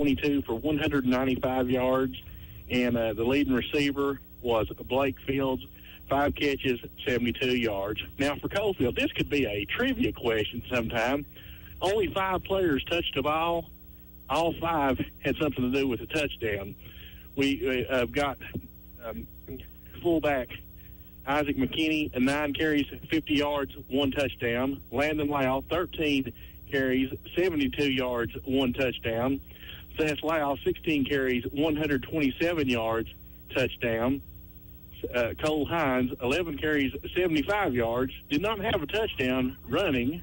22 for 195 yards. And the leading receiver was Blake Fields, 5 catches, 72 yards. Now, for Cofield, this could be a trivia question sometime. Only 5 players touched the ball. All 5 had something to do with a touchdown. We got fullback Isaac McKinney, 9 carries, 50 yards, 1 touchdown. Landon Lau, 13 carries, 72 yards, 1 touchdown. Seth Lau, 16 carries, 127 yards, touchdown. Cole Hines, 11 carries, 75 yards, did not have a touchdown running,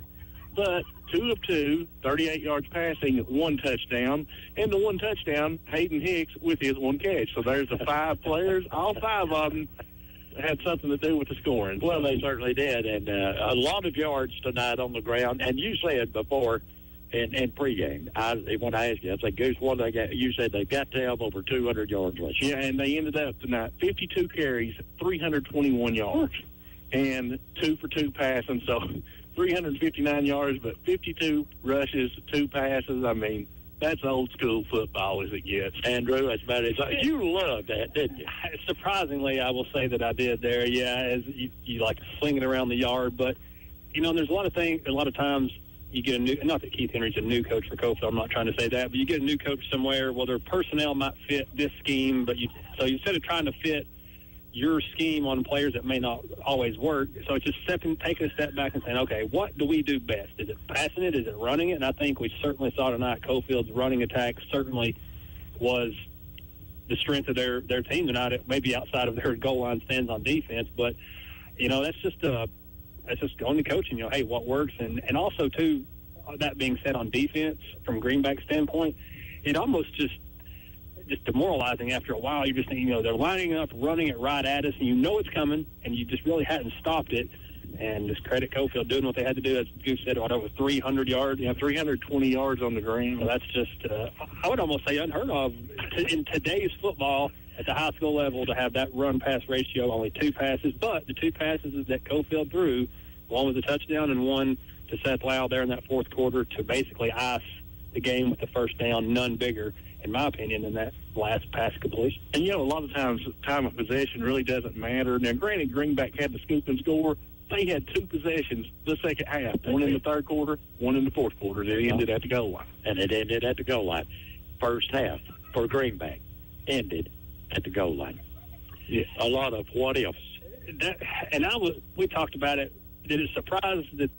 but 2 of 2, 38 yards passing, 1 touchdown. And the 1 touchdown, Hayden Hicks with his 1 catch. So there's the 5 players. All 5 of them had something to do with the scoring. Well, they certainly did. And a lot of yards tonight on the ground. And you said before in pregame, when I asked you, I said, Goose, what they got? You said they got to have over 200 yards rushing. Yeah, and they ended up tonight 52 carries, 321 yards, and 2 for 2 passing. So 359 yards, but 52 rushes, 2 passes. I mean, that's old school football as it gets. Andrew, that's about it. You loved that, didn't you? Surprisingly, I will say that I did there. Yeah, as you like to sling it around the yard, but there's a lot of times you get a new. Not that Keith Henry's a new coach for Cofield. I'm not trying to say that, but you get a new coach somewhere. Well, their personnel might fit this scheme, but instead of trying to fit your scheme on players that may not always work. So it's just taking a step back and saying, okay, what do we do best? Is it passing it? Is it running it? And I think we certainly saw tonight Cofield's running attack certainly was the strength of their team tonight, maybe outside of their goal line stands on defense. But, that's just going to coaching, hey, what works? And also, too, that being said on defense, from Greenback's standpoint, it almost just demoralizing after a while. You just think, they're lining up, running it right at us, and it's coming, and you just really hadn't stopped it. And just credit Cofield doing what they had to do. As Goose said, over 300 yards. Yeah, 320 yards on the ground. Well, that's just, I would almost say unheard of in today's football at the high school level to have that run-pass ratio, only 2 passes. But the 2 passes that Cofield threw, one was a touchdown and one to Seth Lau there in that fourth quarter to basically ice the game with the first down, none bigger, in my opinion, than that last pass completion. And, a lot of times time of possession really doesn't matter. Now, granted, Greenback had the scoop and score. They had 2 possessions the second half, one in the third quarter, one in the fourth quarter. It ended at the goal line. And it ended at the goal line. First half for Greenback ended at the goal line. Yeah. A lot of what ifs. We talked about it. Did it surprise that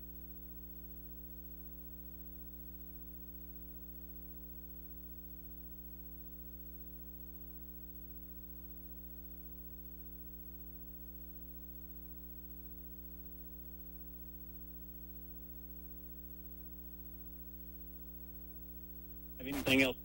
anything else?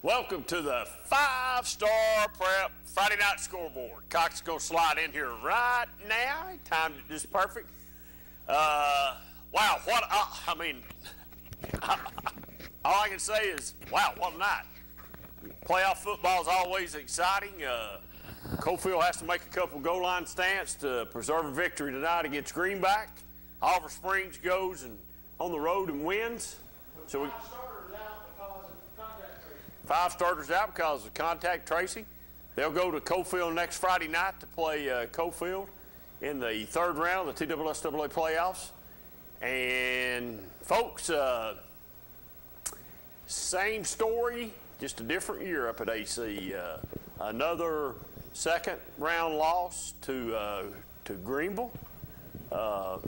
Welcome to the 5-Star Prep Friday Night Scoreboard. Cox is going to slide in here right now. He timed it just perfect. Wow, all I can say is, wow, what a night. Playoff football is always exciting. Coalfield has to make a couple goal line stands to preserve a victory tonight against Greenback. Oliver Springs goes and on the road and wins. So 5 starters out because of contact tracing. 5 starters out because of contact tracing. They'll go to Coalfield next Friday night to play Coalfield in the 3rd round of the TSSAA playoffs. And folks, same story, just a different year up at AC. Another 2nd round loss to Greenville. Wow,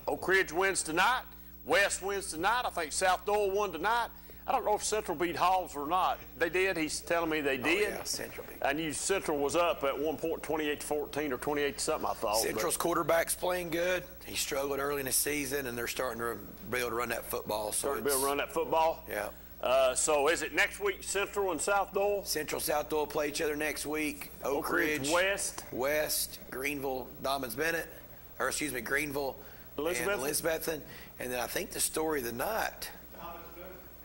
Oak Ridge wins tonight. West wins tonight. I think South Doyle won tonight. I don't know if Central beat Halls or not. They did. He's telling me they did. Oh, yeah, Central beat. I knew Central was up at one point 28-14 or 28-something, I thought. Central's quarterback's playing good. He struggled early in the season, and they're starting to be able to run that football. Starting to be able to run that football? Yeah. So is it next week Central and South Doyle? Central, South Doyle play each other next week. Oak Ridge West, Greenville, Greenville, and Elizabethton. And then I think the story of the night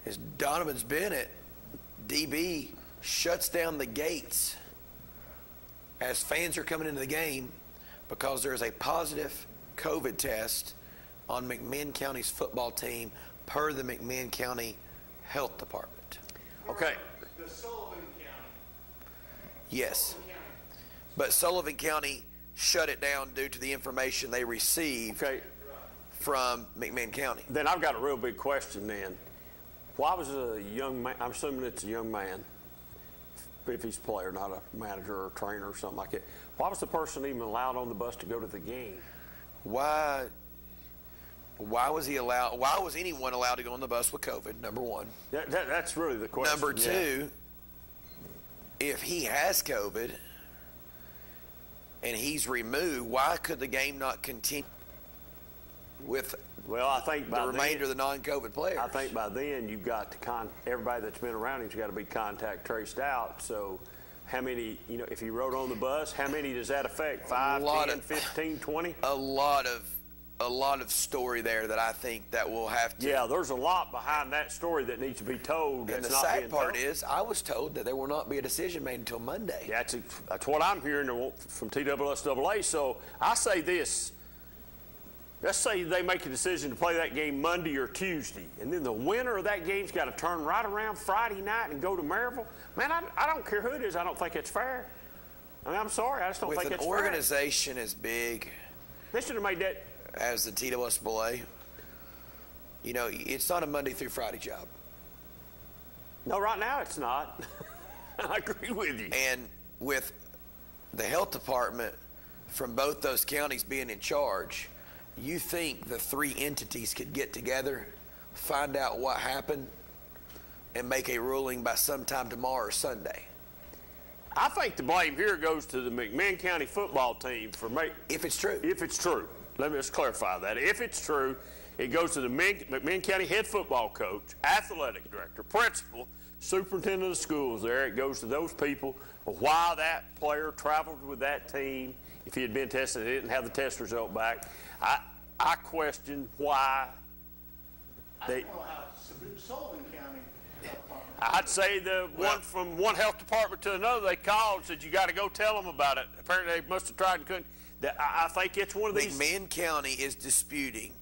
is Donovan's Bennett, DB, shuts down the gates as fans are coming into the game because there's a positive COVID test on McMinn County's football team per the McMinn County Health Department. Okay. The Sullivan County. Yes. But Sullivan County shut it down due to the information they received from McMinn County. Then I've got a real big question then. Why was a young man, I'm assuming it's a young man, if he's a player, not a manager or a trainer or something like that, why was the person even allowed on the bus to go to the game? Why was he allowed? Why was anyone allowed to go on the bus with COVID, number one? That's really the question. Number two, if he has COVID and he's removed, why could the game not continue with I think by the remainder of the non-COVID players? I think by then you've got to everybody that's been around him's got to be contact traced out. So how many, if you rode on the bus, how many does that affect? 5, 10, 15, 20? A lot of story there that I think that we'll have to. Yeah, there's a lot behind that story that needs to be told. And the sad part is, I was told that there will not be a decision made until Monday. Yeah, that's what I'm hearing from TSSAA. So I say this. Let's say they make a decision to play that game Monday or Tuesday, and then the winner of that game's got to turn right around Friday night and go to Maryville. Man, I don't care who it is. I don't think it's fair. I mean, I'm sorry. I just don't think it's fair. With an organization as big they should have made that as the TSSAA, it's not a Monday through Friday job. No, right now it's not. I agree with you. And with the health department from both those counties being in charge, you think the 3 entities could get together, find out what happened, and make a ruling by sometime tomorrow or Sunday? I think the blame here goes to the McMinn County football team for if it's true. If it's true. Let me just clarify that. If it's true, it goes to the McMinn County head football coach, athletic director, principal, superintendent of schools there. It goes to those people why that player traveled with that team. If he had been tested, they didn't have the test result back. I question why they. I don't know how Sullivan County. I'd say from one health department to another, they called and said, you got to go tell them about it. Apparently, they must have tried and couldn't. I think it's one of these. McMinn County is disputing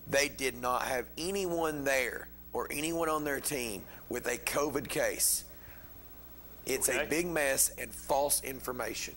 they did not have anyone there or anyone on their team with a COVID case. It's a big mess and false information.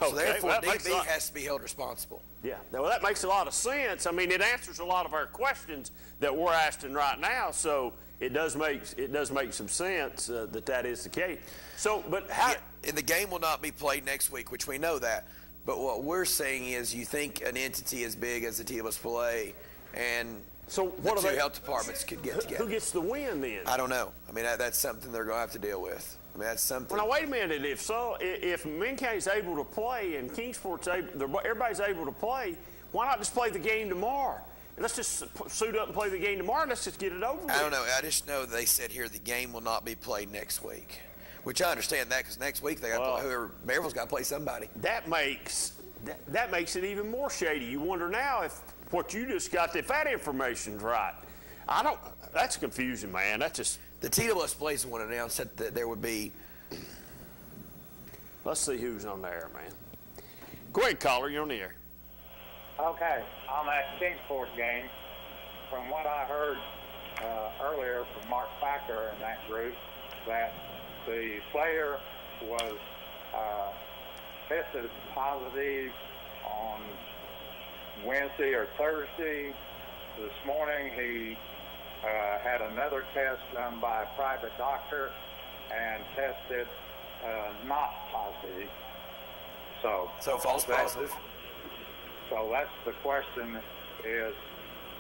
So therefore, DB has to be held responsible. Yeah, well, that makes a lot of sense. I mean, it answers a lot of our questions that we're asking right now. So it does make some sense that is the case. So, but how? Yeah, and the game will not be played next week, which we know that. But what we're saying is, you think an entity as big as the TSSAA and the two health departments could get together. Who gets the win then? I don't know. I mean, that's something they're going to have to deal with. I mean, that's something. Well, now, wait a minute. If McMinn County's able to play and Kingsport's everybody's able to play, why not just play the game tomorrow? Let's just suit up and play the game tomorrow and let's just get it over with. I don't know. I just know they said here the game will not be played next week, which I understand that because next week they got whoever Maryville's got to play somebody. That makes it even more shady. You wonder now if what you just got, if that information's right. That's confusing, man. That's just. The TWS Blaze one announced that there would be. Let's see who's on the air, man. Go ahead, caller. You're on the air. Okay, on that Kingsport game, from what I heard earlier from Mark Packer and that group, that the player was tested positive on Wednesday or Thursday. This morning he had another test done by a private doctor and tested not positive. So false positive. So that's the question, is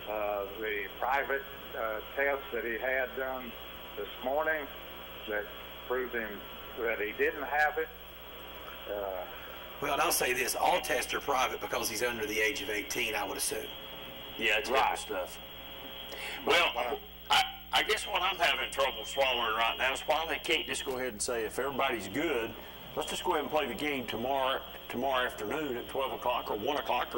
the private test that he had done this morning that proved him that he didn't have it. Well, and I'll say this, all tests are private because he's under the age of 18, I would assume. Yeah, it's right stuff. Well, I guess what I'm having trouble swallowing right now is why they can't just go ahead and say, if everybody's good, let's just go ahead and play the game tomorrow afternoon at 12 o'clock or 1 o'clock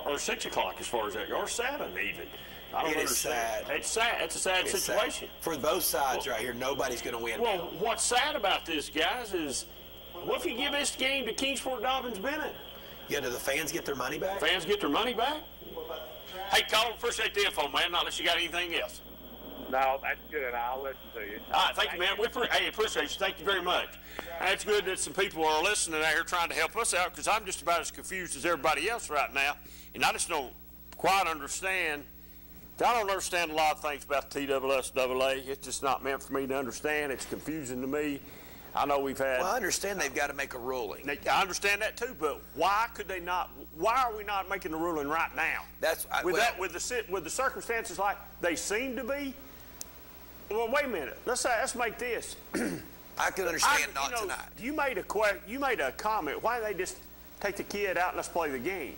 or 6 o'clock as far as that, or 7 even. I don't understand. It's sad. It's a sad situation. Sad. For both sides right here, nobody's going to win. Well, what's sad about this, guys, is what if you give this game to Kingsport Dobbins Bennett? Yeah, do the fans get their money back? Fans get their money back? Hey, caller, appreciate the info, man. Not unless you got anything else. No, that's good. I'll listen to you. All right, thank you, man. Hey, appreciate you. Thank you very much. It's good that some people are listening out here trying to help us out, because I'm just about as confused as everybody else right now, and I just don't quite understand. I don't understand a lot of things about the TSSAA. It's just not meant for me to understand. It's confusing to me. I know we've had. Well, I understand they've got to make a ruling. I understand that too, but why could they not? Why are we not making the ruling right now? With the circumstances like they seem to be. Well, wait a minute. Let's make this. I could understand tonight. You made a comment. Why didn't they just take the kid out and let's play the game?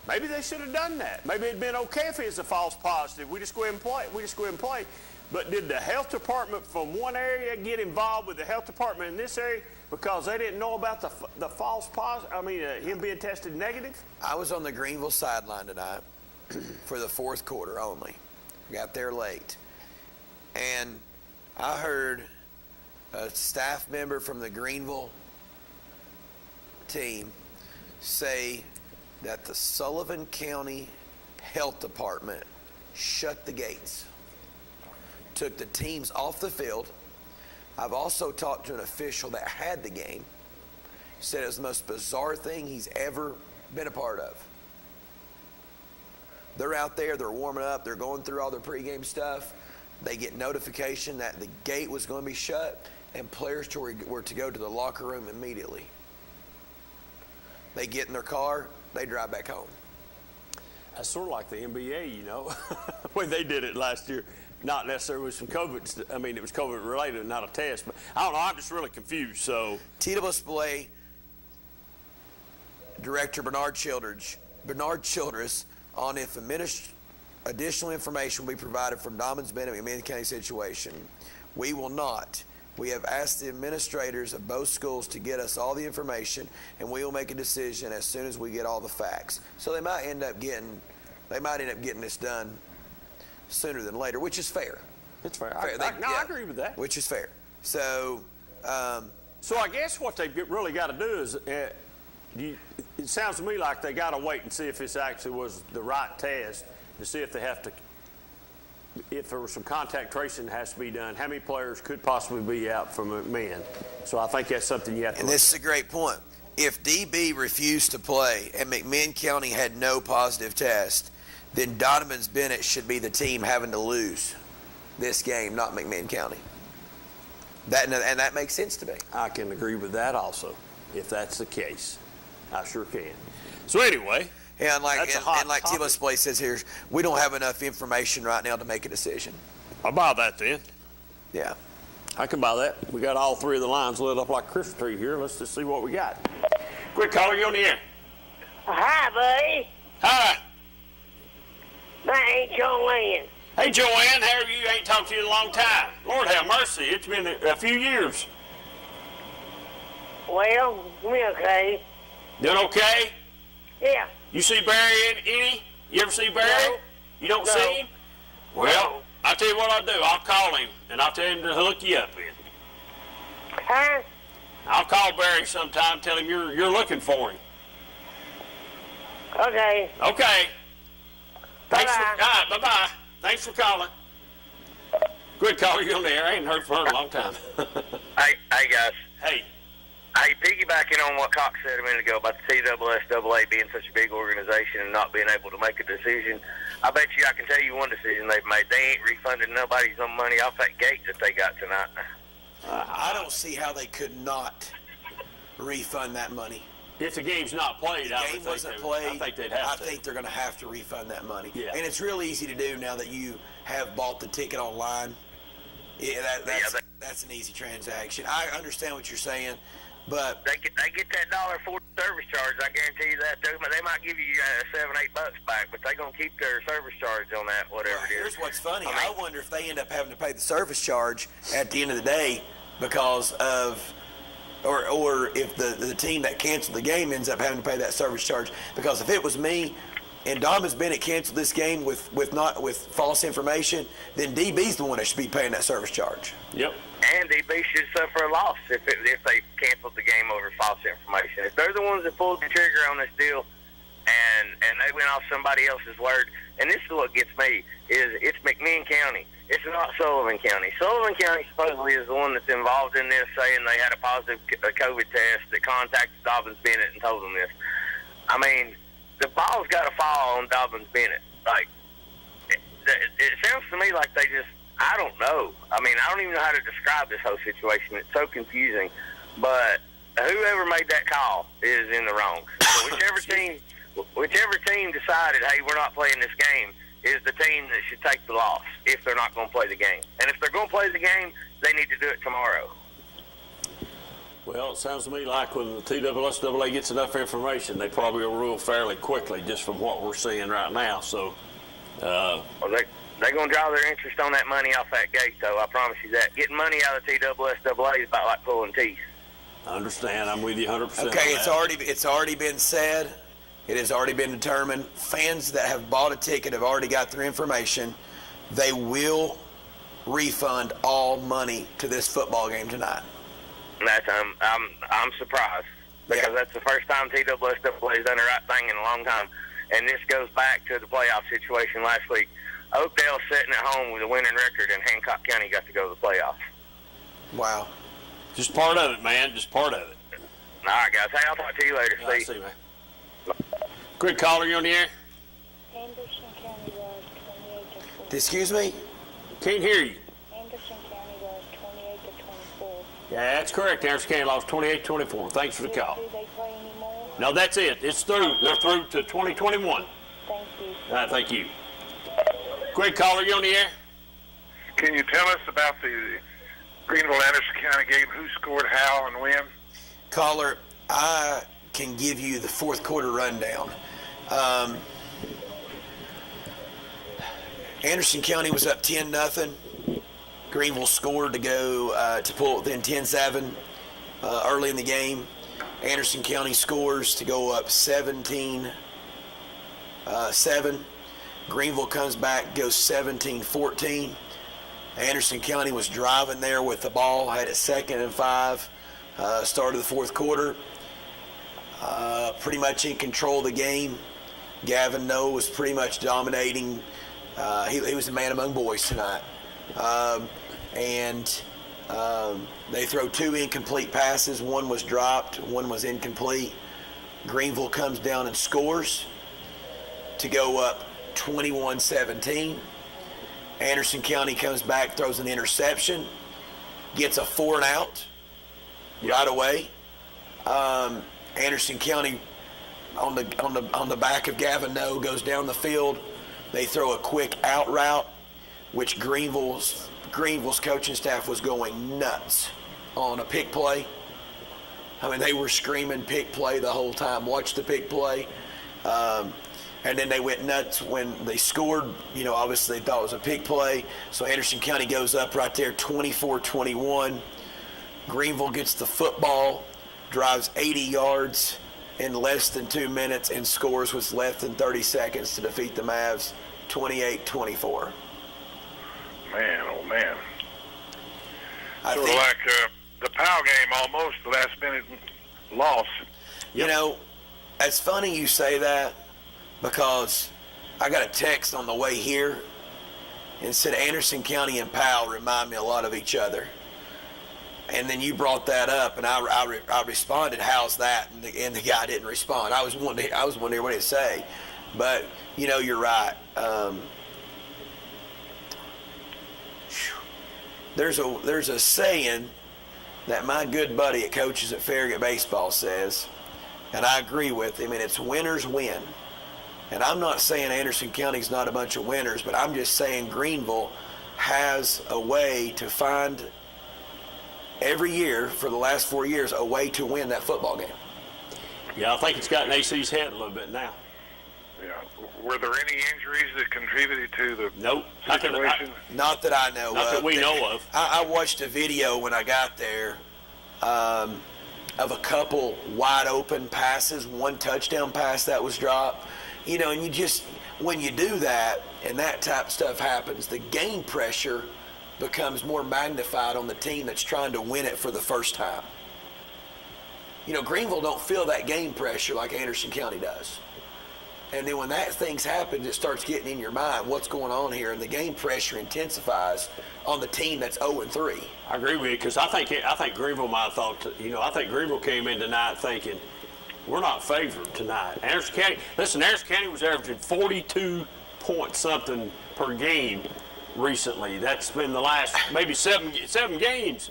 Maybe they should have done that. Maybe it'd been okay if it's a false positive. We just go ahead and play. But did the health department from one area get involved with the health department in this area because they didn't know about the false positive? I mean, him being tested negative? I was on the Greenville sideline tonight for the fourth quarter only. Got there late. And I heard a staff member from the Greenville team say that the Sullivan County Health Department shut the gates, took the teams off the field. I've also talked to an official that had the game, said it was the most bizarre thing he's ever been a part of. They're out there, they're warming up, they're going through all their pregame stuff. They get notification that the gate was going to be shut and players were to go to the locker room immediately. They get in their car, they drive back home. That's sort of like the NBA, you know, the way they did it last year. Not necessarily with some COVID. I mean, it was COVID related, not a test. But I don't know. I'm just really confused. So TSSAA Director Bernard Childress on if additional information will be provided from Dobbins Bennett and McMinn County situation. We will not. We have asked the administrators of both schools to get us all the information, and we will make a decision as soon as we get all the facts. So they might end up getting this done sooner than later, which is fair. It's fair. I agree with that. Which is fair. So, so I guess what they really got to do is, it sounds to me like they got to wait and see if this actually was the right test, to see if they have to, if there was some contact tracing that has to be done, how many players could possibly be out from McMinn. So I think that's something you have to And this is a great point. If DB refused to play and McMinn County had no positive test, then Donovan Bennett should be the team having to lose this game, not McMinn County. And that makes sense to me. I can agree with that also, if that's the case. I sure can. So anyway, yeah, and like TSSAA says here, we don't have enough information right now to make a decision. I'll buy that then. Yeah. I can buy that. We got all three of the lines lit up like a Christmas tree here. Let's just see what we got. Quick caller, you on the air. Hi, buddy. Hi. My name's Joanne. Hey, Joanne, how are you? Ain't talked to you in a long time. Lord have mercy. It's been a few years. Well, we okay. Doing okay? Yeah. You see Barry any? You ever see Barry? No. You don't No. see him? Well, I'll tell you what I'll do. I'll call him, and I'll tell him to hook you up in. Huh? I'll call Barry sometime, tell him you're looking for him. Okay. Okay. Thanks Bye-bye. all right, bye-bye. Thanks for calling. Good caller, you on the air. I ain't heard from her in a long time. Hey, guys. Hey. Hey, piggybacking on what Cox said a minute ago about the TSSAA being such a big organization and not being able to make a decision, I bet you I can tell you one decision they've made. They ain't refunded nobody's own money off that gate that they got tonight. I don't see how they could not refund that money. If the game's not played, The game wasn't played. I think they'd have to. I think they're going to have to refund that money. Yeah. And it's real easy to do now that you have bought the ticket online. Yeah, that's an easy transaction. I understand what you're saying, but They get that $1.40 service charge. I guarantee you that. They might give you $7-8 back, but they're gonna keep their service charge on that, whatever it is. here's what's funny. I wonder if they end up having to pay the service charge at the end of the day because of, or if the team that canceled the game ends up having to pay that service charge. Because if it was me and Donovan Bennett canceled this game with false information, then DB's the one that should be paying that service charge. Yep. And DB should suffer a loss if they canceled the game over false information. If they're the ones that pulled the trigger on this deal and they went off somebody else's word, and this is what gets me, is it's McMinn County. It's not Sullivan County. Sullivan County supposedly is the one that's involved in this, saying they had a positive COVID test that contacted Dobbins Bennett and told them this. I mean, the ball's got to fall on Dobbins Bennett. Like, it sounds to me like they just, I don't know. I mean, I don't even know how to describe this whole situation. It's so confusing. But whoever made that call is in the wrong. So whichever team decided, hey, we're not playing this game, is the team that should take the loss if they're not going to play the game. And if they're going to play the game, they need to do it tomorrow. Well, it sounds to me like when the TSSAA gets enough information, they probably will rule fairly quickly just from what we're seeing right now. So, well, they're going to draw their interest on that money off that gate, though. I promise you that. Getting money out of the TSSAA is about like pulling teeth. I understand. I'm with you 100%. Okay, it's already been said. It has already been determined. Fans that have bought a ticket have already got their information. They will refund all money to this football game tonight. That's I'm surprised because that's the first time TSSAA has done the right thing in a long time, and this goes back to the playoff situation last week. Oakdale sitting at home with a winning record, and Hancock County got to go to the playoffs. Wow. Just part of it, man. Just part of it. All right, guys. Hey, I'll talk to you later. I see, man. Quick caller, you on the air? Anderson County was 28-24. Excuse me? Can't hear you. Anderson County was 28-24. Yeah, that's correct. Anderson County lost 28-24. Thanks for the call. Do they play anymore? No, that's it. It's through. They're through to 2021. Thank you. All right, thank you. Quick caller, you on the air? Can you tell us about the Greenville-Anderson County game? Who scored, how, and when? Caller, I can give you the fourth quarter rundown. Anderson County was up 10-0. Greenville scored to go to pull it within 10-7 early in the game. Anderson County scores to go up 17-7. Greenville comes back, goes 17-14. Anderson County was driving there with the ball, had it 2nd and 5. Start of the fourth quarter. Pretty much in control of the game. Gavin Noe was pretty much dominating. He was the man among boys tonight. They throw 2 incomplete passes. One was dropped, one was incomplete. Greenville comes down and scores to go up 21-17. Anderson County comes back, throws an interception, gets a 4-and-out right away. Anderson County on the back of Gavin Noe goes down the field. They throw a quick out route, which Greenville's coaching staff was going nuts on a pick play. I mean, they were screaming pick play the whole time. Watch the pick play. And then they went nuts when they scored. You know, obviously they thought it was a pick play. So Anderson County goes up right there 24-21. Greenville gets the football, drives 80 yards in less than 2 minutes, and scores with less than 30 seconds to defeat the Mavs 28-24. man, oh, man. I Sort think, of like the Powell game almost, the last-minute loss. you know, it's funny you say that because I got a text on the way here and said Anderson County and Powell remind me a lot of each other. And then you brought that up, and I responded, "How's that?" And the guy didn't respond. I was wondering what he'd say, but you know, you're right. There's a saying that my good buddy at Coaches at Farragut Baseball says, and I agree with him, and it's winners win. And I'm not saying Anderson County's not a bunch of winners, but I'm just saying Greenville has a way to find every year for the last 4 years a way to win that football game. Yeah, I think it's gotten AC's head a little bit now. Yeah. Were there any injuries that contributed to the Nope. situation? Not that I know of. Not that we know of. I watched a video when I got there of a couple wide open passes, one touchdown pass that was dropped. You know, and you just, when you do that and that type of stuff happens, the game pressure becomes more magnified on the team that's trying to win it for the first time. You know, Greenville don't feel that game pressure like Anderson County does. And then when that things happen, it starts getting in your mind what's going on here, and the game pressure intensifies on the team that's 0-3. I agree with you because I think Greenville might have thought, I think Greenville came in tonight thinking we're not favored tonight. Anderson County was averaging 42 point something per game recently. That's been the last maybe seven games.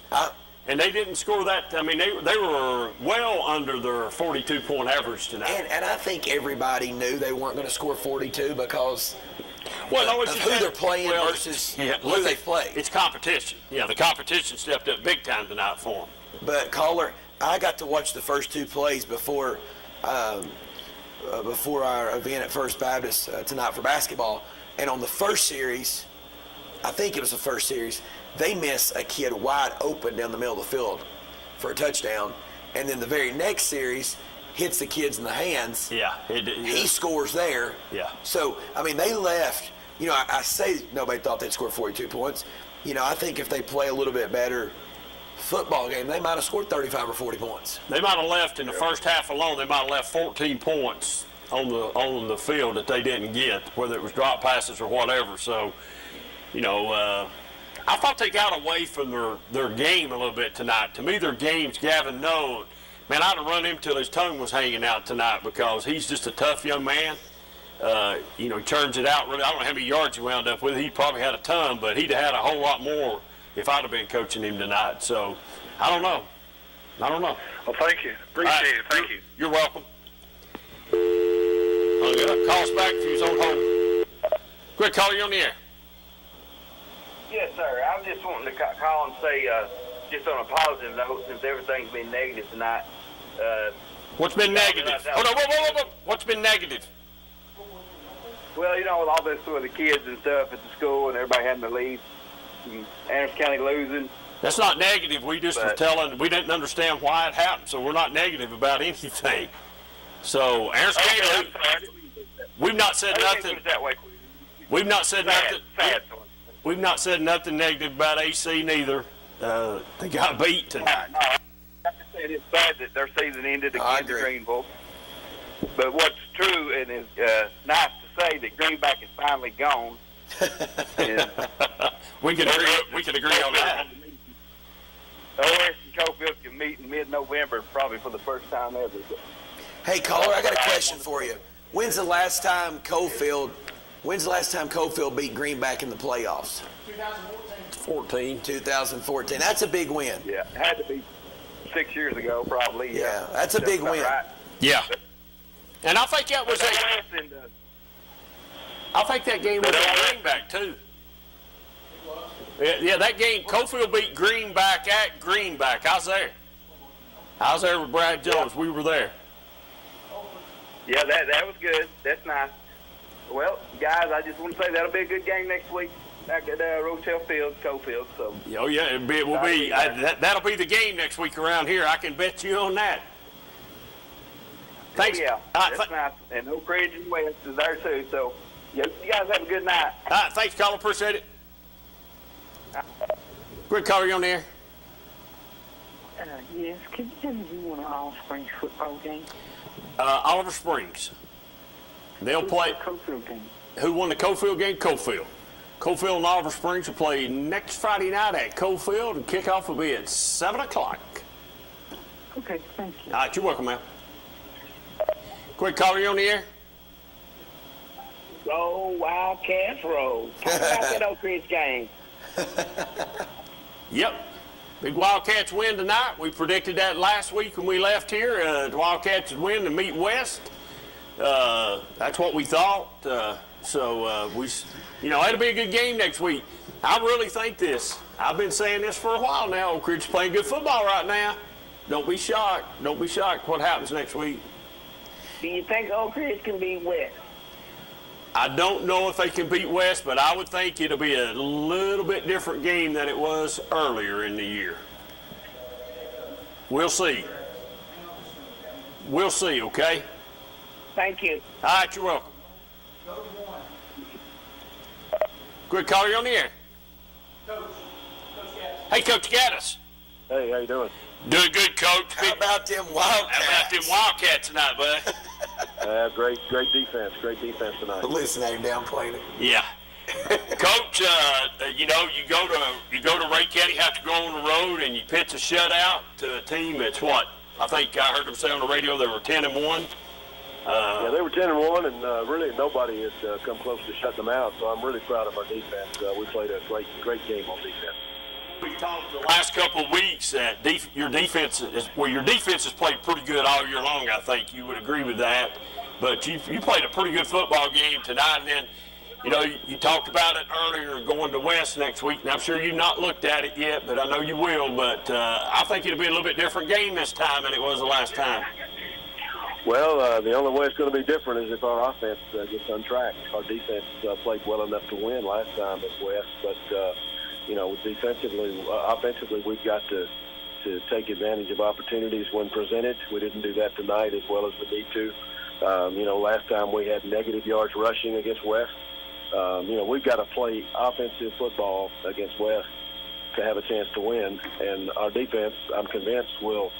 And they didn't score that. I mean, they were well under their 42-point average tonight. And I think everybody knew they weren't going to score 42 because of who they're playing versus who they play. It's competition. Yeah, the competition stepped up big time tonight for them. But, caller, I got to watch the first two plays before our event at First Baptist tonight for basketball. And on the first series, I think it was the first series, they miss a kid wide open down the middle of the field for a touchdown. And then the very next series hits the kids in the hands. Yeah. He scores there. Yeah. So, I mean, they left. You know, I say nobody thought they'd score 42 points. You know, I think if they play a little bit better football game, they might have scored 35 or 40 points. They might have left in the first half alone. They might have left 14 points on the field that they didn't get, whether it was drop passes or whatever. So, you know, I thought they got away from their game a little bit tonight. To me, their game's Gavin Noe. Man, I'd have run him till his tongue was hanging out tonight because he's just a tough young man. He turns it out really. I don't know how many yards he wound up with. He probably had a ton, but he'd have had a whole lot more if I'd have been coaching him tonight. So, I don't know. Well, thank you. Appreciate it. Thank you. You're welcome. Call us back if you're on hold. Quick, caller, you're on the air. Yes, sir. I'm just wanting to call and say, just on a positive note, since everything's been negative tonight. What's been negative? Hold on, whoa. What's been negative? Well, with all this with the kids and stuff at the school and everybody having to leave, and Anderson County losing. That's not negative. We just were telling, we didn't understand why it happened, so we're not negative about anything. So, Anderson County, we've not said nothing. We've not said nothing. We've not said nothing negative about AC neither. They got beat tonight. No, I just said it's bad that their season ended against Greenville. But what's true and is nice to say that Greenback is finally gone. We can agree on that. OS and Cofield can meet in mid-November, probably for the first time ever. Hey, caller, I got a question for you. When's the last time Cofield beat Greenback in the playoffs? 2014. That's a big win. Yeah, it had to be 6 years ago, probably. Yeah, that's a big win. Right. Yeah. And I think that was I think that game was at Greenback, too. Yeah, that game, Cofield beat Greenback at Greenback. I was there with Brad Jones. We were there. Yeah, that was good. That's nice. Well, guys, I just want to say that'll be a good game next week back at Rochelle Field, Cofield. So. Oh yeah, it will be. That'll be the game next week around here. I can bet you on that. Thanks. Yeah, that's nice. And no Craig and West is there too. So, you guys have a good night. All right, thanks, caller. Appreciate it. Quick caller, you on the air? Yes. Can you tell me who won an Olive Springs football game? Oliver Springs. They'll play. Cofield game. Who won the Cofield game? Cofield. Cofield and Oliver Springs will play next Friday night at Cofield, and kickoff will be at 7 o'clock. Okay, thank you. All right, you're welcome, man. Quick caller, you on the air? Roll, Wildcats, roll. Talk about that Oak Ridge game. Yep. Big Wildcats win tonight. We predicted that last week when we left here. The Wildcats would win to meet West. That's what we thought. It'll be a good game next week. I really think this. I've been saying this for a while now. Oak Ridge playing good football right now. Don't be shocked. Don't be shocked what happens next week. Do you think Oak Ridge can beat West? I don't know if they can beat West, but I would think it'll be a little bit different game than it was earlier in the year. We'll see. We'll see, okay? Thank you. All right, you're welcome. Quick caller, you on the air. Hey, Coach Gaddis. Hey, how you doing? Doing good, Coach. How about them Wildcats? How about them Wildcats tonight, bud? Great defense. Great defense tonight. Listen, I ain't downplaying it. Yeah. Coach, you go to Ray County, have to go on the road, and you pitch a shutout to a team that's what? I think I heard them say on the radio they were 10-1. Yeah, they were 10-1, and really nobody had come close to shutting them out. So I'm really proud of our defense. We played a great game on defense. We talked the last couple of weeks that your defense has played pretty good all year long. I think you would agree with that. But you played a pretty good football game tonight, and then you talked about it earlier going to West next week. And I'm sure you've not looked at it yet, but I know you will. But I think it'll be a little bit different game this time than it was the last time. Well, the only way it's going to be different is if our offense gets untracked. Our defense played well enough to win last time at West, but offensively, we've got to take advantage of opportunities when presented. We didn't do that tonight as well as we need to. Last time we had negative yards rushing against West. We've got to play offensive football against West to have a chance to win, and our defense, I'm convinced, will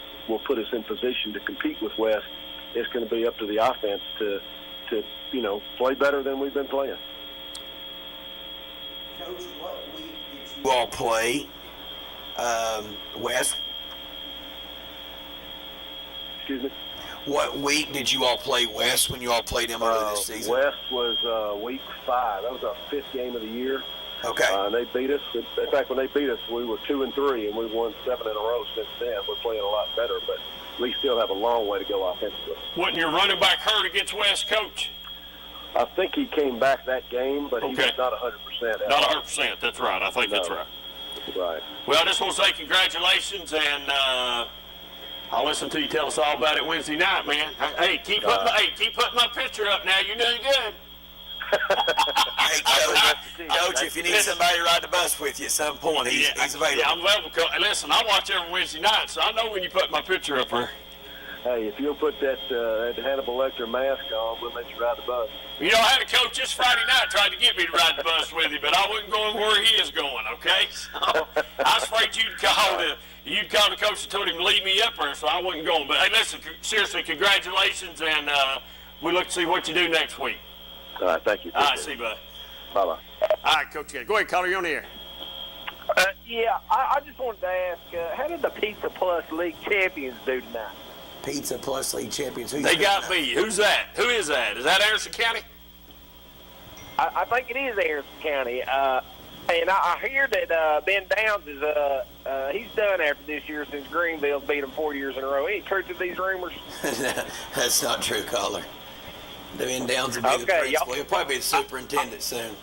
put us in position to compete with West. It's going to be up to the offense to play better than we've been playing. Coach, what week did you all play West? Excuse me? What week did you all play West when you all played them earlier this season? West was week 5. That was our 5th game of the year. Okay. They beat us. In fact, when they beat us, we were 2-3, and we've won 7 in a row since then. We're playing a lot better, but we still have a long way to go offensively. Wasn't your running back hurt against West, Coach? I think he came back that game, but he's not 100%. Not 100%. That's right. I think that's right. Right. Well, I just want to say congratulations, and I'll listen to you tell us all about it Wednesday night, man. Hey, keep putting my picture up now. You're doing good. Hey, Coach, if you need somebody to ride the bus with you at some point, he's available. Yeah, I'm available. Listen, I watch every Wednesday night, so I know when you put my picture up there. Hey, if you'll put that Hannibal Lecter mask on, we'll let you ride the bus. I had a coach this Friday night tried to get me to ride the bus with him, but I wasn't going where he is going, okay? So I was afraid you'd call the coach and told him to leave me up there, so I wasn't going. But, hey, listen, seriously, congratulations, and we look to see what you do next week. All right, thank you. All right, see you, bud. Bye-bye. All right, Coach. Go ahead, caller. You're on the air. I just wanted to ask, how did the Pizza Plus League champions do tonight? Pizza Plus League champions. They got me. Who's that? Who is that? Is that Anderson County? I think it is Anderson County. And I hear that Ben Downs is he's done after this year since Greenville's beat him 4 years in a row. Any truth to these rumors? That's not true, caller. Ben Downs will be the principal. He'll probably be the superintendent soon.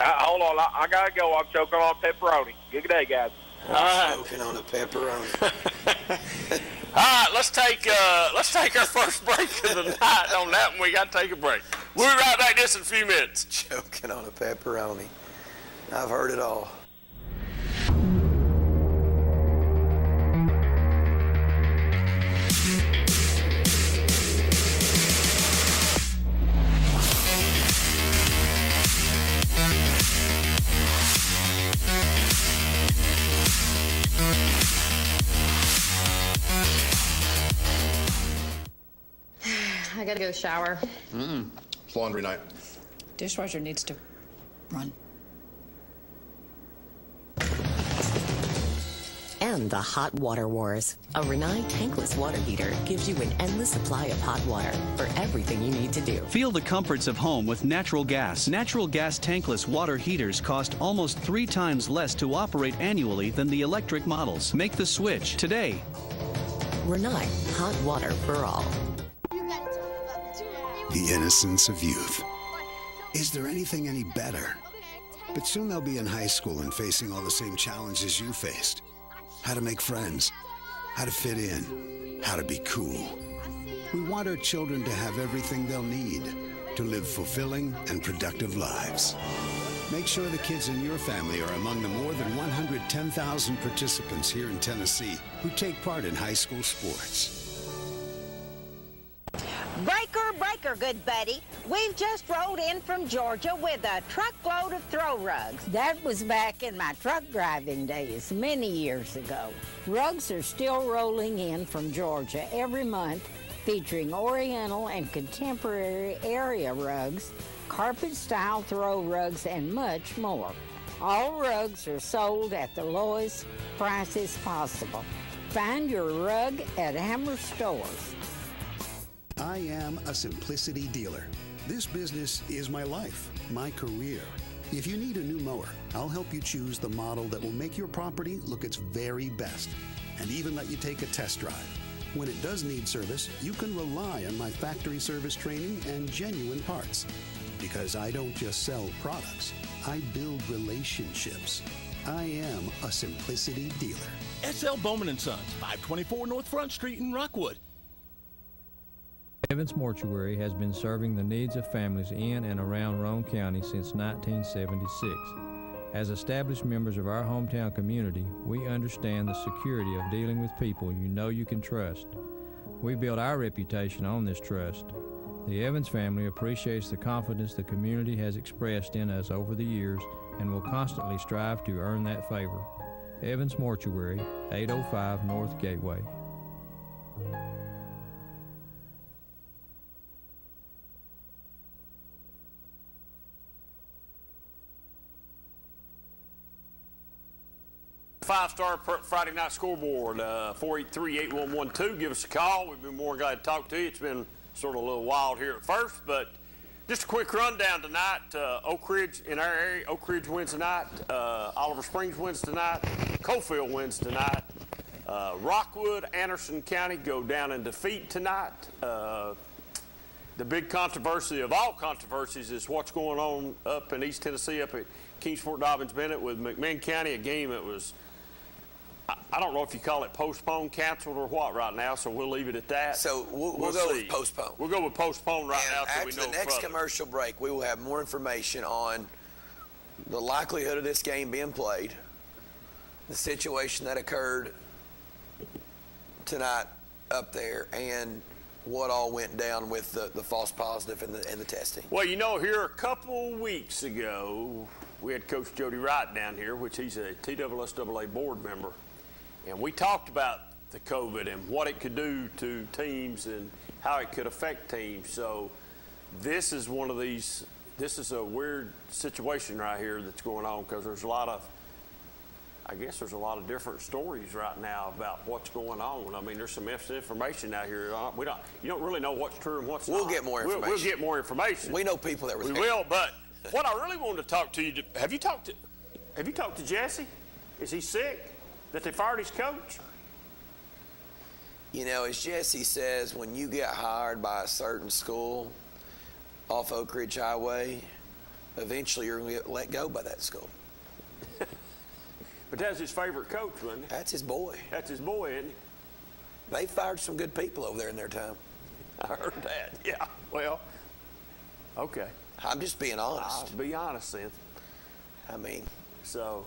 Hold on, I gotta go. I'm choking on pepperoni. Good day, guys. All right. Choking on a pepperoni. All right, let's take our first break of the night on that one. We got to take a break. We'll be right back just in a few minutes. Choking on a pepperoni. I've heard it all. I gotta go shower. It's laundry night. Dishwasher needs to run. And the hot water wars. A Rinnai tankless water heater gives you an endless supply of hot water for everything you need to do. Feel the comforts of home with natural gas. Natural gas tankless water heaters cost almost 3 times less to operate annually than the electric models. Make the switch today. Rinnai, hot water for all. The innocence of youth. Is there anything any better? But soon they'll be in high school and facing all the same challenges you faced. How to make friends, how to fit in, how to be cool. We want our children to have everything they'll need to live fulfilling and productive lives. Make sure the kids in your family are among the more than 110,000 participants here in Tennessee who take part in high school sports. Breaker, breaker, good buddy. We've just rolled in from Georgia with a truckload of throw rugs. That was back in my truck driving days, many years ago. Rugs are still rolling in from Georgia every month, featuring Oriental and contemporary area rugs, carpet-style throw rugs, and much more. All rugs are sold at the lowest prices possible. Find your rug at Hammer Stores. I am a Simplicity dealer. This business is my life, my career. If you need a new mower, I'll help you choose the model that will make your property look its very best, and even let you take a test drive. When it does need service, you can rely on my factory service training and genuine parts. Because I don't just sell products, I build relationships. I am a Simplicity dealer. S.L. Bowman & Sons, 524 North Front Street in Rockwood. Evans Mortuary has been serving the needs of families in and around Roane County since 1976. As established members of our hometown community, we understand the security of dealing with people you know you can trust. We built our reputation on this trust. The Evans family appreciates the confidence the community has expressed in us over the years and will constantly strive to earn that favor. Evans Mortuary, 805 North Gateway. Five-star Preps Friday Night Scoreboard, 483-8112. Give us a call. We've been more than glad to talk to you. It's been sort of a little wild here at first, but just a quick rundown tonight. Oak Ridge in our area, Oak Ridge wins tonight. Oliver Springs wins tonight. Coalfield wins tonight. Rockwood, Anderson County go down in defeat tonight. The big controversy of all controversies is what's going on up in East Tennessee, up at Kingsport Dobbins Bennett with McMinn County, a game that was, I don't know if you call it postponed, canceled, or what right now, so we'll leave it at that. So we'll go with postpone. We'll go with postpone right now until we know after the next commercial break, we will have more information on the likelihood of this game being played, the situation that occurred tonight up there, and what all went down with the false positive and the testing. Well, you know, here a couple weeks ago, we had Coach Jody Wright down here, which he's a TSSAA board member, and we talked about the COVID and what it could do to teams and how it could affect teams. So this is one of these, this is a weird situation right here that's going on, because there's a lot of, I guess there's a lot of different stories right now about what's going on. I mean, there's some information out here. You don't really know what's true and what's not. We'll get more information. We'll get more information. We know people that were there. We will, but what I really wanted to talk to you, have you talked to Jesse? Is he sick that they fired his coach? You know, as Jesse says, when you get hired by a certain school off Oak Ridge Highway, eventually you're going to get let go by that school. But that's his favorite coach, wasn't it? That's his boy. That's his boy, isn't he? They fired some good people over there in their time. I heard that, yeah. Well, okay. I'm just being honest. I'll be honest, then. I mean, so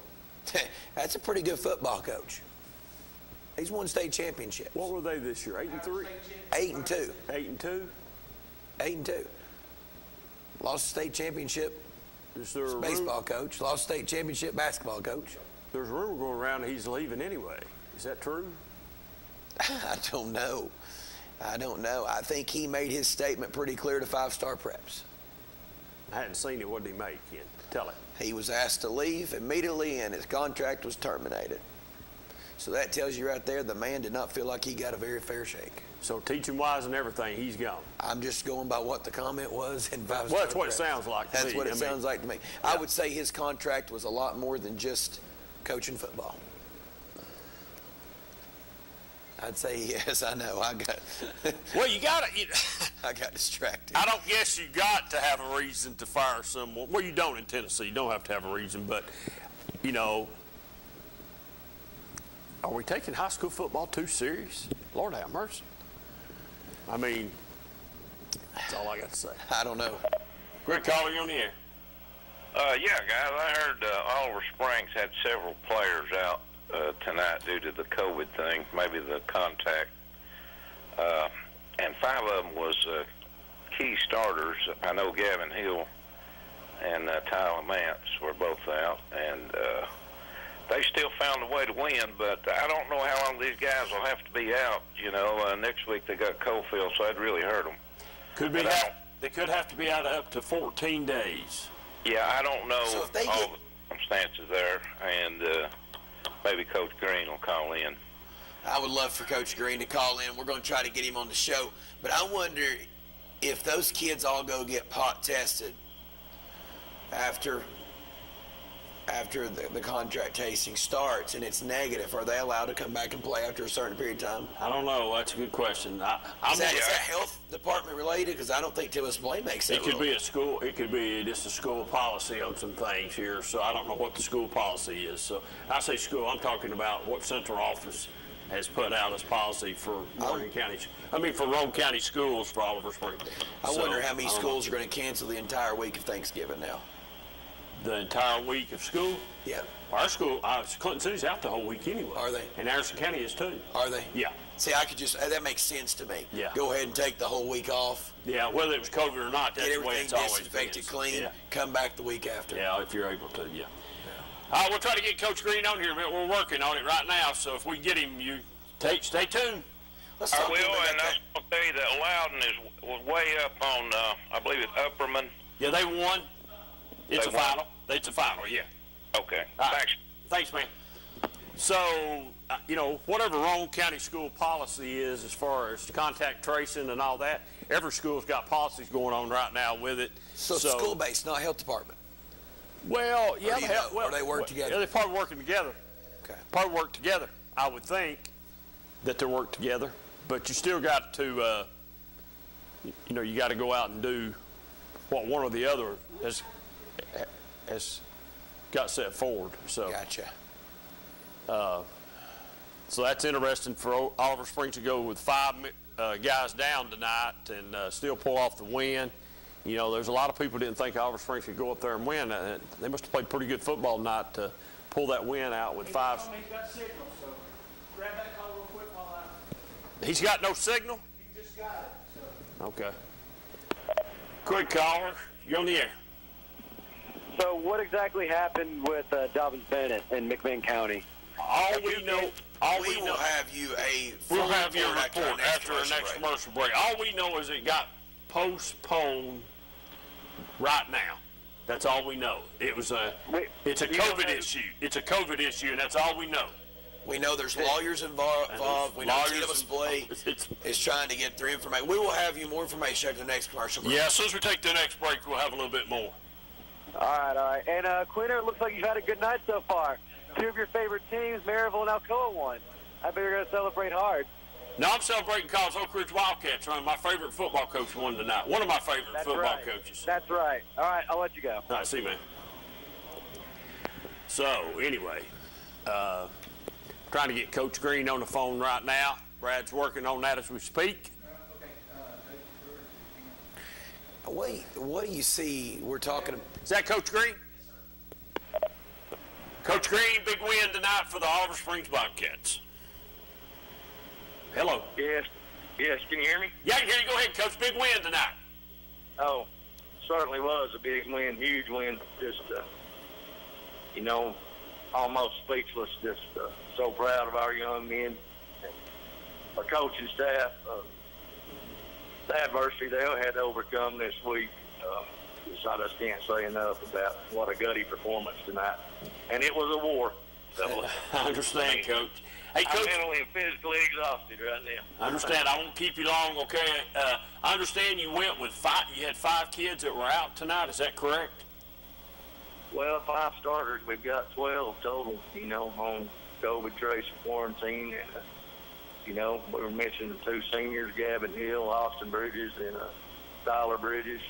that's a pretty good football coach. He's won state championships. What were they this year? 8-3? 8-2. 8-2? 8-2. Lost the state championship. Baseball coach. Lost state championship basketball coach. There's a rumor going around that he's leaving anyway. Is that true? I don't know. I don't know. I think he made his statement pretty clear to 5-Star Preps. I hadn't seen it. What did he make, Ken? Tell it. He was asked to leave immediately, and his contract was terminated. So that tells you right there the man did not feel like he got a very fair shake. So teaching-wise and everything, he's gone. I'm just going by what the comment was in 5-Star Well, that's what it Preps. sounds like to me. That's what it sounds like to me. Yeah. I would say his contract was a lot more than just coaching football. I'd say yes. I know. I got. Well, you got to. I got distracted. I don't guess you got to have a reason to fire someone. Well, you don't in Tennessee. You don't have to have a reason, but you know, are we taking high school football too serious? Lord have mercy. I mean, that's all I got to say. I don't know. Greg Collier, you on the air. Yeah, guys. I heard Oliver Springs had several players out tonight due to the COVID thing, maybe the contact. And 5 of them was key starters. I know Gavin Hill and Tyler Mance were both out, and they still found a way to win, but I don't know how long these guys will have to be out. You know, next week they got Coalfield, so that'd really hurt them. They could have to be out up to 14 days. Yeah, I don't know all the circumstances there, and maybe Coach Green will call in. I would love for Coach Green to call in. We're going to try to get him on the show. But I wonder if those kids all go get pot tested after the contract tasting starts and it's negative, are they allowed to come back and play after a certain period of time? I don't know. That's a good question. Is that health department related? Because I don't think Tillis Blaine makes that. It could be a school. It could be just a school policy on some things here. So I don't know what the school policy is. So I say school. I'm talking about what central office has put out as policy for Morgan County. I mean, for Roane County schools for Oliver Springs. I wonder how many schools are going to cancel the entire week of Thanksgiving now. The entire week of school? Yeah. Our school, Clinton City's out the whole week anyway. Are they? And Anderson County is too. Are they? Yeah. See, I could just, that makes sense to me. Yeah. Go ahead and take the whole week off. Yeah, whether it was COVID or not, that's the way it's always been. Get everything disinfected, clean, come back the week after. Yeah, if you're able to, yeah. All right, we'll try to get Coach Green on here, but we're working on it right now, so if we get him, you stay tuned. I will, and I was going to tell you that Loudon was way up on, I believe it's Upperman. Yeah, they won. It's a final. It's a final, yeah. Okay. Thanks. Thanks, man. So, you know, whatever Roane County school policy is as far as contact tracing and all that, every school's got policies going on right now with it. So school-based, not health department? Well, yeah. Or they work together? Yeah, they're probably working together. Okay. Probably work together. I would think that they work together. But you still got to, you know, you got to go out and do what one or the other has got set forward. So gotcha. So that's interesting for Oliver Springs to go with 5 guys down tonight and still pull off the win. You know, there's a lot of people who didn't think Oliver Springs could go up there and win. They must have played pretty good football tonight to pull that win out with 5. He's got signal, so grab that call real quick while He's got no signal? He just got it. So. Okay. Quick caller, you're on the air. So what exactly happened with Dobbins Bennett in McMinn County? We will have you a full We'll have your report report after our next commercial break. All we know is it got postponed right now. That's all we know. It's a COVID issue. It's a COVID issue, and that's all we know. We know there's lawyers involved. We know Tillis Blaine is trying to get their information. We will have you more information after the next commercial break. Yeah, as soon as we take the next break, we'll have a little bit more. All right. And Quinter, it looks like you've had a good night so far. 2 of your favorite teams, Maryville and Alcoa, won. I bet you're going to celebrate hard. No, I'm celebrating because Oak Ridge Wildcats run. My favorite football coach won tonight. One of my favorite football coaches. That's right. All right, I'll let you go. All right, see you, man. So, anyway, trying to get Coach Green on the phone right now. Brad's working on that as we speak. What do you see we're talking about? Is that Coach Green? Coach Green, big win tonight for the Oliver Springs Wildcats. Hello. Yes. Can you hear me? Yeah, I can hear you. Go ahead, Coach. Big win tonight. Oh, certainly was a big win, huge win. Just, almost speechless. Just so proud of our young men, our coaching staff. the adversity they had to overcome this week. I just can't say enough about what a gutty performance tonight. And it was a war. So, I understand, Coach. Hey, Coach. I'm mentally and physically exhausted right now. I understand. I won't keep you long, okay? I understand you went with you had 5 kids that were out tonight. Is that correct? Well, 5 starters. We've got 12 total, on COVID trace quarantine. And, we were missing the 2 seniors, Gavin Hill, Austin Bridges, and Tyler Bridges,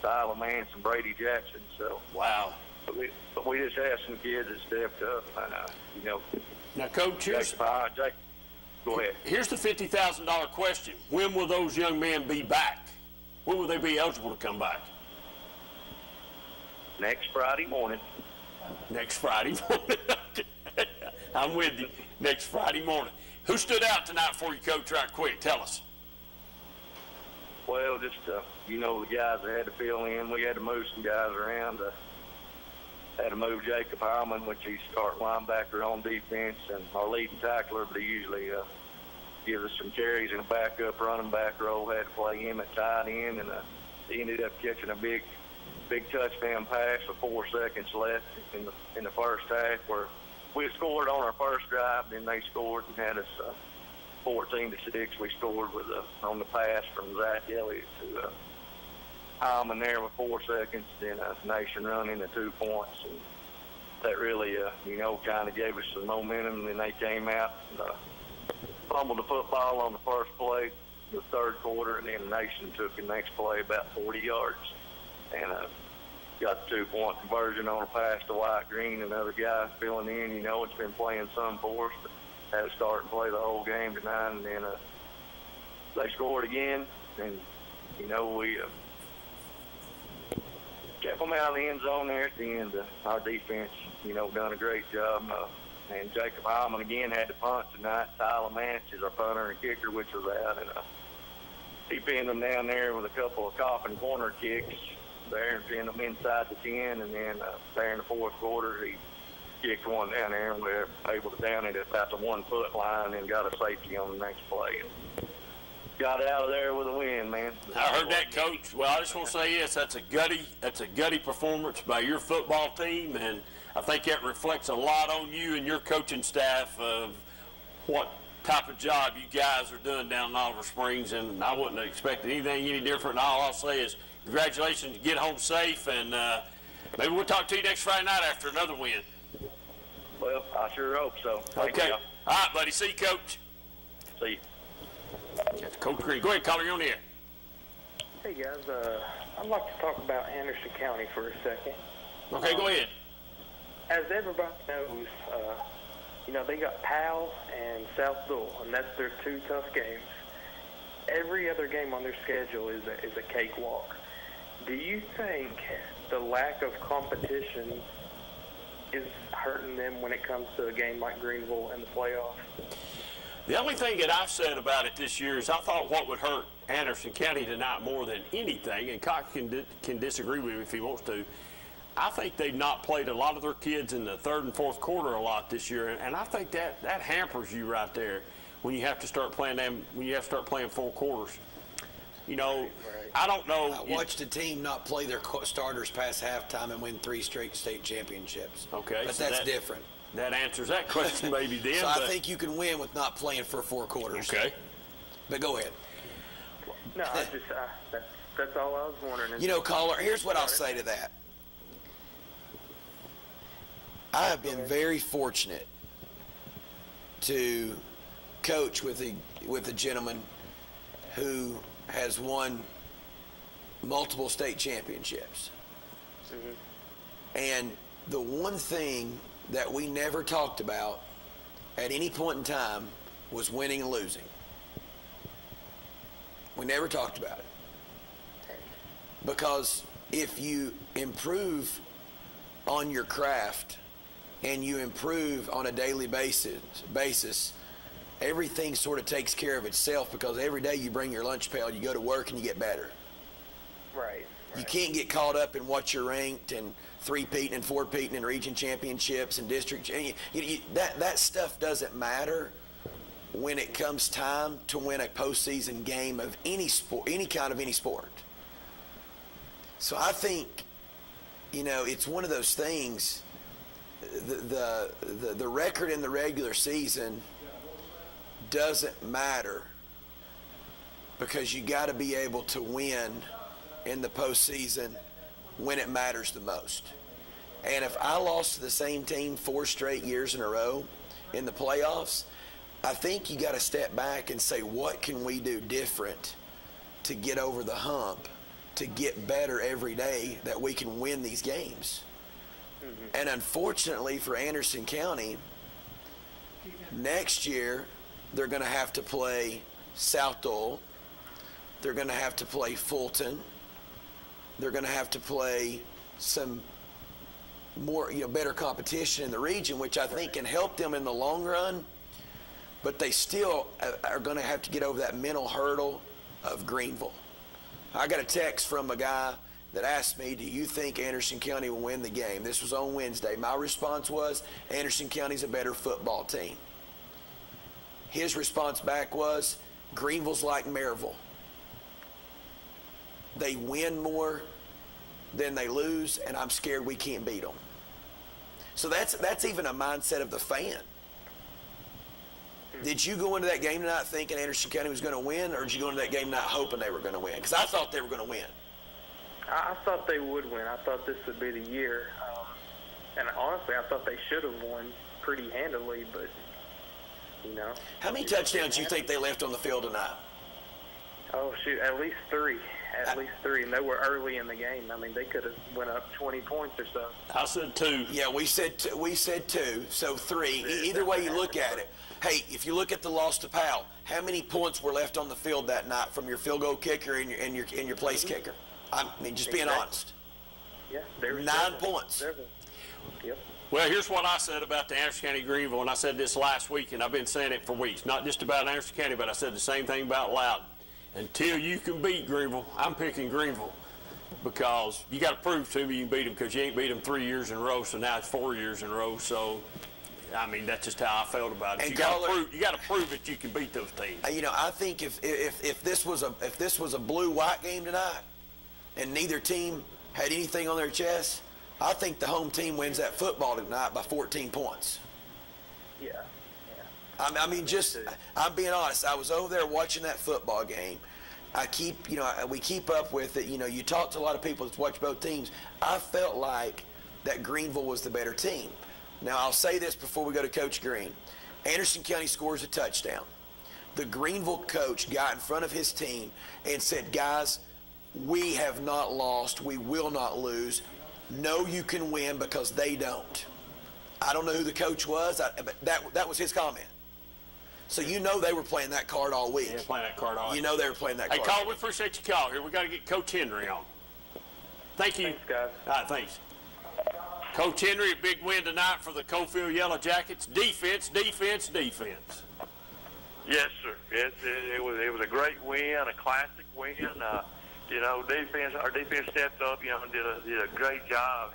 Tyler Mance, and Brady Jackson. So wow. But we just had some kids that stepped up, and Now, Coach, go ahead. Here's the $50,000 question: when will those young men be back? When will they be eligible to come back? Next Friday morning. Next Friday morning. I'm with you. Next Friday morning. Who stood out tonight for you, Coach? Right quick, tell us. Well, just, the guys that had to fill in. We had to move some guys around. Had to move Jacob Heilman, which he's start linebacker on defense, and our leading tackler, but he usually gives us some carries in a backup running back role. Had to play him at tight end, and he ended up catching a big touchdown pass with 4 seconds left in the first half, where we scored on our first drive, then they scored and had us 14-6. We scored with on the pass from Zach Elliott to Hyman there with 4 seconds, then Nation run into 2 points, and that really, kind of gave us some momentum. And then they came out and fumbled the football on the first play, the third quarter, and then Nation took the next play about 40 yards, and got the 2-point conversion on a pass to White Green. Another guy filling in, it's been playing some for us, but had to start and play the whole game tonight, and then they scored again, and we kept them out of the end zone there at the end. Our defense, done a great job. And Jacob Heilman again had to punt tonight. Tyler Mance is our punter and kicker, which was out, and he pinned them down there with a couple of coffin corner kicks there and pinned them inside the 10. And then there in the fourth quarter, he kicked one down there, and we were able to down it at about the 1-foot line, and got a safety on the next play. And got out of there with a win, man. I heard that, Coach. Well, I just want to say yes, that's a gutty performance by your football team, and I think that reflects a lot on you and your coaching staff of what type of job you guys are doing down in Oliver Springs, and I wouldn't expect anything any different. All I'll say is congratulations, get home safe, and maybe we'll talk to you next Friday night after another win. Well, I sure hope so. Thank okay. you. All right, buddy. See you, Coach. See you. That's Coach Green. Go ahead, caller. You're on the air. Hey, guys. I'd like to talk about Anderson County for a second. Okay, go ahead. As everybody knows, they got Powell and South Dual, and that's their 2 tough games. Every other game on their schedule is a cakewalk. Do you think the lack of competition is hurting them when it comes to a game like Greenville in the playoffs? The only thing that I've said about it this year is I thought what would hurt Anderson County tonight more than anything, and Cox can disagree with me if he wants to, I think they've not played a lot of their kids in the third and fourth quarter a lot this year, and I think that hampers you right there when you have to start playing them, when you have to start playing 4 quarters. I don't know. I watched a team not play their starters past halftime and win 3 straight state championships. Okay. But so that's different. That answers that question maybe then. So I think you can win with not playing for 4 quarters. Okay. But go ahead. No, that's all I was wondering. Caller, here's what I'll say to that. I have been very fortunate to coach with a gentleman who has won multiple state championships. Mm-hmm. And the one thing that we never talked about at any point in time was winning and losing. We never talked about it. Because if you improve on your craft and you improve on a daily basis, everything sort of takes care of itself, because every day you bring your lunch pail, you go to work, and you get better. Right. You can't get caught up in what you're ranked and 3-peating and 4-peating and region championships and district. That stuff doesn't matter when it comes time to win a postseason game of any sport, any sport. So I think, it's one of those things. The record in the regular season doesn't matter, because you got to be able to win in the postseason when it matters the most. And if I lost to the same team 4 straight years in a row in the playoffs, I think you got to step back and say, what can we do different to get over the hump, to get better every day, that we can win these games? And unfortunately for Anderson County, next year they're going to have to play South Dole. They're going to have to play Fulton. They're going to have to play some more, better competition in the region, which I think can help them in the long run. But they still are going to have to get over that mental hurdle of Greenville. I got a text from a guy that asked me, do you think Anderson County will win the game? This was on Wednesday. My response was, Anderson County's a better football team. His response back was, Greenville's like Maryville. They win more than they lose, and I'm scared we can't beat them. So that's even a mindset of the fan. Did you go into that game tonight thinking Anderson County was going to win, or did you go into that game not hoping they were going to win? Because I thought they were going to win. I thought they would win. I thought this would be the year. And honestly, I thought they should have won pretty handily, but, How many touchdowns do you think they left on the field tonight? Oh, shoot, at least 3. At least 3, and they were early in the game. I mean, they could have went up 20 points or so. I said 2. Yeah, we said 2, so 3. Either way you look at it. Hey, if you look at the loss to Powell, how many points were left on the field that night from your field goal kicker and your place kicker? I mean, just being honest. Yeah, there was 9 points. Yep. Well, here's what I said about the Anderson County Greenville, and I said this last week, and I've been saying it for weeks. Not just about Anderson County, but I said the same thing about Loudon. Until you can beat Greenville, I'm picking Greenville, because you got to prove to me you can beat them, because you ain't beat them 3 years in a row, so now it's 4 years in a row. So, I mean, that's just how I felt about it. And you got to prove that you can beat those teams. I think if this was a blue-white game tonight, and neither team had anything on their chest, I think the home team wins that football tonight by 14 points. Yeah. I mean, I'm being honest. I was over there watching that football game. We keep up with it. You talk to a lot of people that watch both teams. I felt like that Greenville was the better team. Now, I'll say this before we go to Coach Green. Anderson County scores a touchdown. The Greenville coach got in front of his team and said, guys, we have not lost. We will not lose. No, you can win, because they don't. I don't know who the coach was, but that was his comment. So they were playing that card all week. Yeah, playing that card all week. They were playing that card. Hey, Carl, we appreciate your call here. We got to get Coach Henry on. Thank you. Thanks, guys. All right, thanks. Coach Henry, a big win tonight for the Coalfield Yellow Jackets. Defense. Yes, sir. Yes, it was a great win, a classic win. Our defense stepped up, and did a great job.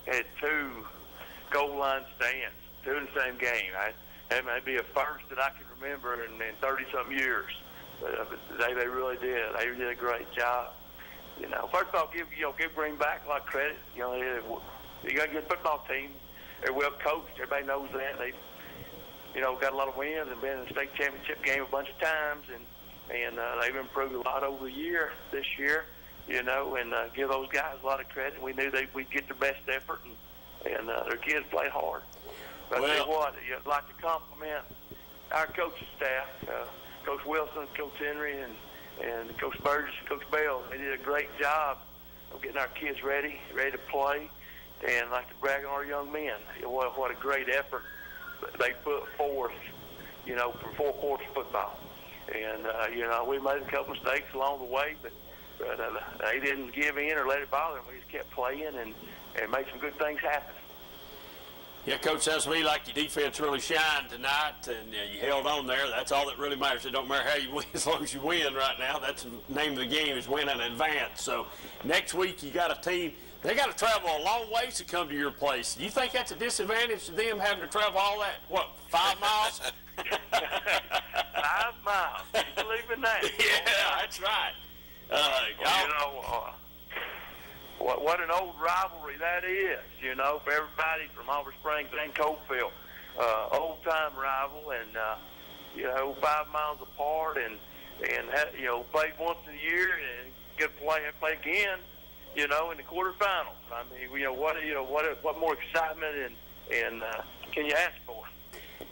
Had 2 goal line stands, 2 in the same game. That may be a first that I can remember in 30-something years. But they really did. They did a great job. First of all, give Greenback a lot of credit. You got a good football team. They're well coached. Everybody knows that. They, got a lot of wins and been in the state championship game a bunch of times, and they've improved a lot over the year this year. And give those guys a lot of credit. We knew we'd get their best effort, and their kids played hard. But I tell you what, I'd like to compliment our coaching staff, Coach Wilson, Coach Henry, and Coach Burgess and Coach Bell. They did a great job of getting our kids ready to play, and I'd like to brag on our young men. What a great effort they put forth, for 4 quarters of football. And, we made a couple mistakes along the way, but they didn't give in or let it bother them. We just kept playing and made some good things happen. Yeah, Coach, sounds to me like your defense really shined tonight, and you held on there. That's all that really matters. It don't matter how you win as long as you win right now. That's the name of the game, is win and advance. So next week you got a team. They got to travel a long ways to come to your place. Do you think that's a disadvantage to them having to travel all that, 5 miles? 5 miles. Can you believe in that? Yeah, that's right. What an old rivalry that is, for everybody from Oliver Springs and Coalfield. Old-time rival, and, 5 miles apart, and played once a year and get to play again, in the quarterfinals. I mean, what more excitement and can you ask for?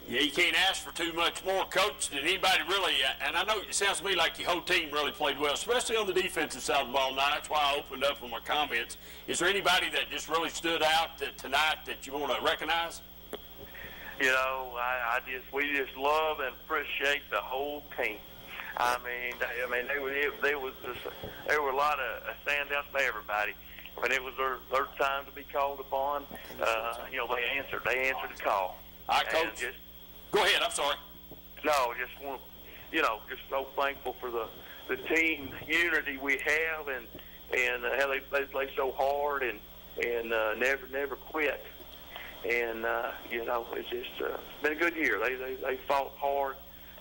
Yeah, you can't ask for too much more, Coach. Did anybody really, and I know it sounds to me like your whole team really played well, especially on the defensive side of the ball. Now, that's why I opened up with my comments. Is there anybody that just really stood out tonight that you want to recognize? We just love and appreciate the whole team. I mean, there were a lot of standouts by everybody. When it was their time to be called upon, they answered the call. All right, Coach. Go ahead. I'm sorry. No, just want, just so thankful for the team unity we have, and how they play so hard and never quit. And it's just been a good year. They fought hard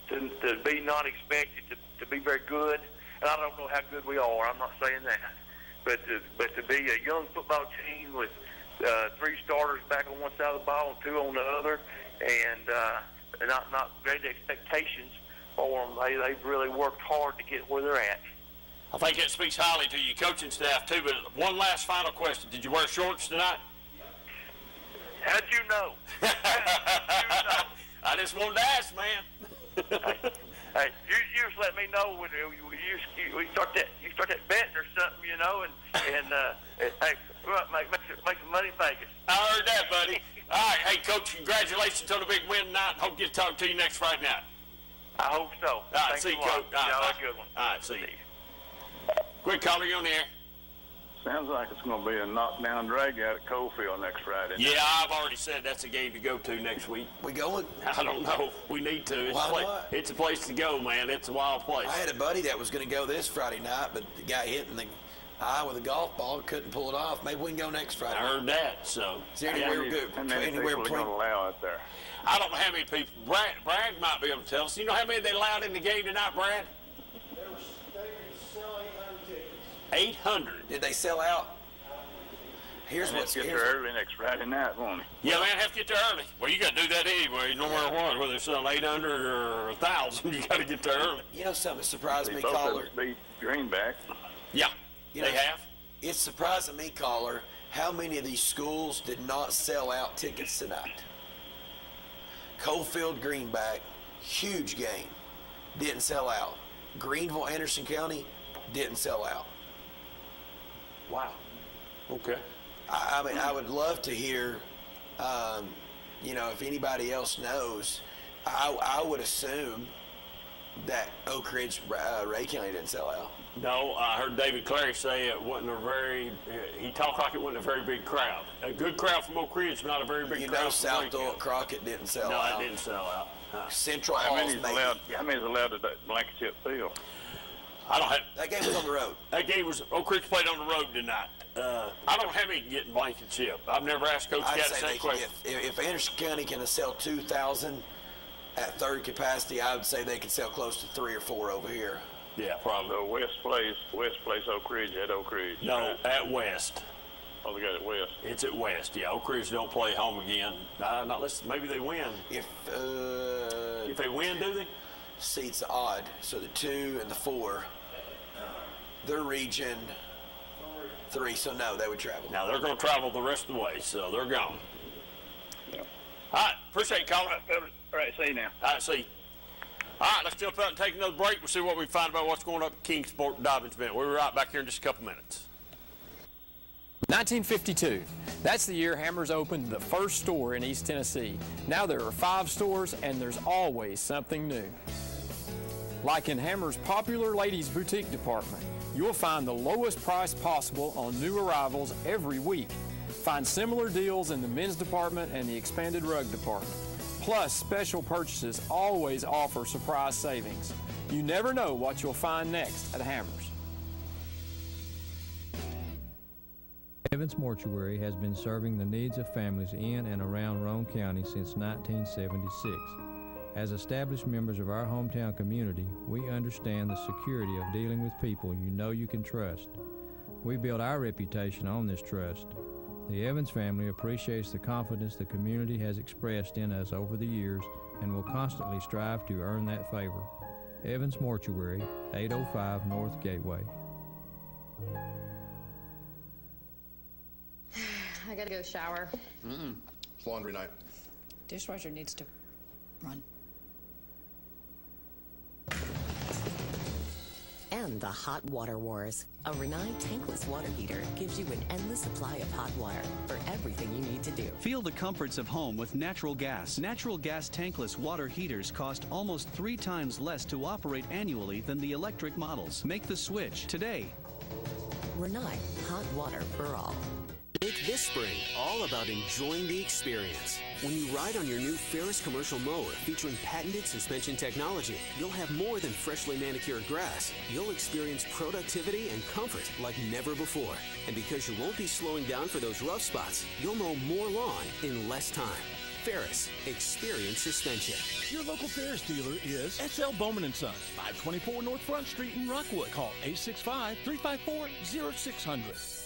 to be not expected to be very good. And I don't know how good we are. I'm not saying that, but to be a young football team with 3 starters back on one side of the ball and 2 on the other, and not great expectations for them. They've really worked hard to get where they're at. I think that speaks highly to your coaching staff, too. But one last final question. Did you wear shorts tonight? How'd you know? I just wanted to ask, man. Hey, you just let me know when you start that betting or something, and hey, go out and make some money in Vegas. I heard that, buddy. All right, hey, Coach, congratulations on the big win tonight. Hope to get to talk to you next Friday night. I hope so. All right, Thanks see you, a lot. Coach. All right, Y'all have a good one. All right, see you. Quick caller, you on the air. Sounds like it's going to be a knockdown drag out at Coalfield next Friday night. Yeah, I've already said that's a game to go to next week. We going? I don't know. We need to. Why not? It's a place to go, man. It's a wild place. I had a buddy that was going to go this Friday night, but the guy hit in the eye with a golf ball, couldn't pull it off. Maybe we can go next Friday. I heard that. So is there anywhere good? How many people are going to allow out there? I don't know how many people. Brad might be able to tell us. You know how many they allowed in the game tonight, Brad? They can sell 800 tickets. 800. Did they sell out? Here's what's get there early next Friday night, won't it? Yeah, man, have to get there early. Well, you got to do that anyway, no matter what. Whether it's selling 800 or 1,000, you got to get there early. You know something that surprised me, both caller? of us beat Greenback. Yeah, they have. It's surprising me, caller, how many of these schools did not sell out tickets tonight. Coalfield, Greenback, huge game, didn't sell out. Greenville, Anderson County, didn't sell out. Wow. Okay. I mean, I would love to hear, if anybody else knows. I would assume that Oak Ridge, Ray County didn't sell out. No, I heard David Clary say it wasn't he talked like it wasn't a very big crowd. A good crowd from Oak Ridge, not a very big crowd. South Door Crockett didn't sell out. No, it didn't sell out. Central How Halls, many's allowed to blanket chip field? I don't have. That game was on the road. That game was Oak Ridge played on the road tonight. I don't have any getting blanket chip. I've never asked Coach that same question. If Anderson County can sell 2,000 at third capacity, I would say they could sell close to 3 or 4 over here. Yeah, probably. So West plays Oak Ridge at Oak Ridge. No, right? at West. Oh, they got it West. It's at West. Yeah, Oak Ridge don't play home again. Maybe they win. If they win, do they? Seats odd. So the 2 and the 4. Their region 3, so no, they would travel. Now they're going to travel the rest of the way, so they're gone. Yeah. All right, appreciate it, caller. All right, see you now. All right, see you. All right, let's jump out and take another break. We'll see what we can find about what's going up at Kingsport and Dobbins Bend. We'll be right back here in just a couple minutes. 1952. That's the year Hammers opened the first store in East Tennessee. Now there are 5 stores, and there's always something new. Like in Hammers' popular ladies' boutique department, you'll find the lowest price possible on new arrivals every week. Find similar deals in the men's department and the expanded rug department. Plus, special purchases always offer surprise savings. You never know what you'll find next at Hammers. Evans Mortuary has been serving the needs of families in and around Roane County since 1976. As established members of our hometown community, we understand the security of dealing with people you know you can trust. We build our reputation on this trust. The Evans family appreciates the confidence the community has expressed in us over the years and will constantly strive to earn that favor. Evans Mortuary, 805 North Gateway. I gotta go shower. It's laundry night. Dishwasher needs to run. And the hot water wars. A Renai tankless water heater gives you an endless supply of hot water for everything you need to do. Feel the comforts of home with natural gas. Natural gas tankless water heaters cost almost 3 times less to operate annually than the electric models. Make the switch today. Renai, hot water for all. Make this spring all about enjoying the experience. When you ride on your new Ferris commercial mower featuring patented suspension technology, you'll have more than freshly manicured grass. You'll experience productivity and comfort like never before. And because you won't be slowing down for those rough spots, you'll mow more lawn in less time. Ferris, experience suspension. Your local Ferris dealer is S.L. Bowman & Sons, 524 North Front Street in Rockwood. Call 865-354-0600.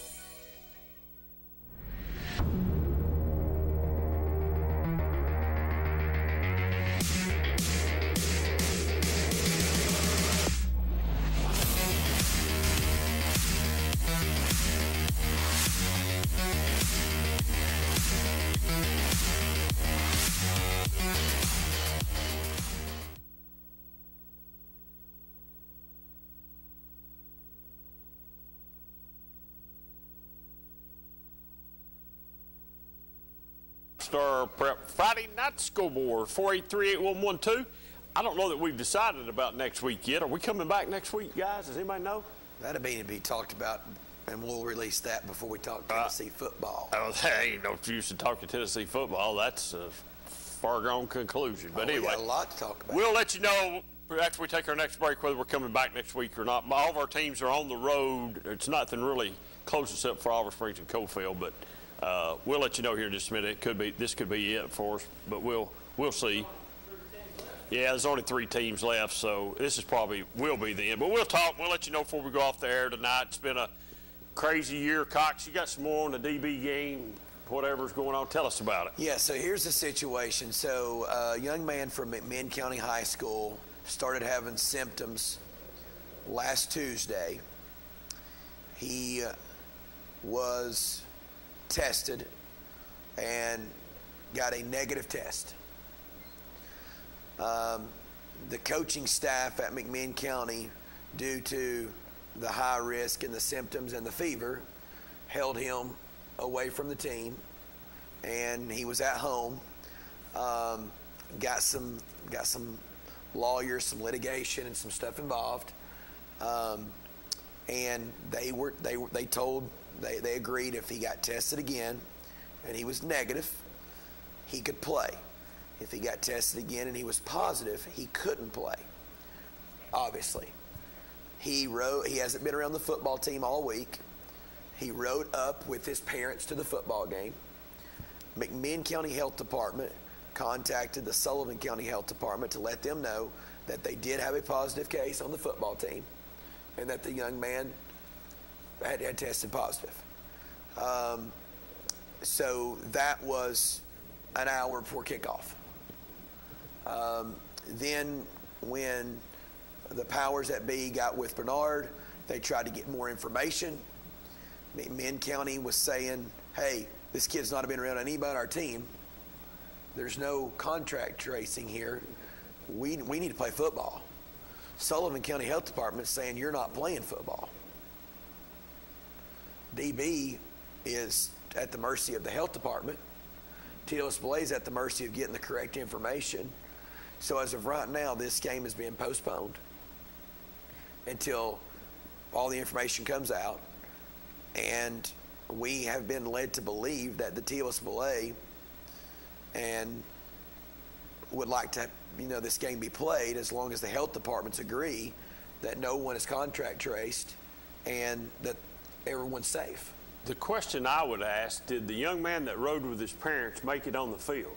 Our Prep Friday Night Scoreboard, 4838112. I don't know that we've decided about next week yet. Are we coming back next week, guys? Does anybody know? That'll be to be talked about, and we'll release that before we talk Tennessee football. Oh, there ain't no use to talking Tennessee football. That's a foregone conclusion. But anyway, we got a lot to talk about. We'll let you know after we take our next break whether we're coming back next week or not. All of our teams are on the road. It's nothing really close except for Oliver Springs and Coalfield, but we'll let you know here in just a minute. This could be it for us, but we'll see. Yeah, there's only 3 teams left, so this is probably will be the end. But we'll talk. We'll let you know before we go off the air tonight. It's been a crazy year. Cox, you got some more on the DB game, whatever's going on. Tell us about it. Yeah, so here's the situation. So a young man from McMinn County High School started having symptoms last Tuesday. He was tested and got a negative test. The coaching staff at McMinn County, due to the high risk and the symptoms and the fever, held him away from the team, and he was at home. Got some lawyers, some litigation, and some stuff involved. And they agreed if he got tested again and he was negative, he could play. If he got tested again and he was positive, he couldn't play. Obviously, he hasn't been around the football team all week. He rode up with his parents to the football game. McMinn County Health Department contacted the Sullivan County Health Department to let them know that they did have a positive case on the football team and that the young man had tested positive. So that was an hour before kickoff. Then when the powers that be got with Bernard, they tried to get more information. McMinn County was saying, hey, this kid's not been around anybody on our team. There's no contract tracing here. We need to play football. Sullivan County Health Department is saying you're not playing football. DB is at the mercy of the health department. TLS Belay is at the mercy of getting the correct information. So as of right now, this game is being postponed until all the information comes out. And we have been led to believe that the TSBA and would like to, this game be played as long as the health departments agree that no one is contract traced and that everyone's safe. The question I would ask, did the young man that rode with his parents make it on the field?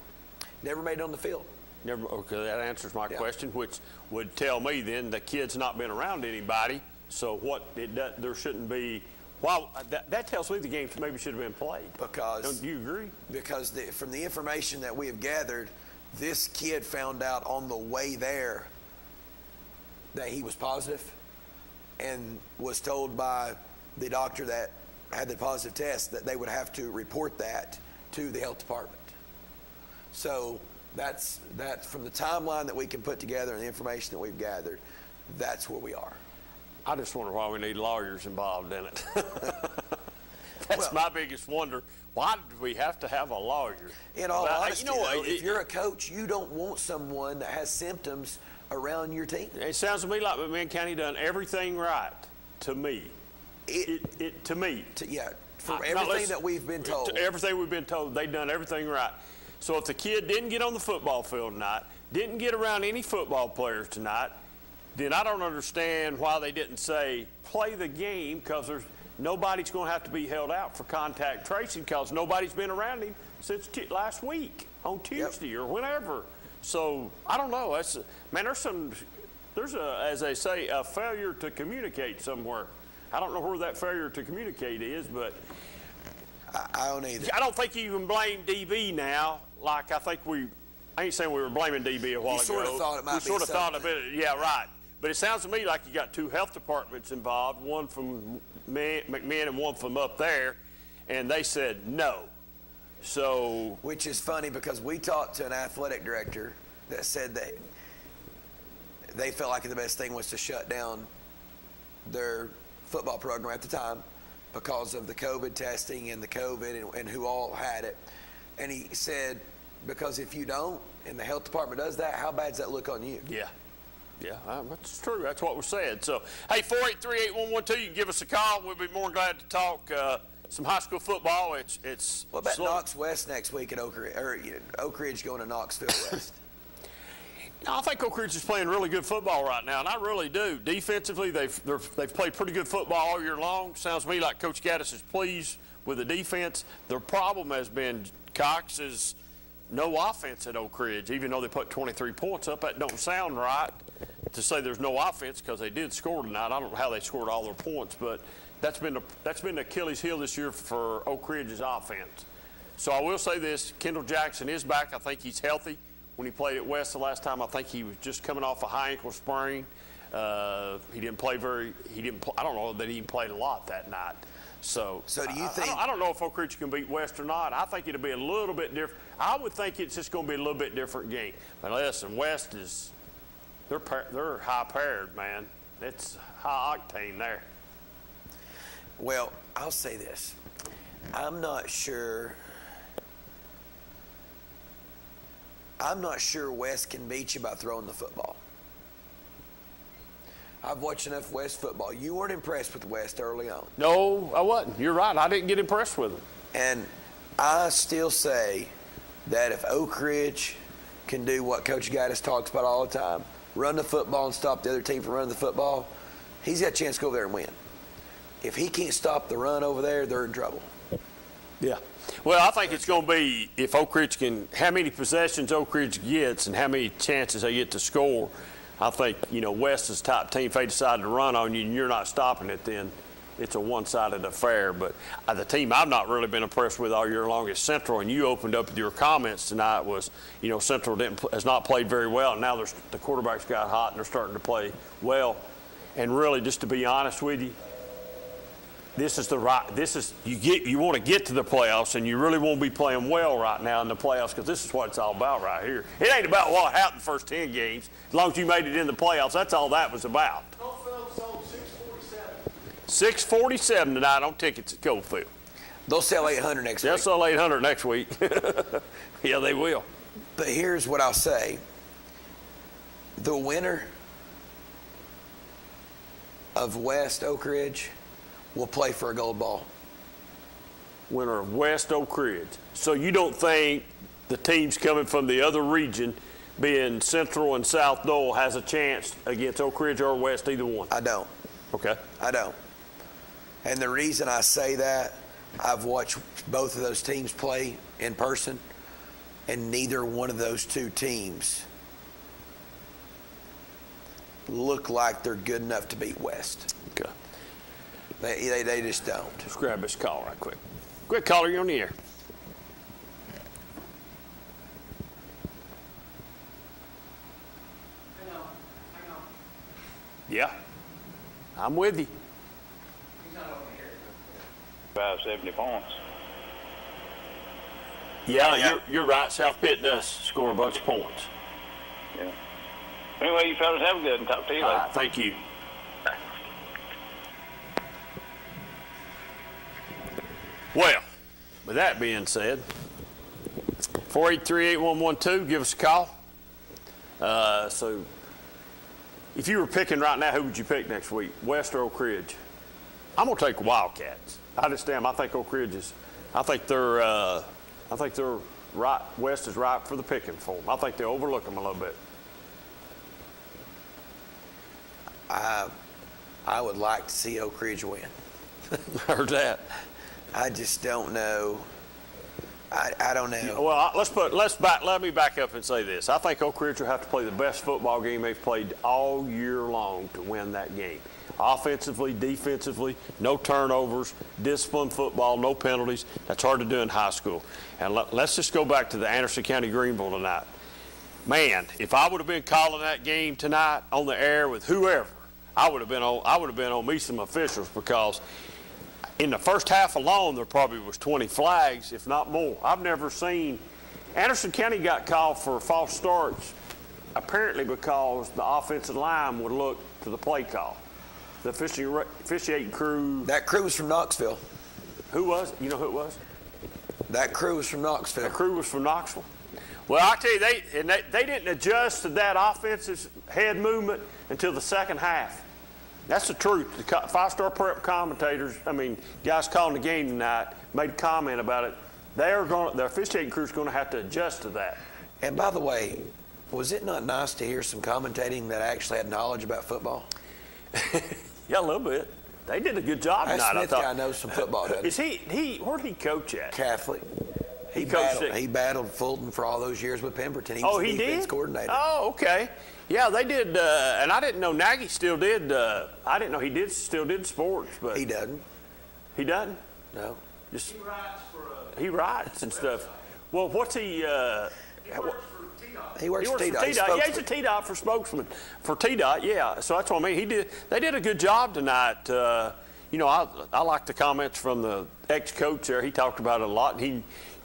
Never made it on the field. Never. Okay, that answers my question, which would tell me then the kid's not been around anybody, so there shouldn't be. Well, that tells me the game maybe should have been played. Because don't you agree? Because from the information that we have gathered, this kid found out on the way there that he was positive and was told by the doctor that had the positive test that they would have to report that to the health department. So that's from the timeline that we can put together and the information that we've gathered, that's where we are. I just wonder why we need lawyers involved in it. That's my biggest wonder. Why do we have to have a lawyer? In all honesty, if you're a coach, you don't want someone that has symptoms around your team. It sounds to me like McMinn County done everything right, to me. To me. For everything that we've been told. Everything we've been told, they've done everything right. So if the kid didn't get on the football field tonight, didn't get around any football players tonight, then I don't understand why they didn't say play the game, because nobody's going to have to be held out for contact tracing because nobody's been around him since last week on Tuesday or whenever. So I don't know. There's as they say, a failure to communicate somewhere. I don't know where that failure to communicate is, but I don't either. I don't think you can blame DB now. Like I ain't saying we were blaming DB a while ago. You sort of thought it might be sort of thought something. of it. Yeah, right. But it sounds to me like you got two health departments involved, one from McMinn and one from up there, and they said no. So, which is funny because we talked to an athletic director that said that they felt like the best thing was to shut down their football program at the time because of the COVID testing and the COVID and who all had it. And he said, because if you don't and the health department does that, how bad does that look on you? Yeah. Yeah, that's true. That's what was said. So, hey, 483-8112, you can give us a call. We'll be more than glad to talk some high school football. It's what about Knox West next week at Oak Ridge, Oak Ridge going to Knoxville West? I think Oak Ridge is playing really good football right now, and I really do. Defensively, they've played pretty good football all year long. Sounds to me like Coach Gaddis is pleased with the defense. Their problem has been Cox's no offense at Oak Ridge, even though they put 23 points up. That don't sound right to say there's no offense because they did score tonight. I don't know how they scored all their points, but that's been the Achilles heel this year for Oak Ridge's offense. So I will say this, Kendall Jackson is back. I think he's healthy. When he played at West the last time, I think he was just coming off a high ankle sprain. He didn't play I don't know that he played a lot that night. So do you think? I don't know if Oak Ridge can beat West or not. I think it'll be a little bit different. I would think it's just going to be a little bit different game. But listen, West they're high-powered, man. It's high octane there. Well, I'll say this. I'm not sure West can beat you by throwing the football. I've watched enough West football. You weren't impressed with West early on. No, I wasn't. You're right. I didn't get impressed with them. And I still say that if Oak Ridge can do what Coach Gaddis talks about all the time, run the football and stop the other team from running the football, he's got a chance to go over there and win. If he can't stop the run over there, they're in trouble. Yeah. Well, I think it's going to be if Oak Ridge how many possessions Oak Ridge gets and how many chances they get to score. I think, West is top team. If they decide to run on you and you're not stopping it, then it's a one-sided affair. But the team I've not really been impressed with all year long is Central, and you opened up with your comments tonight was, Central has not played very well, and now the quarterbacks got hot and they're starting to play well. And really, just to be honest with you, you want to get to the playoffs, and you really won't be playing well right now in the playoffs because this is what it's all about right here. It ain't about what happened the first 10 games. As long as you made it in the playoffs, that's all that was about. Coalfield sold 647. 647 tonight on tickets at Coalfield. They'll sell 800 next week. They'll sell 800 next week. Yeah, they will. But here's what I'll say. The winner of West Oak Ridge will play for a gold ball. winner of West Oak Ridge. So you don't think the teams coming from the other region, being Central and South Dole, has a chance against Oak Ridge or West, either one? I don't. Okay. I don't. And the reason I say that, I've watched both of those teams play in person, and neither one of those two teams look like they're good enough to beat West. Okay. They just don't. Let's grab this call right quick. Quick caller, you're on the air. Yeah, I'm with you. 570 points. Yeah, you're right. South Pitt does score a bunch of points. Yeah. Anyway, you fellas have a good and talk to you later. Thank you. Well, with that being said, 483-8112, give us a call. So if you were picking right now, who would you pick next week, West or Oak Ridge? I'm going to take Wildcats. I just am. I think Oak Ridge is, I think they're right. West is ripe for the picking for them. I think they overlook them a little bit. I would like to see Oak Ridge win. Heard that. I just don't know. I don't know. Well, let me back up and say this. I think Oak Ridge will have to play the best football game they've played all year long to win that game. Offensively, defensively, no turnovers, disciplined football, no penalties. That's hard to do in high school. And let's just go back to the Anderson County Greenville tonight. Man, if I would have been calling that game tonight on the air with whoever, I would have been on me some officials, because in the first half alone, there probably was 20 flags, if not more. I've never seen. Anderson County got called for false starts, apparently because the offensive line would look to the play call. The officiating crew. That crew was from Knoxville. Who was it? You know who it was? That crew was from Knoxville. The crew was from Knoxville. Well, I tell you, they didn't adjust to that offensive head movement until the second half. That's the truth. The five-star prep commentators, guys calling the game tonight, made a comment about it. The officiating crew's going to have to adjust to that. And by the way, was it not nice to hear some commentating that actually had knowledge about football? Yeah, a little bit. They did a good job tonight, Smithey, I thought. I know some football, doesn't he? Where'd he coach at? Catholic. He battled Fulton for all those years with Pemberton. He was the defense coordinator. Oh, okay. Yeah, they did, and I didn't know Nagy still did. I didn't know he still did sports, but he doesn't. He doesn't? No. Just he writes and stuff. Well, what's he? He works for TDOT. Yeah, he's a TDOT for spokesman for TDOT. Yeah, so that's what I mean. They did a good job tonight. I like the comments from the ex-coach there. He talked about it a lot. And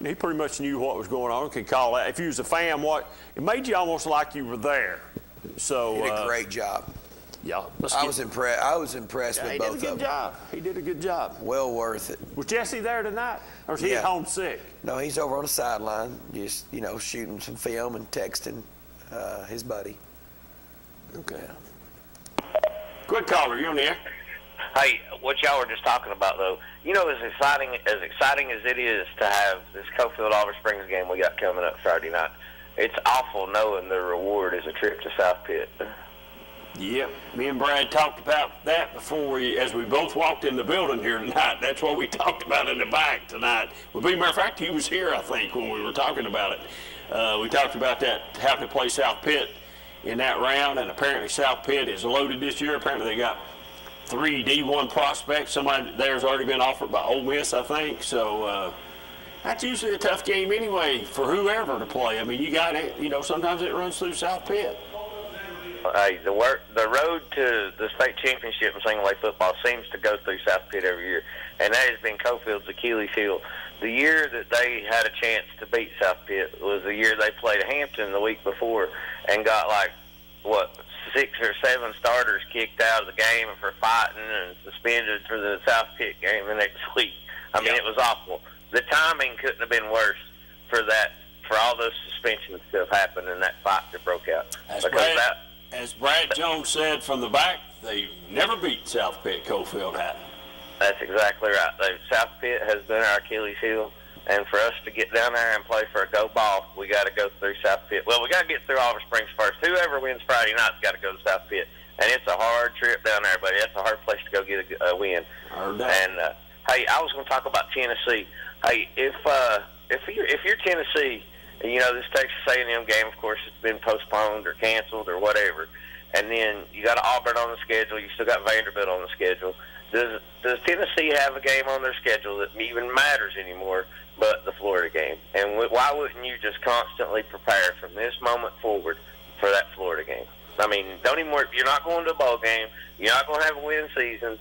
he pretty much knew what was going on. Could call that. If you was a fan, it made you almost like you were there. So he did a great job. Yeah, I was impressed with both of them. He did a good job. He did a good job. Well worth it. Was Jesse there tonight, or was he at home sick? No, he's over on the sideline, just shooting some film and texting his buddy. Okay. Good caller, you on the air? Hey, what y'all were just talking about, though, as exciting as it is to have this Cofield-Oliver Springs game we got coming up Friday night, it's awful knowing the reward is a trip to South Pitt. Yep. Me and Brad talked about that before as we both walked in the building here tonight. That's what we talked about in the back tonight. Well, as a matter of fact, he was here, I think, when we were talking about it. We talked about that, having to play South Pitt in that round, and apparently South Pitt is loaded this year. Apparently they got 3 D1 prospects. Somebody there's already been offered by Ole Miss, I think. So that's usually a tough game anyway for whoever to play. You got it. Sometimes it runs through South Pitt. Hey, the road to the state championship in single-A football seems to go through South Pitt every year, and that has been Cofield's Achilles heel. The year that they had a chance to beat South Pitt was the year they played Hampton the week before and got 6 or 7 starters kicked out of the game for fighting and suspended for the South Pitt game the next week. It was awful. The timing couldn't have been worse for all those suspensions to have happened and that fight that broke out. As Brad Jones said from the back, they never beat South Pitt, Cofield had. That's exactly right. South Pitt has been our Achilles heel, and for us to get down there and play for a go ball, we got to go through South Pitt. Well, we got to get through Oliver Springs first. Whoever wins Friday night's got to go to South Pitt, and it's a hard trip down there, buddy. That's a hard place to go get a win. And hey, I was going to talk about Tennessee. Hey, if you're Tennessee, you know this Texas A&M game, of course, it's been postponed or canceled or whatever, and then you got Auburn on the schedule. You still got Vanderbilt on the schedule. Does Tennessee have a game on their schedule that even matters anymore but the Florida game? And why wouldn't you just constantly prepare from this moment forward for that Florida game? I mean, don't even worry. You're not going to a bowl game. You're not going to have a winning season.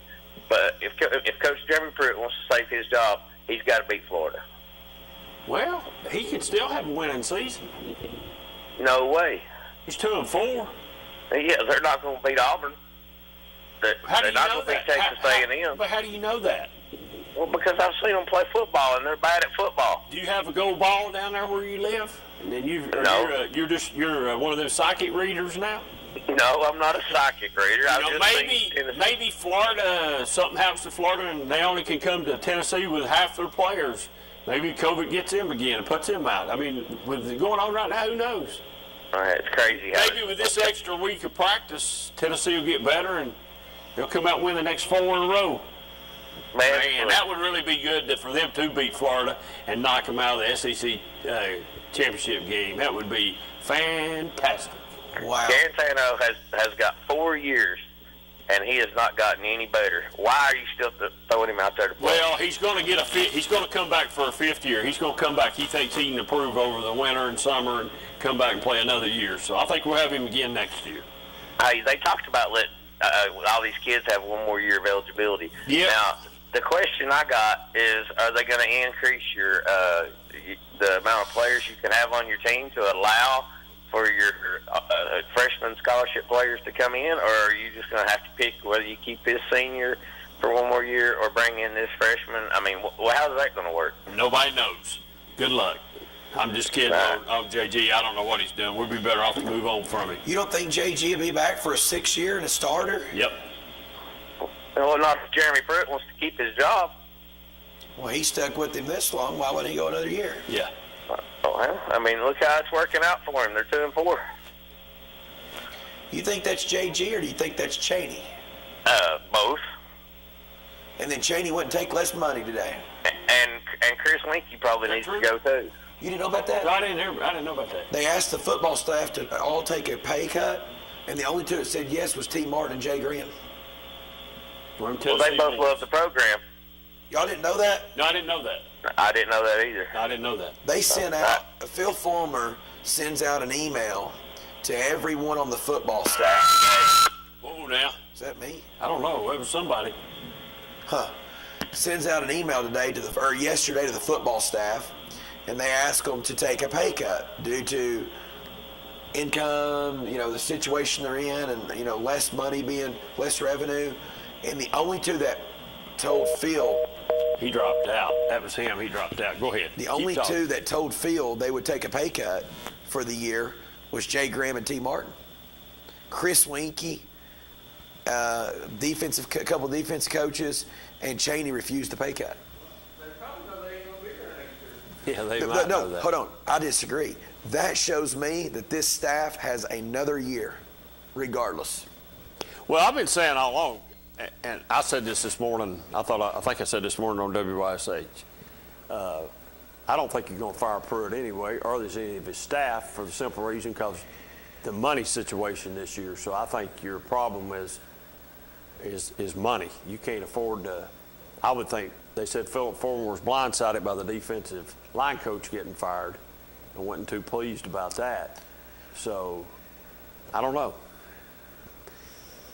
But if Coach Jeremy Pruitt wants to save his job, he's got to beat Florida. Well, he can still have a winning season. No way. He's 2-4. Yeah, they're not going to beat Auburn. They're not going to beat Texas A&M. But how do you know that? Well, because I've seen them play football, and they're bad at football. Do you have a gold ball down there where you live? And then you're one of those psychic readers now? No, I'm not a psychic reader. Maybe Florida, something happens to Florida, and they only can come to Tennessee with half their players. Maybe COVID gets them again and puts them out. I mean, with it going on right now, who knows? It's crazy. Maybe with this extra week of practice, Tennessee will get better, and they'll come out and win the next 4 in a row. Man, that would really be good for them to beat Florida and knock them out of the SEC championship game. That would be fantastic. Wow. Garantano has got 4 years, and he has not gotten any better. Why are you still throwing him out there to play? Well, he's going to he's going to come back for a 5th year. He's going to come back. He thinks he can improve over the winter and summer and come back and play another year. So I think we'll have him again next year. Hey, they talked about letting all these kids have 1 more year of eligibility. Yeah. Now, the question I got is, are they going to increase the amount of players you can have on your team to allow for your freshman scholarship players to come in, or are you just going to have to pick whether you keep this senior for 1 more year or bring in this freshman? I mean, how's that going to work? Nobody knows. Good luck. I'm just kidding on JG. I don't know what he's doing. We'd be better off to move on from him. You don't think JG will be back for a 6th year and a starter? Yep. Well, not if Jeremy Pruitt wants to keep his job. Well, he stuck with him this long. Why wouldn't he go another year? Yeah. Well, I mean, look how it's working out for him. They're 2-4. You think that's JG, or do you think that's Chaney? Both. And then Chaney wouldn't take less money today. And Chris Winkie probably needs to go too. You didn't know about that? No, I didn't know about that. They asked the football staff to all take a pay cut, and the only 2 that said yes was T. Martin and Jay Graham. Well, they both love the program. Y'all didn't know that? No, I didn't know that. I didn't know that either. I didn't know that. They sent out, Phil Fulmer sends out an email to everyone on the football staff. Whoa, now. Is that me? I don't know. It was somebody. Sends out an email yesterday to the football staff, and they ask them to take a pay cut due to income, the situation they're in, and, less money being less revenue. And the only 2 that told Phil. He dropped out. That was him. He dropped out. Go ahead. The only 2 that told Phil they would take a pay cut for the year was Jay Graham and T. Martin. Chris Winkie, couple defensive coaches, and Chaney refused the pay cut. Yeah, they might know that. Hold on. I disagree. That shows me that this staff has another year, regardless. Well, I've been saying all along, and I said this morning. I think I said this morning on WYSH. I don't think you're going to fire Pruitt anyway, or there's any of his staff, for the simple reason because the money situation this year. So I think your problem is money. You can't afford to. I would think they said Philip Fulmer was blindsided by the defensive line coach getting fired, and wasn't too pleased about that. So I don't know.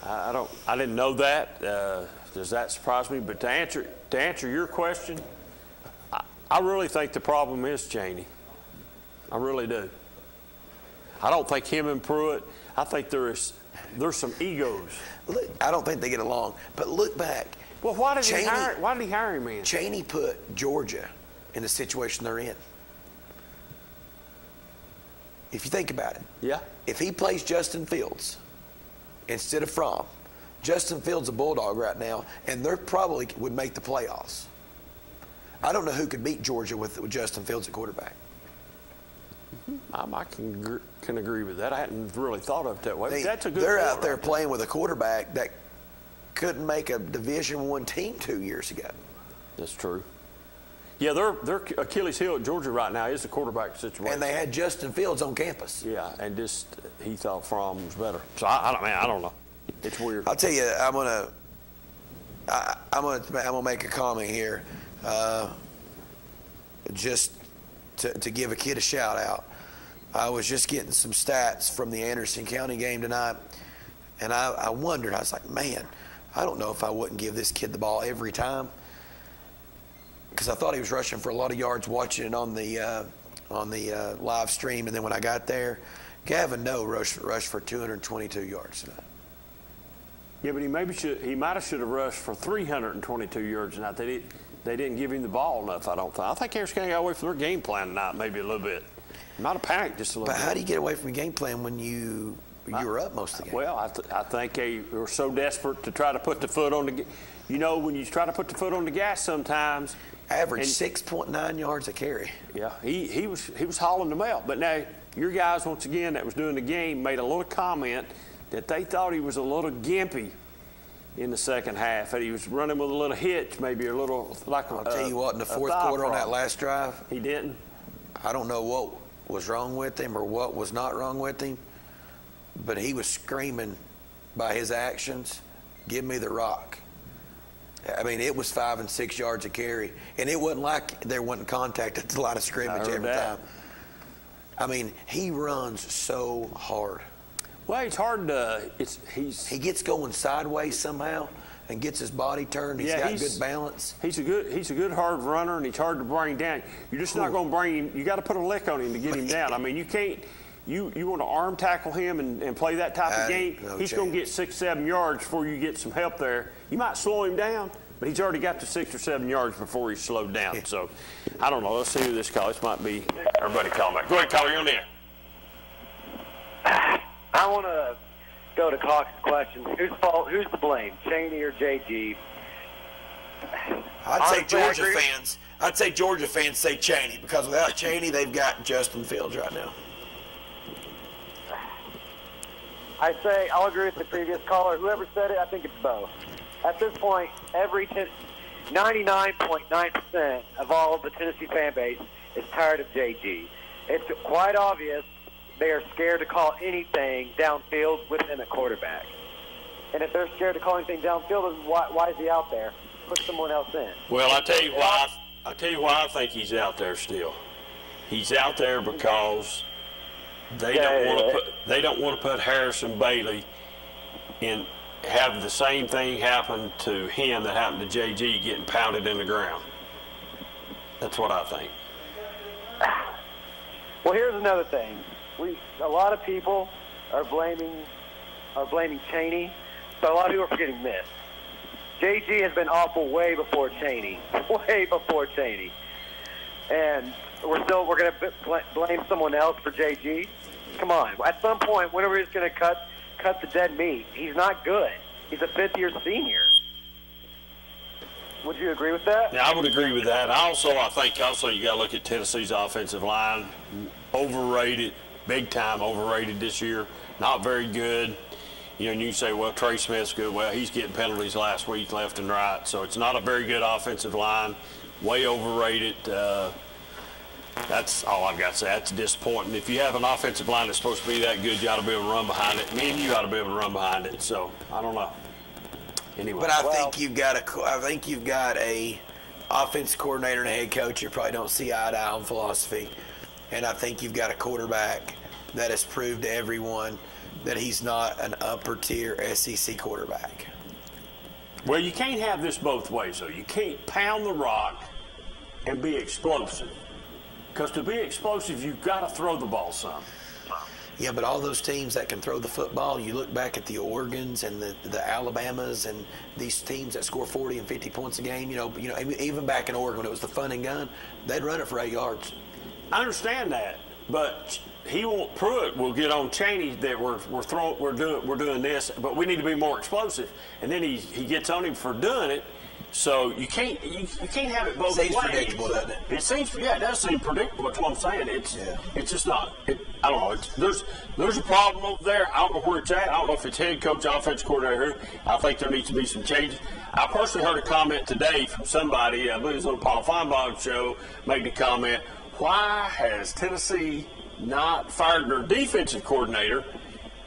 I didn't know that. Does that surprise me? But to answer your question, I really think the problem is Chaney. I really do. I don't think him and Pruitt. I think there's some egos. Look, I don't think they get along. But look back. Well, why did he hire him in? Chaney put Georgia in the situation they're in. If you think about it. Yeah. If he plays Justin Fields instead of Fromm, Justin Fields a Bulldog right now, and they probably would make the playoffs. I don't know who could beat Georgia with Justin Fields at quarterback. I can agree with that. I hadn't really thought of it that way. That's a good. They're out there playing with a quarterback that couldn't make a Division I team 2 years ago. That's true. Yeah, their Achilles heel at Georgia right now is the quarterback situation. And they had Justin Fields on campus. Yeah, and just he thought Fromm was better. So I don't know. It's weird. I'll tell you, I'm gonna make a comment here, just to give a kid a shout out. I was just getting some stats from the Anderson County game tonight, and I wondered. I was like, man, I don't know if I wouldn't give this kid the ball every time, because I thought he was rushing for a lot of yards watching it on the live stream, and then when I got there, Gavin Noe rushed for 222 yards tonight. Yeah, but he might have should have rushed for 322 yards tonight. They didn't give him the ball enough, I don't think. I think Harris County got away from their game plan tonight maybe a little bit. Not a panic, just a little bit. But how do you get away from your game plan when you were up most of the game? Well, I think they were so desperate to try to put the foot on the when you try to put the foot on the gas sometimes. Average 6.9 yards a carry. Yeah, he was hauling them out. But now your guys, once again, that was doing the game, made a little comment that they thought he was a little gimpy in the second half, that he was running with a little hitch, maybe a little like I'll tell you what, in the fourth quarter on that last drive, he didn't. I don't know what was wrong with him or what was not wrong with him, but he was screaming by his actions, "Give me the rock." I mean, it was 5 and 6 yards a carry, and it wasn't like there wasn't contact at the line of scrimmage every time. I mean, he runs so hard. Well, it's hard to. He gets going sideways somehow and gets his body turned. He's got good balance. He's a good hard runner, and he's hard to bring down. You're just not going to bring him. You got to put a lick on him to get him down. I mean, you can't. You want to arm tackle him and play that type of game. He's going to get 6-7 yards before you get some help there. You might slow him down, but he's already got to 6 or 7 yards before he's slowed down. So, I don't know. Let's see who this call. This might be everybody calling back. Go ahead, caller. You're on there. I want to go to Cox's question. Whose fault? Who's to blame? Cheney or JG? I'd say Georgia fans say Cheney, because without Cheney, they've got Justin Fields right now. I say I'll agree with the previous caller. Whoever said it, I think it's both. At this point, 99.9% of all of the Tennessee fan base is tired of JG. It's quite obvious they are scared to call anything downfield with him at quarterback. And if they're scared to call anything downfield, then why is he out there? Put someone else in. Well, I tell you why I think he's out there still. He's out there because they don't want to put Harrison Bailey in, have the same thing happen to him that happened to JG, getting pounded in the ground. That's what I think. Well, here's another thing. A lot of people are blaming Cheney, but a lot of people are forgetting this. JG has been awful way before Cheney, and we're going to blame someone else for JG. Come on, at some point, when are we just going to cut the dead meat? He's not good. He's a fifth-year senior. Would you agree with that? Yeah, I would agree with that. I think you got to look at Tennessee's offensive line. Overrated, big time overrated this year. Not very good. And you say, well, Trey Smith's good. Well, he's getting penalties last week left and right. So it's not a very good offensive line. Way overrated. That's all I've got to say. That's disappointing. If you have an offensive line that's supposed to be that good, you ought to be able to run behind it. Me and you ought to be able to run behind it. So I don't know. Anyway, but I think you've got a offensive coordinator and a head coach. You probably don't see eye to eye on philosophy, and I think you've got a quarterback that has proved to everyone that he's not an upper tier SEC quarterback. Well, you can't have this both ways, though. You can't pound the rock and be explosive, because to be explosive, you've got to throw the ball some. Yeah, but all those teams that can throw the football, you look back at the Oregons and the Alabamas and these teams that score 40 and 50 points a game, even back in Oregon when it was the fun and gun, they'd run it for 8 yards. I understand that, but Pruitt will get on Chaney that we're doing this, but we need to be more explosive. And then he gets on him for doing it. So you can't have it both ways. Seems predictable, doesn't it? It seems, it does seem predictable. That's what I'm saying. It's just not. I don't know. There's a problem over there. I don't know where it's at. I don't know if it's head coach, offense coordinator. I think there needs to be some changes. I personally heard a comment today from somebody. I believe it was on the Paul Feinbaum show. Made the comment: why has Tennessee not fired their defensive coordinator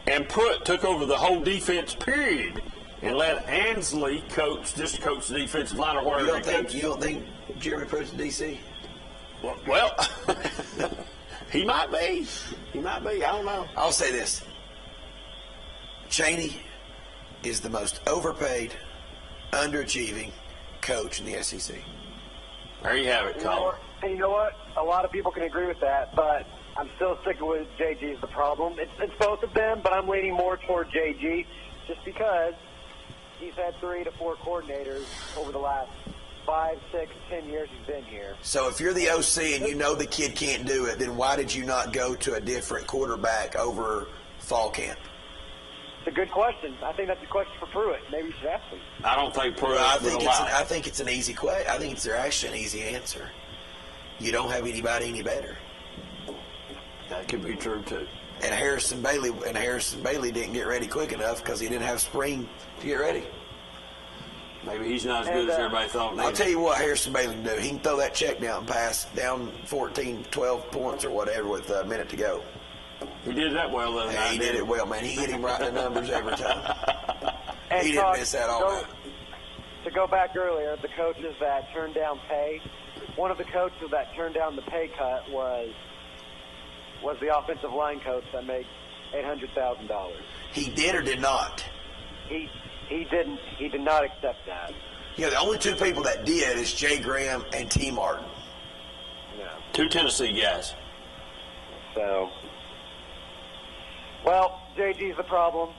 and Pruitt took over the whole defense period? And let Ansley coach the defensive line or whatever. You don't think Jeremy Pruitt's DC? Well, he might be. I don't know. I'll say this. Chaney is the most overpaid, underachieving coach in the SEC. There you have it, Colin. You know what? A lot of people can agree with that, but I'm still sticking with JG is the problem. It's both of them, but I'm leaning more toward JG just because he's had 3 to 4 coordinators over the last 5, 6, 10 years he's been here. So if you're the OC and you know the kid can't do it, then why did you not go to a different quarterback over fall camp? It's a good question. I think that's a question for Pruitt. Maybe you should ask him. I don't think Pruitt would allow it. I think it's an easy question. I think it's actually an easy answer. You don't have anybody any better. That could be true too. And Harrison Bailey didn't get ready quick enough because he didn't have spring to get ready. Maybe he's not as good as everybody thought. I'll tell you what Harrison Bailey can do. He can throw that check down pass down 14, 12 points or whatever with a minute to go. He did that well the other night. He did it well, man. He hit him right in the numbers every time. And he didn't miss that all night. To go back earlier, the coaches that turned down pay, one of the coaches that turned down the pay cut was the offensive line coach that made $800,000. He did or did not? He didn't. He did not accept that. Yeah, the only 2 people that did is Jay Graham and T. Martin. Yeah. 2 Tennessee guys. So, well, JG's the problem.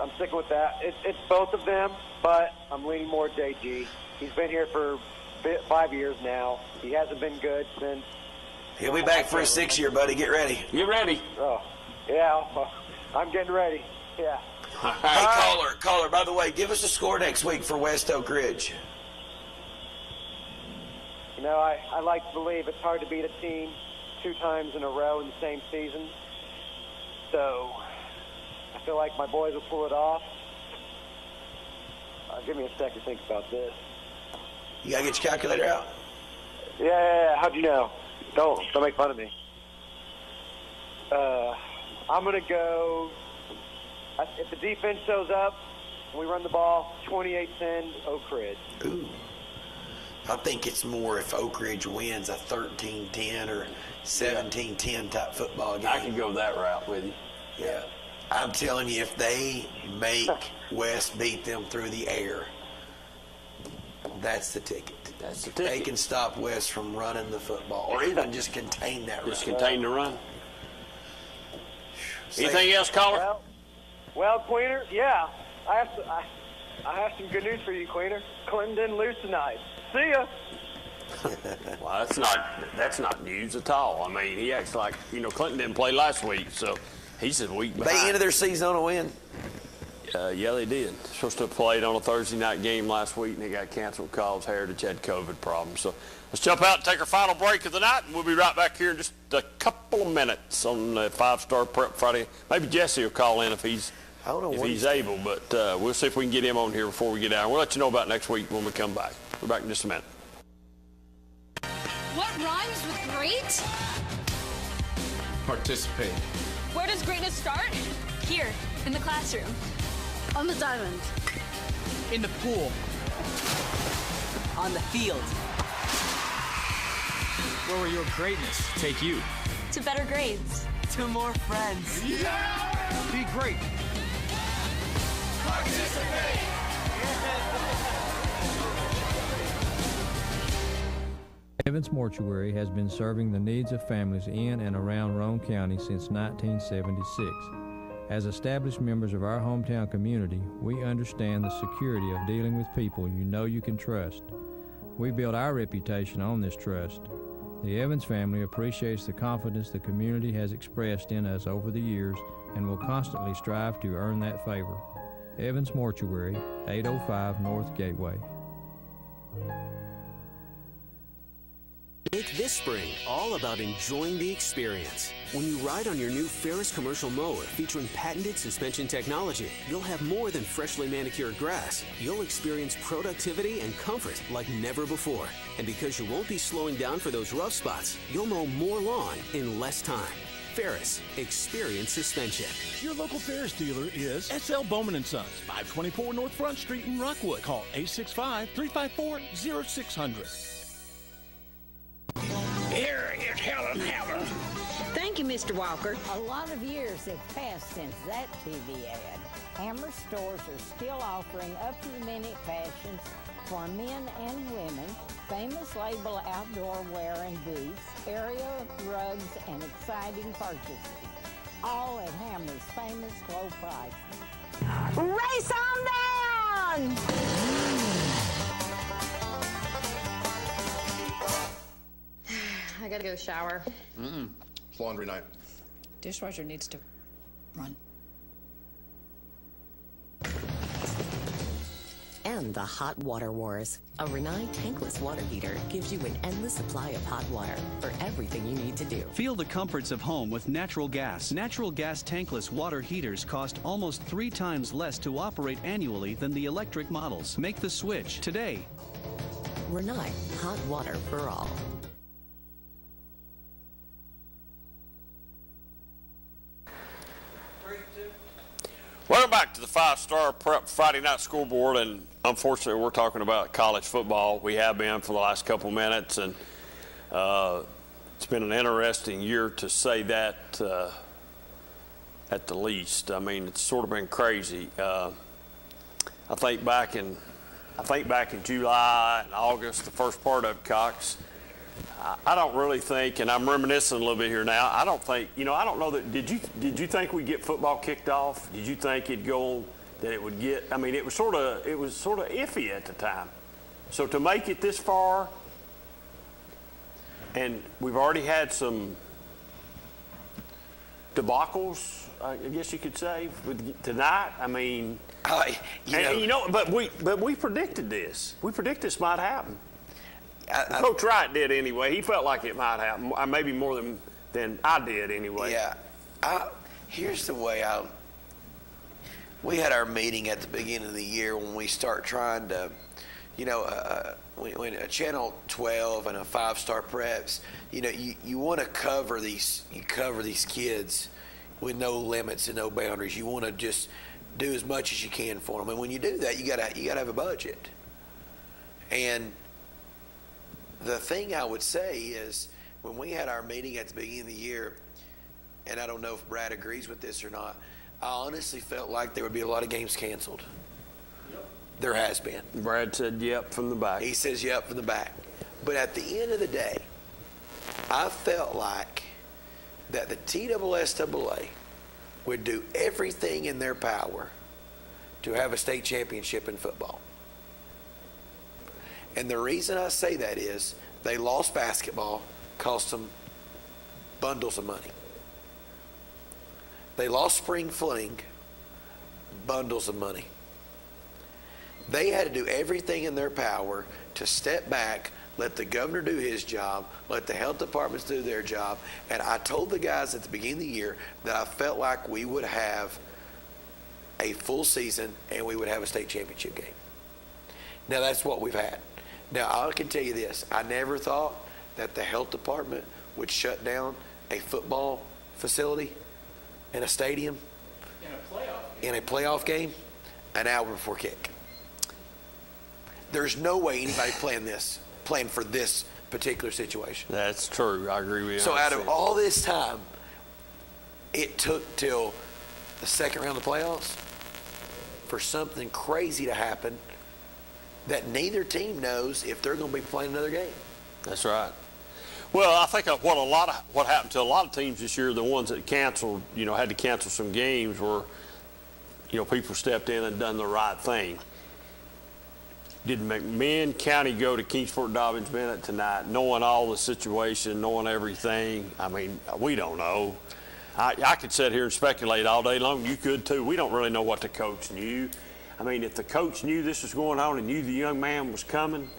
I'm sticking with that. It's both of them, but I'm leaning more JG. He's been here for 5 years now. He hasn't been good since. He'll be back for his 6th year, buddy. Get ready. Get ready. Oh, yeah. I'm getting ready. Yeah. Hey, caller, by the way, give us a score next week for West Oak Ridge. You know, I like to believe it's hard to beat a team 2 times in a row in the same season. So I feel like my boys will pull it off. Give me a second to think about this. You got to get your calculator out? Yeah. How'd you know? Don't make fun of me. I'm going to go, if the defense shows up and we run the ball, 28-10 Oak Ridge. Ooh. I think it's more if Oak Ridge wins a 13-10 or 17-10 type football game. I can go that route with you. Yeah. I'm telling you, if they make West beat them through the air, that's the ticket. That's the ticket. They can stop West from running the football, or even just contain that run. Just contain the run. Anything else, caller? Well, Queener, yeah. I have some good news for you, Queener. Clinton didn't lose tonight. See ya. Well, that's not news at all. I mean, he acts like, Clinton didn't play last week, so he's a week behind. They ended their season on a win. Yeah, they did. Supposed to have played on a Thursday night game last week, and it got canceled because Heritage had COVID problems. So let's jump out and take our final break of the night, and we'll be right back here in just a couple of minutes on the 5-Star Prep Friday. Maybe Jesse will call in if he's able, but we'll see if we can get him on here before we get out. We'll let you know about next week when we come back. We're back in just a minute. What rhymes with great? Participate. Where does greatness start? Here, in the classroom. On the diamond. In the pool. On the field. Where will your greatness take you? To better grades. To more friends. Yeah! Be great. Participate. Evans Mortuary has been serving the needs of families in and around Roane County since 1976. As established members of our hometown community, we understand the security of dealing with people you know you can trust. We build our reputation on this trust. The Evans family appreciates the confidence the community has expressed in us over the years and will constantly strive to earn that favor. Evans Mortuary, 805 North Gateway. Make this spring all about enjoying the experience. When you ride on your new Ferris commercial mower featuring patented suspension technology, you'll have more than freshly manicured grass. You'll experience productivity and comfort like never before. And because you won't be slowing down for those rough spots, you'll mow more lawn in less time. Ferris, experience suspension. Your local Ferris dealer is SL Bowman & Sons, 524 North Front Street in Rockwood. Call 865-354-0600. Here is Helen Hammer. Thank you, Mr. Walker. A lot of years have passed since that TV ad. Hammer stores are still offering up-to-the-minute fashions for men and women, famous label outdoor wear and boots, area rugs, and exciting purchases. All at Hammer's famous low prices. Race on down! I gotta go shower. It's laundry night. Dishwasher needs to run. And the Hot Water Wars. A Renai tankless water heater gives you an endless supply of hot water for everything you need to do. Feel the comforts of home with natural gas. Natural gas tankless water heaters cost almost 3 times less to operate annually than the electric models. Make the switch today. Renai, hot water for all. Welcome back to the 5-Star Prep Friday Night Scoreboard, and unfortunately we're talking about college football. We have been for the last couple minutes, and it's been an interesting year to say that at the least. I mean, it's sort of been crazy. I think back in July and August, the first part of Cox, I don't really think, and I'm reminiscing a little bit here now, I don't think, I don't know that, did you think we'd get football kicked off? Did you think it'd go on, that it would get, I mean, it was sort of iffy at the time. So to make it this far, and we've already had some debacles, I guess you could say, with tonight. I mean, but we predicted this. We predicted this might happen. Coach Wright did anyway. He felt like it might happen, maybe more than I did anyway. Yeah. Here's the way we had our meeting at the beginning of the year when we start trying to, when a Channel 12 and a 5-Star Preps, you want to cover these kids with no limits and no boundaries. You want to just do as much as you can for them. And when you do that, you gotta have a budget. And the thing I would say is, when we had our meeting at the beginning of the year, and I don't know if Brad agrees with this or not, I honestly felt like there would be a lot of games canceled. Yep. There has been. Brad said yep from the back. He says yep from the back. But at the end of the day, I felt like that the TSSAA would do everything in their power to have a state championship in football. And the reason I say that is they lost basketball, cost them bundles of money. They lost spring fling, bundles of money. They had to do everything in their power to step back, let the governor do his job, let the health departments do their job. And I told the guys at the beginning of the year that I felt like we would have a full season and we would have a state championship game. Now that's what we've had. Now, I can tell you this. I never thought that the health department would shut down a football facility in a stadium in a playoff game an hour before kick. There's no way anybody planned for this particular situation. That's true. I agree with you. So out of all this time, it took till the second round of the playoffs for something crazy to happen that neither team knows if they're going to be playing another game. That's right. Well, I think what happened to a lot of teams this year, the ones that canceled, had to cancel some games, were, people stepped in and done the right thing. did McMinn County go to Kingsport Dobbins Bennett tonight, knowing all the situation, knowing everything? I mean, we don't know. I could sit here and speculate all day long. You could too. We don't really know what the coach knew. I mean, if the coach knew this was going on and knew the young man was coming,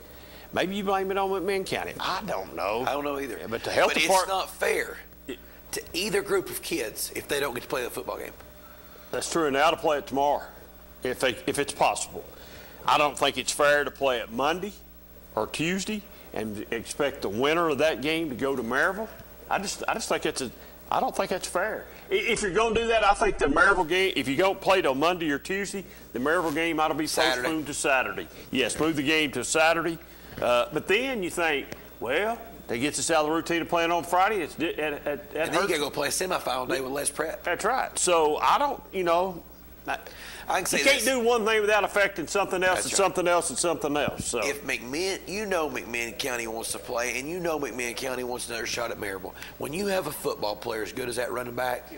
maybe you blame it on McMinn County. I don't know. I don't know either. Yeah, but the health But department, it's not fair to either group of kids if they don't get to play the football game. that's true, and they ought to play it tomorrow if it's possible. I don't think it's fair to play it Monday or Tuesday and expect the winner of that game to go to Maryville. I just think I don't think that's fair. If you're going to do that, I think the Maryville game, if you don't play till Monday or Tuesday, the Maryville game ought to be postponed to Saturday. Yes, move the game to Saturday. But then you think, well, they get us out of the routine of playing on Friday. And then you got to go play a semifinal day with less prep. That's right. So I don't, I can say you can't this. do one thing without affecting something else That's and right. something else and something else. So If McMinn County wants to play, and McMinn County wants another shot at Maryville, when you have a football player as good as that running back,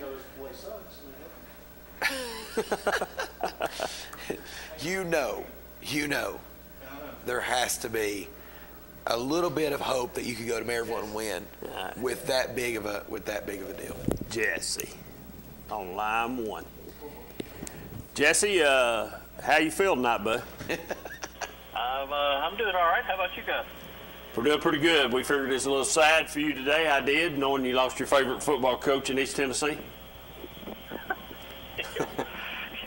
you know, there has to be a little bit of hope that you could go to Maryville and win with that big of a deal. Jesse on line one. Jesse, how you feel tonight, bud? I'm doing all right. How about you guys? We're doing pretty good. We figured it's a little sad for you today. I did, knowing you lost your favorite football coach in East Tennessee.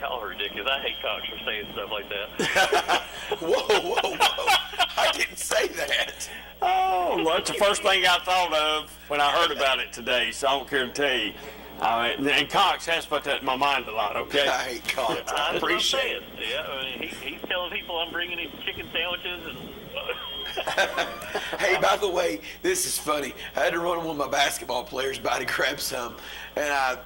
Y'all are ridiculous. I hate Cox for saying stuff like that. Whoa. I didn't say that. Oh, well, that's the first thing I thought of when I heard about it today, so I don't care to tell you. And Cox has put that in my mind a lot, okay? I hate Cox. I appreciate it. Yeah, I mean, he's telling people I'm bringing him chicken sandwiches and. Hey, by the way, this is funny. I had to run one of my basketball players by to grab some, and I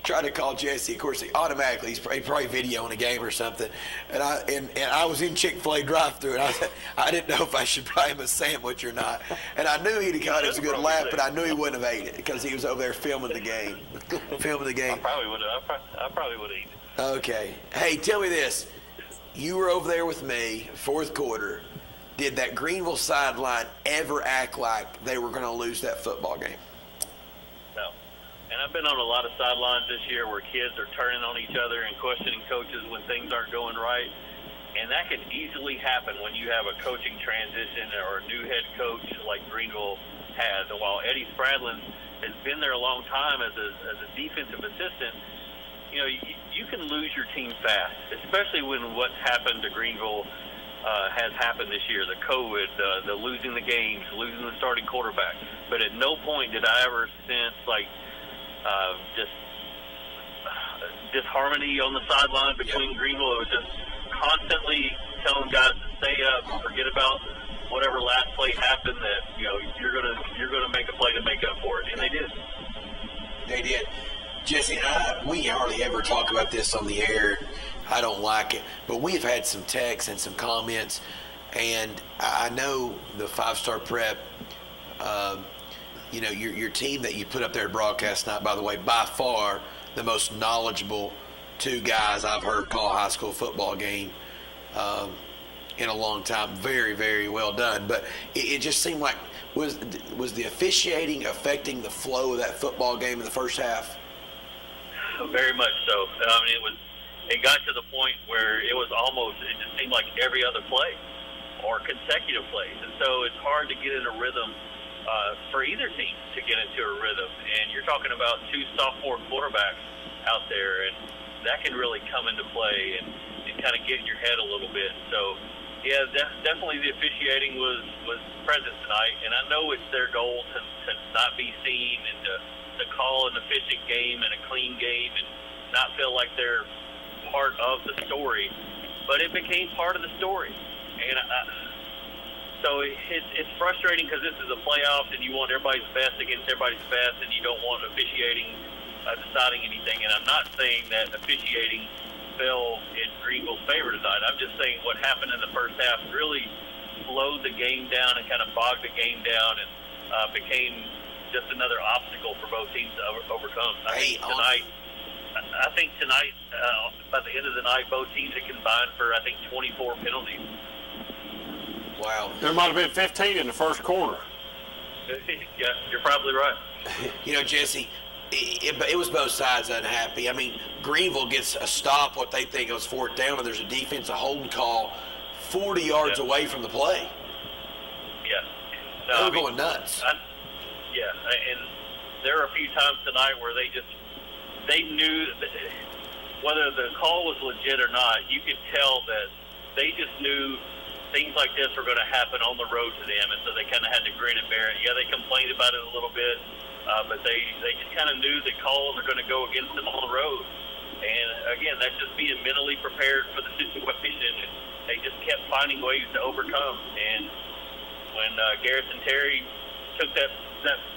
tried to call Jesse. Of course, he's probably videoing a game or something. And I was in Chick-fil-A drive-thru, and I didn't know if I should buy him a sandwich or not. And I knew he'd have got it was a good laugh, but I knew he wouldn't have ate it because he was over there filming the game. I probably would have eaten. Okay. Hey, tell me this. You were over there with me, fourth quarter. Did that Greenville sideline ever act like they were going to lose that football game? No. And I've been on a lot of sidelines this year where kids are turning on each other and questioning coaches when things aren't going right. And that can easily happen when you have a coaching transition or a new head coach like Greenville has. And while Eddie Spradlin has been there a long time as a defensive assistant, you can lose your team fast, especially when what's happened to Greenville has happened this year, the COVID, the losing the games, losing the starting quarterback. But at no point did I ever sense just disharmony on the sideline between Greenville. It was just constantly telling guys to stay up, forget about whatever last play happened, that you're gonna make a play to make up for it, and they did. They did. Jesse, we hardly ever talk about this on the air. I don't like it, but we've had some texts and some comments, and I know the five-star prep, your team that you put up there at broadcast night, by the way, by far the most knowledgeable two guys I've heard call a high school football game in a long time. Very, very well done. But it just seemed like, was the officiating affecting the flow of that football game in the first half? Very much so. I mean, it got to the point where it just seemed like every other play or consecutive plays. And so it's hard to get in a rhythm for either team to get into a rhythm. And you're talking about two sophomore quarterbacks out there, and that can really come into play and kind of get in your head a little bit. So, yeah, definitely the officiating was present tonight. And I know it's their goal to not be seen and to call an efficient game and a clean game and not feel like they're part of the story, but it became part of the story. And so it's frustrating because this is a playoffs and you want everybody's best against everybody's best, and you don't want officiating deciding anything. And I'm not saying that officiating fell in Greenville's favor tonight. I'm just saying what happened in the first half really slowed the game down and kind of bogged the game down and became just another obstacle for both teams to overcome. I think tonight, by the end of the night, both teams had combined for, 24 penalties. Wow. There might have been 15 in the first quarter. Yeah, you're probably right. You know, Jesse, it was both sides unhappy. I mean, Greenville gets a stop, what they think was fourth down, and there's a defensive holding call 40 yards away from the play. Yeah. They were going nuts. And there were a few times tonight where they knew that whether the call was legit or not, you could tell that they just knew things like this were going to happen on the road to them, and so they kind of had to grin and bear it. Yeah, they complained about it a little bit, but they just kind of knew that calls are going to go against them on the road. And, again, that's just being mentally prepared for the situation. And they just kept finding ways to overcome. And when Garrison Terry took that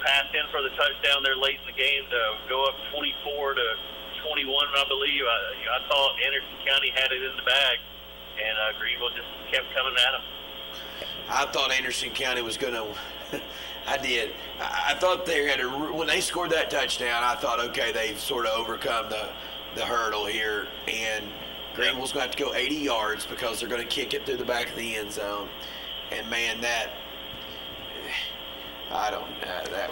pass in for the touchdown there late in the game to go up 24-21, I believe, I thought Anderson County had it in the bag. And Greenville just kept coming at them. I thought Anderson County was going to – I did. I thought they had when they scored that touchdown, I thought, okay, they've sort of overcome the hurdle here. And Greenville's going to have to go 80 yards because they're going to kick it through the back of the end zone. And, man, that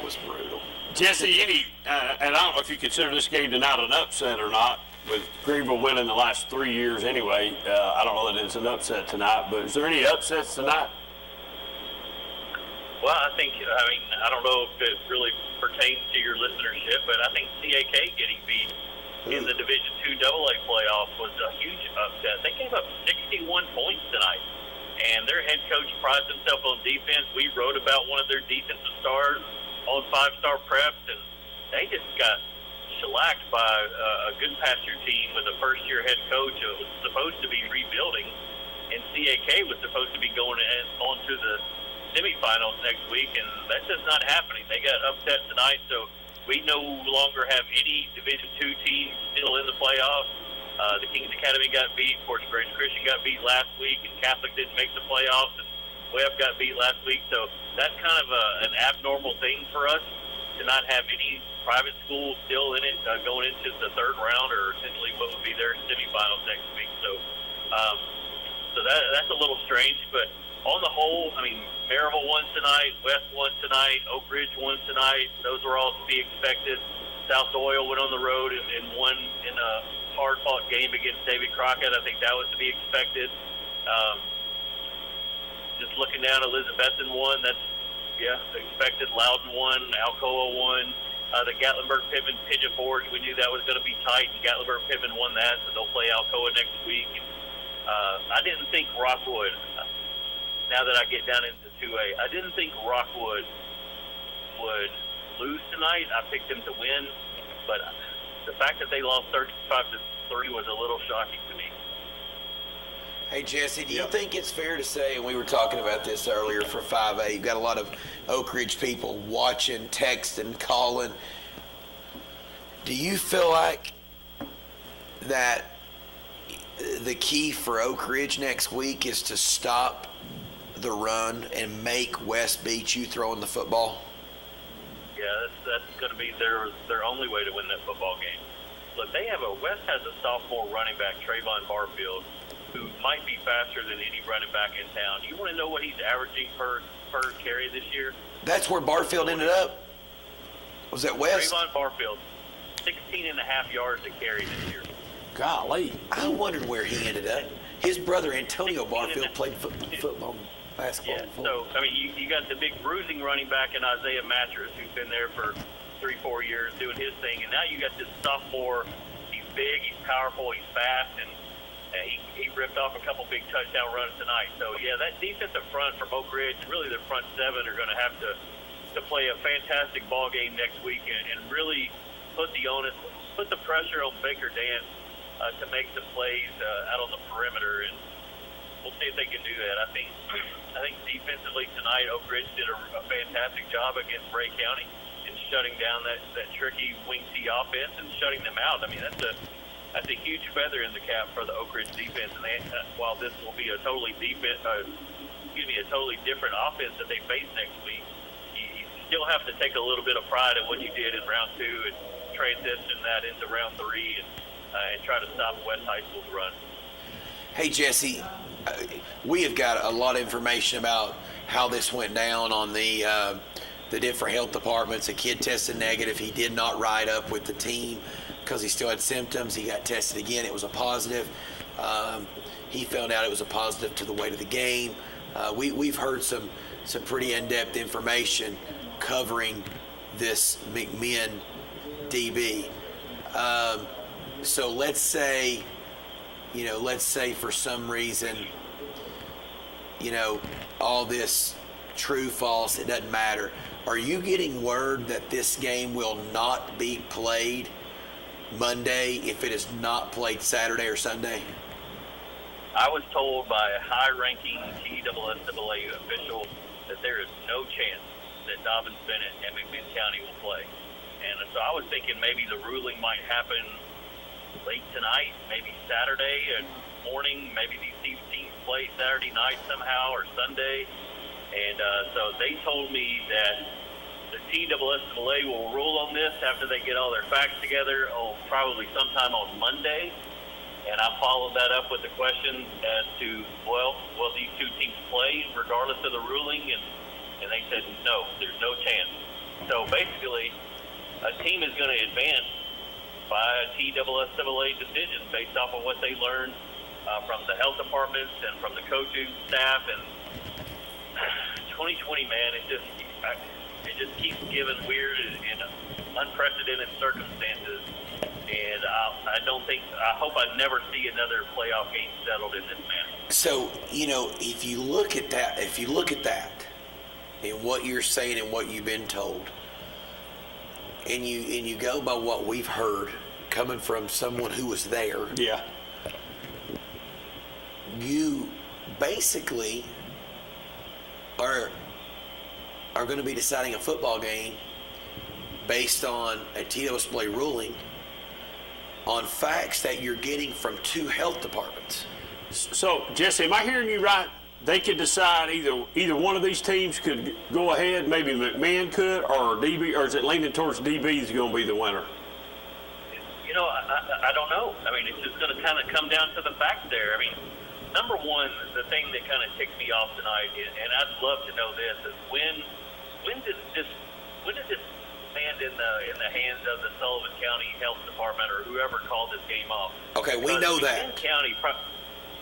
was brutal. Jesse, and I don't know if you consider this game tonight an upset or not, with Greenville winning the last 3 years anyway. I don't know that it's an upset tonight, but is there any upsets tonight? Well, I don't know if it really pertains to your listenership, but I think CAK getting beat in the Division II AA playoff was a huge upset. They gave up 61 points tonight, and their head coach prides himself on defense. We wrote about one of their defensive stars on 5-Star Preps, and they just got shellacked by a good pasture team with a first-year head coach who was supposed to be rebuilding, and CAK was supposed to be going on to the semifinals next week, and that's just not happening. They got upset tonight, so we no longer have any Division II teams still in the playoffs. The Kings Academy got beat, Fort Grace Christian got beat last week, and Catholic didn't make the playoffs, and Webb got beat last week, so that's kind of an abnormal thing for us to not have any private schools still in it going into the third round, or essentially what would be their semifinals next week. So that's a little strange, but on the whole, I mean, Maryville won tonight, West won tonight, Oak Ridge won tonight. Those were all to be expected. South Doyle went on the road and won in a hard-fought game against David Crockett. I think that was to be expected. Just looking down, Elizabethton won. That's expected. Loudon won. Alcoa won. The Gatlinburg-Pittman Pigeon Forge, we knew that was going to be tight, and Gatlinburg-Pittman won that, so they'll play Alcoa next week. And, I didn't think Rockwood, now that I get down into 2A, I didn't think Rockwood would lose tonight. I picked them to win, but the fact that they lost 35-3 was a little shocking to me. Hey, Jesse, do you think it's fair to say, and we were talking about this earlier for 5A, you've got a lot of Oak Ridge people watching, texting, calling. Do you feel like that the key for Oak Ridge next week is to stop the run and make West beat you throwing the football? Yeah, that's going to be their only way to win that football game. Look, West has a sophomore running back, Trayvon Barfield, who might be faster than any running back in town. You want to know what he's averaging per carry this year? That's where Barfield ended up? Was that West? Trayvon Barfield, 16.5 yards a carry this year. Golly. I wondered where he ended up. His brother, Antonio Barfield, played football, basketball. Yeah, so, I mean, you got the big bruising running back in Isaiah Mattress, who's been there for 3-4 years doing his thing, and now you got this sophomore. He's big, he's powerful, he's fast, and he ripped off a couple big touchdown runs tonight. So, yeah, that defensive front from Oak Ridge, really their front seven, are going to have to play a fantastic ball game next week and really put the pressure on Baker Dance to make some plays out on the perimeter, and we'll see if they can do that. I think defensively tonight, Oak Ridge did a fantastic job against Ray County in shutting down that tricky wing T offense and shutting them out. I mean, that's a huge feather in the cap for the Oak Ridge defense. And while this will be a totally different offense that they face next week, you still have to take a little bit of pride in what you did in round 2 and transition that into round 3 and try to stop West High School's run. Hey, Jesse, we have got a lot of information about how this went down on the different health departments. A kid tested negative. He did not ride up with the team because he still had symptoms. He got tested again. It was a positive. He found out it was a positive to the way to the game. We've heard some pretty in-depth information covering this McMinn DB. So let's say for some reason, all this true, false, it doesn't matter. Are you getting word that this game will not be played Monday if it is not played Saturday or Sunday? I was told by a high-ranking TSSAA official that there is no chance that Dobbins Bennett and McMinn County will play. And so I was thinking maybe the ruling might happen late tonight, maybe Saturday morning, maybe these teams play Saturday night somehow or Sunday. And so they told me that the TSSAA will rule on this after they get all their facts together, probably sometime on Monday. And I followed that up with the question as to, will these two teams play regardless of the ruling? And they said, no, there's no chance. So basically, a team is going to advance by a TSSAA decision based off of what they learned from the health departments and from the coaching staff. And 2020, man, it just keeps giving weird and unprecedented circumstances. And I hope I never see another playoff game settled in this manner. So, if you look at that and what you're saying and what you've been told, and you go by what we've heard coming from someone who was there. Yeah. You basically are going to be deciding a football game based on a TSSAA ruling on facts that you're getting from two health departments. So, Jesse, am I hearing you right? They could decide either one of these teams could go ahead, maybe McMinn could, or DB, or is it leaning towards DB is going to be the winner? I don't know. I mean, it's just going to kind of come down to the facts there. I mean, number one, the thing that kind of ticked me off tonight, and I'd love to know this, is when did this stand in the hands of the Sullivan County Health Department or whoever called this game off? Okay, we know that.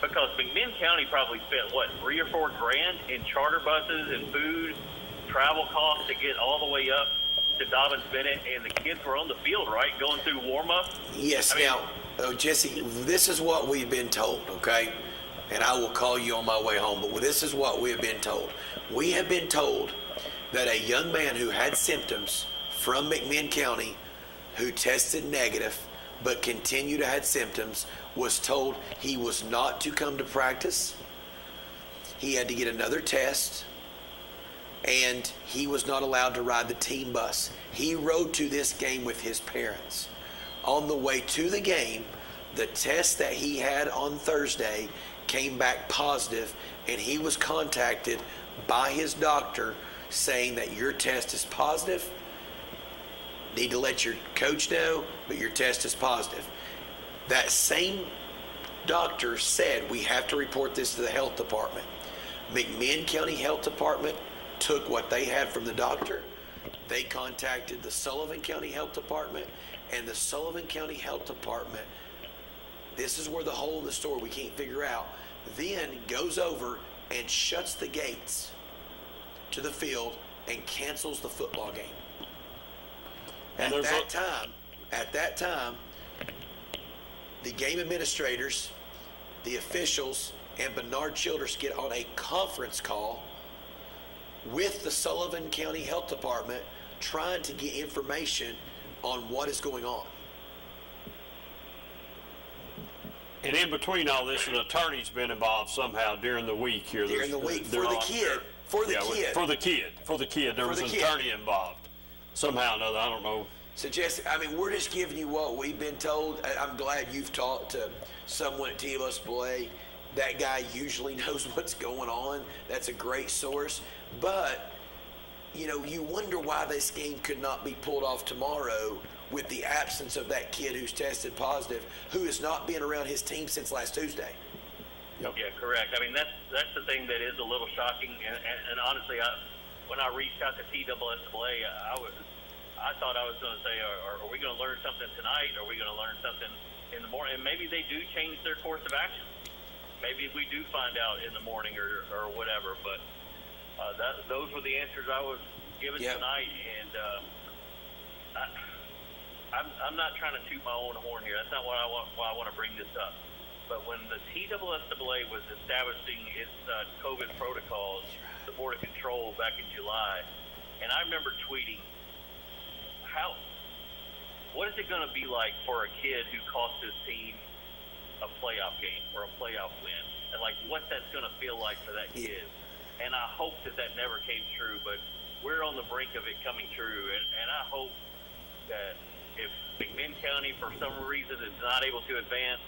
Because McMinn County probably spent, $3 or $4 grand in charter buses and food, travel costs to get all the way up to Dobbins Bennett, and the kids were on the field, right, going through warm-up? Yes. Jesse, this is what we've been told, okay? And I will call you on my way home, but this is what we have been told. We have been told that a young man who had symptoms from McMinn County who tested negative but continued to have symptoms was told he was not to come to practice. He had to get another test, and he was not allowed to ride the team bus. He rode to this game with his parents. On the way to the game, the test that he had on Thursday came back positive, and he was contacted by his doctor saying that your test is positive. Need to let your coach know, but your test is positive. That same doctor said we have to report this to the health department. McMinn County Health Department took what they had from the doctor. They contacted the Sullivan County Health Department, and the Sullivan County Health Department, this is where the hole in the story we can't figure out, then goes over and shuts the gates to the field and cancels the football game. At that time, the game administrators, the officials, and Bernard Childress get on a conference call with the Sullivan County Health Department trying to get information on what is going on. And in between all this, an attorney's been involved somehow during the week here. For the kid. There was an attorney involved. Somehow or another, I don't know. So, Jesse, we're just giving you what we've been told. I'm glad you've talked to someone at TSSAA. That guy usually knows what's going on. That's a great source. But, you wonder why this game could not be pulled off tomorrow with the absence of that kid who's tested positive, who has not been around his team since last Tuesday. Yep. Yeah, correct. I mean, that's the thing that is a little shocking. And honestly, when I reached out to TSSAA, I thought I was going to say, are we going to learn something tonight? Are we going to learn something in the morning? And maybe they do change their course of action. Maybe we do find out in the morning or whatever. But those were the answers I was given tonight. And I'm not trying to toot my own horn here. That's not why I want to bring this up. But when the TSSAA was establishing its COVID protocols, the Board of Control back in July, and I remember tweeting, what is it going to be like for a kid who cost his team a playoff game or a playoff win, and like what that's going to feel like for that kid? And I hope that never came true, but we're on the brink of it coming true, and I hope that if McMinn County for some reason is not able to advance,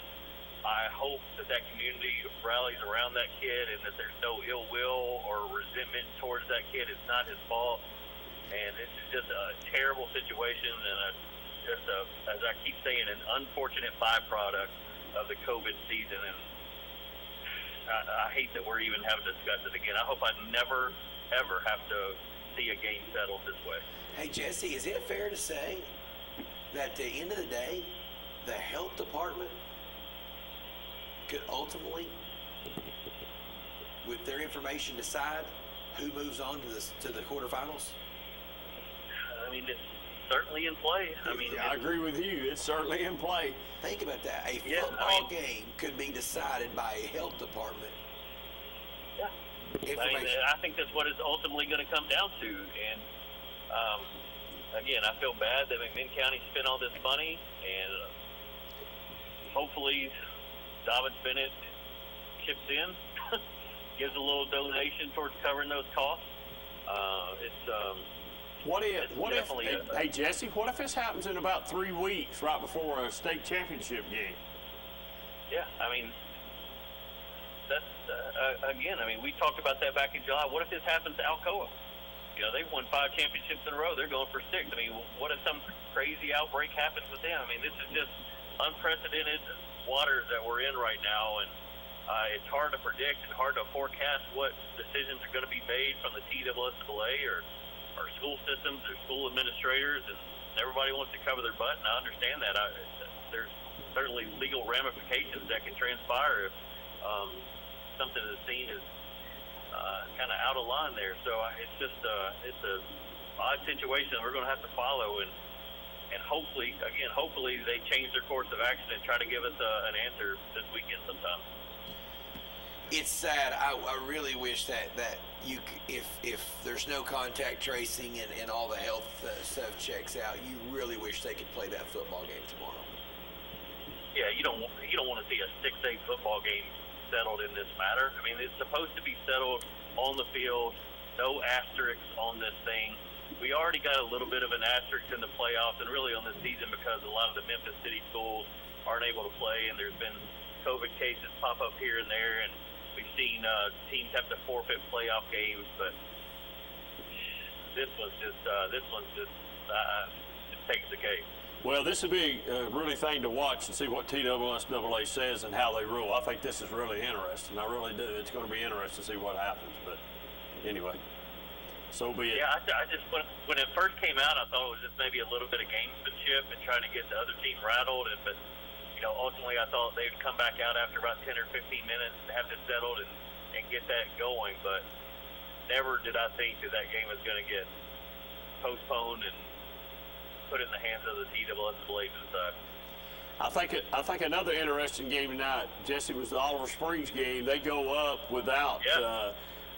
I hope that community rallies around that kid and that there's no ill will or resentment towards that kid. It's not his fault. And it's just a terrible situation and as I keep saying, an unfortunate byproduct of the COVID season. And I hate that we're even having to discuss it again. I hope I never, ever have to see a game settled this way. Hey, Jesse, is it fair to say that at the end of the day, the health department could ultimately, with their information, decide who moves on to the quarterfinals? I mean, it's certainly in play. I mean, I agree with you. It's certainly in play. Think about that. A football game could be decided by a health department. Yeah. I think that's what it's ultimately going to come down to. And again, I feel bad that McMinn County spent all this money, and hopefully Dobbins Bennett chips in, gives a little donation towards covering those costs. Hey Jesse, what if this happens in about 3 weeks, right before a state championship game? Yeah, I mean, that's again. I mean, we talked about that back in July. What if this happens to Alcoa? You know, they've won 5 championships in a row. They're going for 6. I mean, what if some crazy outbreak happens with them? I mean, this is just unprecedented waters that we're in right now, and it's hard to predict and hard to forecast what decisions are going to be made from the TSSAA or school systems or school administrators, and everybody wants to cover their butt, and I understand that. There's certainly legal ramifications that can transpire if something is seen as kind of out of line there. So it's just it's a odd situation we're going to have to follow, and hopefully they change their course of action and try to give us an answer this weekend sometime. It's sad. I really wish that if there's no contact tracing and all the health stuff checks out, you really wish they could play that football game tomorrow. Yeah, you don't want to see a 6-8 football game settled in this matter. I mean, it's supposed to be settled on the field, no asterisks on this thing. We already got a little bit of an asterisk in the playoffs and really on this season because a lot of the Memphis City schools aren't able to play, and there's been COVID cases pop up here and there, and we've seen teams have to forfeit playoff games, but this one's just takes the cake. Well, this would be a really thing to watch and see what TSSAA says and how they rule. I think this is really interesting. I really do. It's going to be interesting to see what happens. But anyway, so be it. Yeah, I just when it first came out, I thought it was just maybe a little bit of gamesmanship and trying to get the other team rattled, but ultimately I thought they'd come back out after about 10 or 15 minutes to have this settled and get that going, but never did I think that game was going to get postponed and put in the hands of the TSSAA to decide. I think another interesting game tonight, Jesse, was the Oliver Springs game. They go up without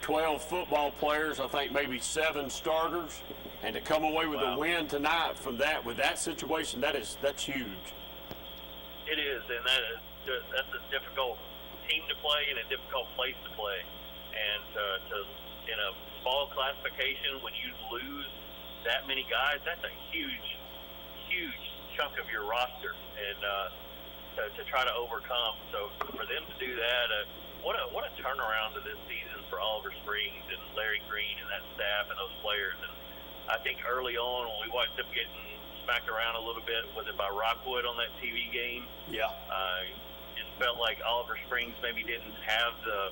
12 football players, I think maybe 7 starters, and to come away with a win tonight from that, with that situation, that's huge. It is, and that's a difficult team to play and a difficult place to play. And to in a small classification, when you lose that many guys, that's a huge chunk of your roster, and to try to overcome. So for them to do that, what a turnaround to this season for Oliver Springs and Larry Green and that staff and those players. And I think early on when we watched them getting smacked around a little bit, was it by Rockwood on that TV game? Yeah. Just felt like Oliver Springs maybe didn't have the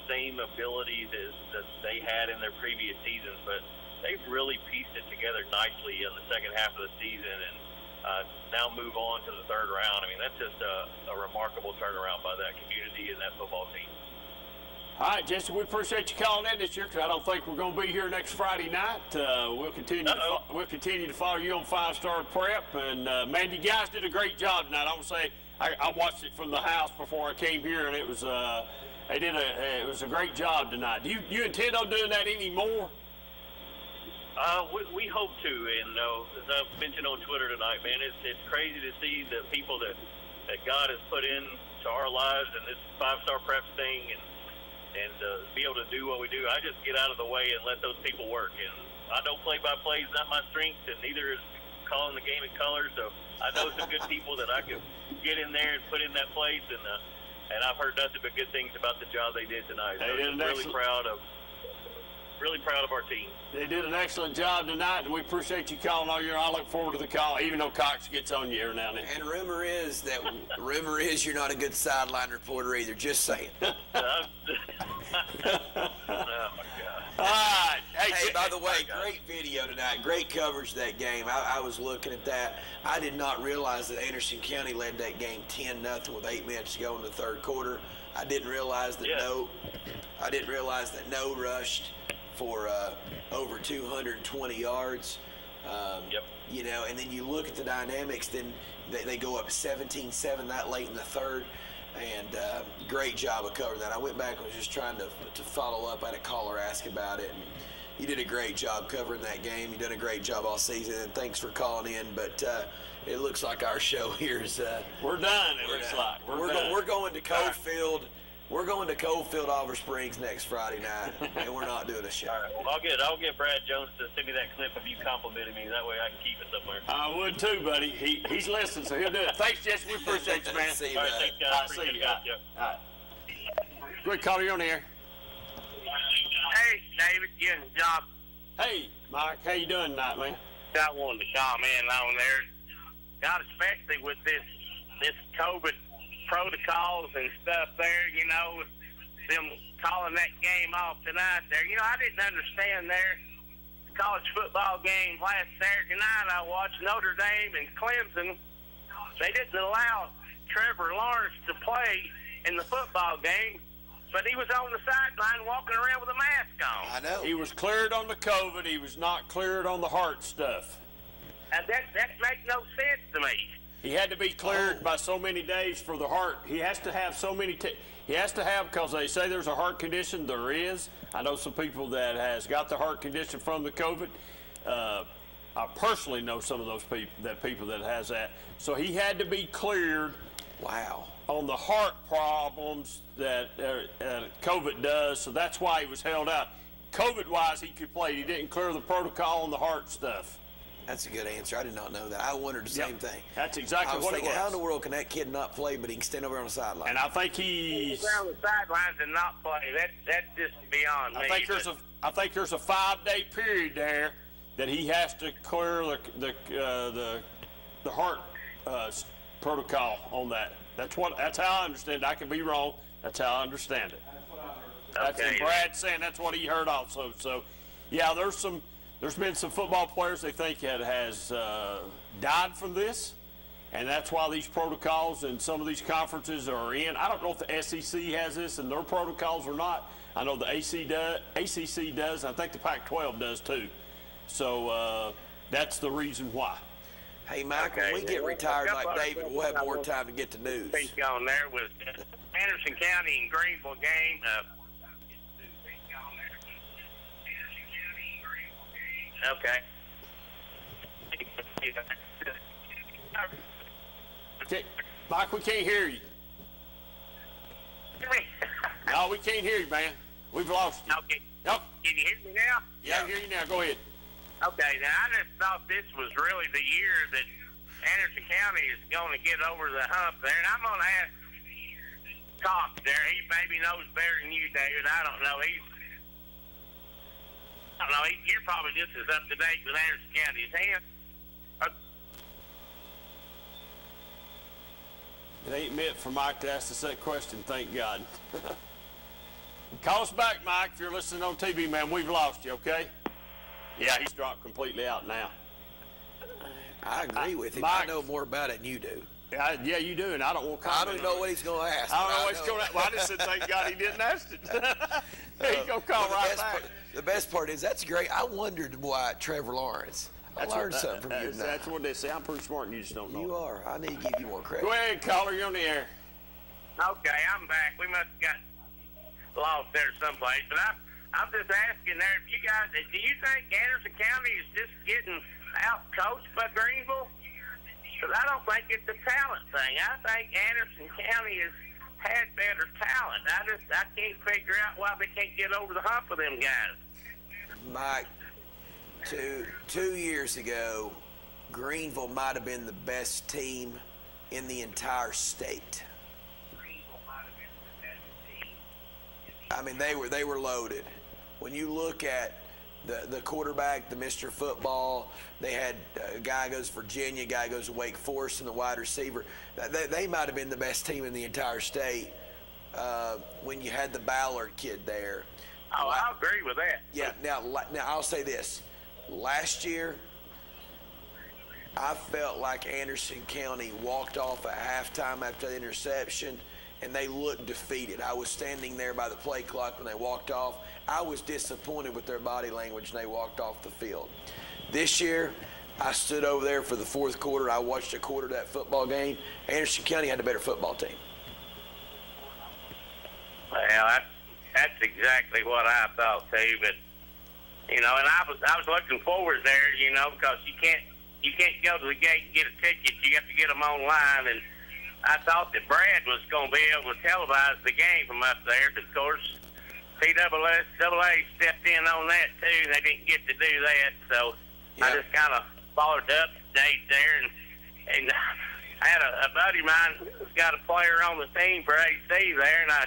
same ability that they had in their previous seasons, but they've really pieced it together nicely in the second half of the season and now move on to the third round. I mean, that's just a remarkable turnaround by that community and that football team. All right, Jesse, we appreciate you calling in this year because I don't think we're going to be here next Friday night. We'll continue to follow you on 5-Star Prep. And, man, you guys did a great job tonight. I want to say I watched it from the house before I came here, and it was it was a great job tonight. Do you intend on doing that anymore? We hope to, and as I mentioned on Twitter tonight, man, it's crazy to see the people that God has put into our lives and this 5-Star Preps thing, and be able to do what we do. I just get out of the way and let those people work. And I know play-by-play is not my strength, and neither is calling the game in color. So I know some good people that I could get in there and put in that place, and I've heard nothing but good things about the job they did tonight. So I'm really proud of our team. They did an excellent job tonight, and we appreciate you calling all year. I look forward to the call, even though Cox gets on you every now and then. And rumor is you're not a good sideline reporter either. Just saying. Oh my God. All right. Hey, by the way, great video tonight. Great coverage of that game. I was looking at that. I did not realize that Anderson County led that game 10-0 with 8 minutes to go in the third quarter. I didn't realize that No rushed for over 220 yards. You know, and then you look at the dynamics, then they go up 17-7 that late in the third, and great job of covering that. I went back and was just trying to follow up. I had a caller ask about it, and you did a great job covering that game. You've done a great job all season, and thanks for calling in, but it looks like our show here is we're done. We're going to Cofield. We're going to Cofield, Oliver Springs next Friday night, and we're not doing a show. All right. Well, I'll get Brad Jones to send me that clip of you complimenting me. That way I can keep it somewhere. I would too, buddy. He's listening, so he'll do it. Thanks, Jesse. We appreciate you, man. See you, all right, thanks, guys. See you. All right. Great caller, you're on the air. Hey, David, you and Job. Hey, Mike. How you doing tonight, man? I wanted to comment on there. God, especially with this COVID protocols and stuff there, you know, them calling that game off tonight there. You know, I didn't understand there. College football game last Saturday night, I watched Notre Dame and Clemson. They didn't allow Trevor Lawrence to play in the football game, but he was on the sideline walking around with a mask on. I know. He was cleared on the COVID. He was not cleared on the heart stuff. And that makes no sense to me. He had to be cleared by so many days for the heart. He has to have so many. He has to have, because they say there's a heart condition. There is. I know some people that has got the heart condition from the COVID. I personally know some of those people that has that. So he had to be cleared. Wow. On the heart problems that COVID does. So that's why he was held out. COVID-wise, he could play. He didn't clear the protocol on the heart stuff. That's a good answer. I did not know that. I wondered the same thing. That's exactly what it was. How in the world can that kid not play, but he can stand over on the sideline? And I think he's around the sidelines and not play. That's just beyond me. I think there's a 5-day period there that he has to clear the heart protocol on that. That's how I understand it. I can be wrong. That's how I understand it. That's what Brad saying. That's what he heard also. So, yeah, there's been some football players they think has died from this, and that's why these protocols and some of these conferences are in. I don't know if the SEC has this in their protocols or not. I know the ACC does. I think the Pac-12 does too. So that's the reason why. Hey, Mike, when we get retired like David, we'll have more time to get to news. Speak on there with Anderson County and Greenville game. Okay. Okay, Mike, we can't hear you. No, we can't hear you, man. We've lost you. Okay. Yep. Can you hear me now? Yeah, I can hear you now. Go ahead. Okay, now I just thought this was really the year that Anderson County is going to get over the hump there, and I'm going to ask Cox there. He maybe knows better than you, David. I don't know. You're probably just as up to date with Anderson County as him. It ain't meant for Mike to ask us that question, thank God. Call us back, Mike, if you're listening on TV, man. We've lost you, okay? Yeah, he's dropped completely out now. I agree with him. Mike, I know more about it than you do. Yeah, you do, and I don't want to comment. I don't know what he's going to ask. I don't know what he's going to ask. Well, I just said, thank God he didn't ask it. He's going to call right back. The best part is, that's great. I wondered why Trevor Lawrence. I learned something from you. That's what they say. I'm pretty smart, and you just don't know. You are. I need to give you more credit. Go ahead, caller. You're on the air. Okay, I'm back. We must have got lost there someplace. But I'm just asking there, if you guys, do you think Anderson County is just getting out-coached by Greenville? Because I don't think it's a talent thing. I think Anderson County has had better talent. I can't figure out why they can't get over the hump of them guys. Mike, two years ago, Greenville might have been the best team in the entire state. I mean, they were loaded. When you look at the quarterback, the Mr. Football, they had a guy goes to Virginia, a guy goes to Wake Forest, and the wide receiver. They might have been the best team in the entire state when you had the Ballard kid there. Oh, I agree with that. Yeah. Now I'll say this. Last year, I felt like Anderson County walked off at halftime after the interception, and they looked defeated. I was standing there by the play clock when they walked off. I was disappointed with their body language, and they walked off the field. This year, I stood over there for the fourth quarter. I watched a quarter of that football game. Anderson County had a better football team. Well, that's exactly what I thought too. But and I was looking forward there, because you can't go to the gate and get a ticket. You have to get them online, and I thought that Brad was going to be able to televise the game from up there, but of course, PAA stepped in on that too, and they didn't get to do that. So I just kind of followed up date there, and I had a buddy of mine who's got a player on the team for AC there, and I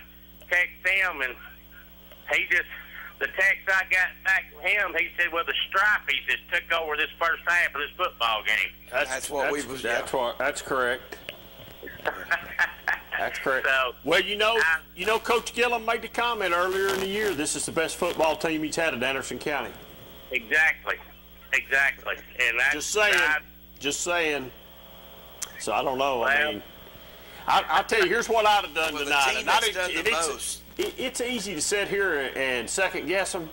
texted him, and the text I got back from him, he said, well, the Stripes just took over this first half of this football game. That's correct. That's correct. So, well, Coach Gillum made the comment earlier in the year, this is the best football team he's had at Anderson County. Exactly. And that's just saying. So I don't know. Well, I'll tell you, here's what I'd have done tonight. It's easy to sit here and second guess them,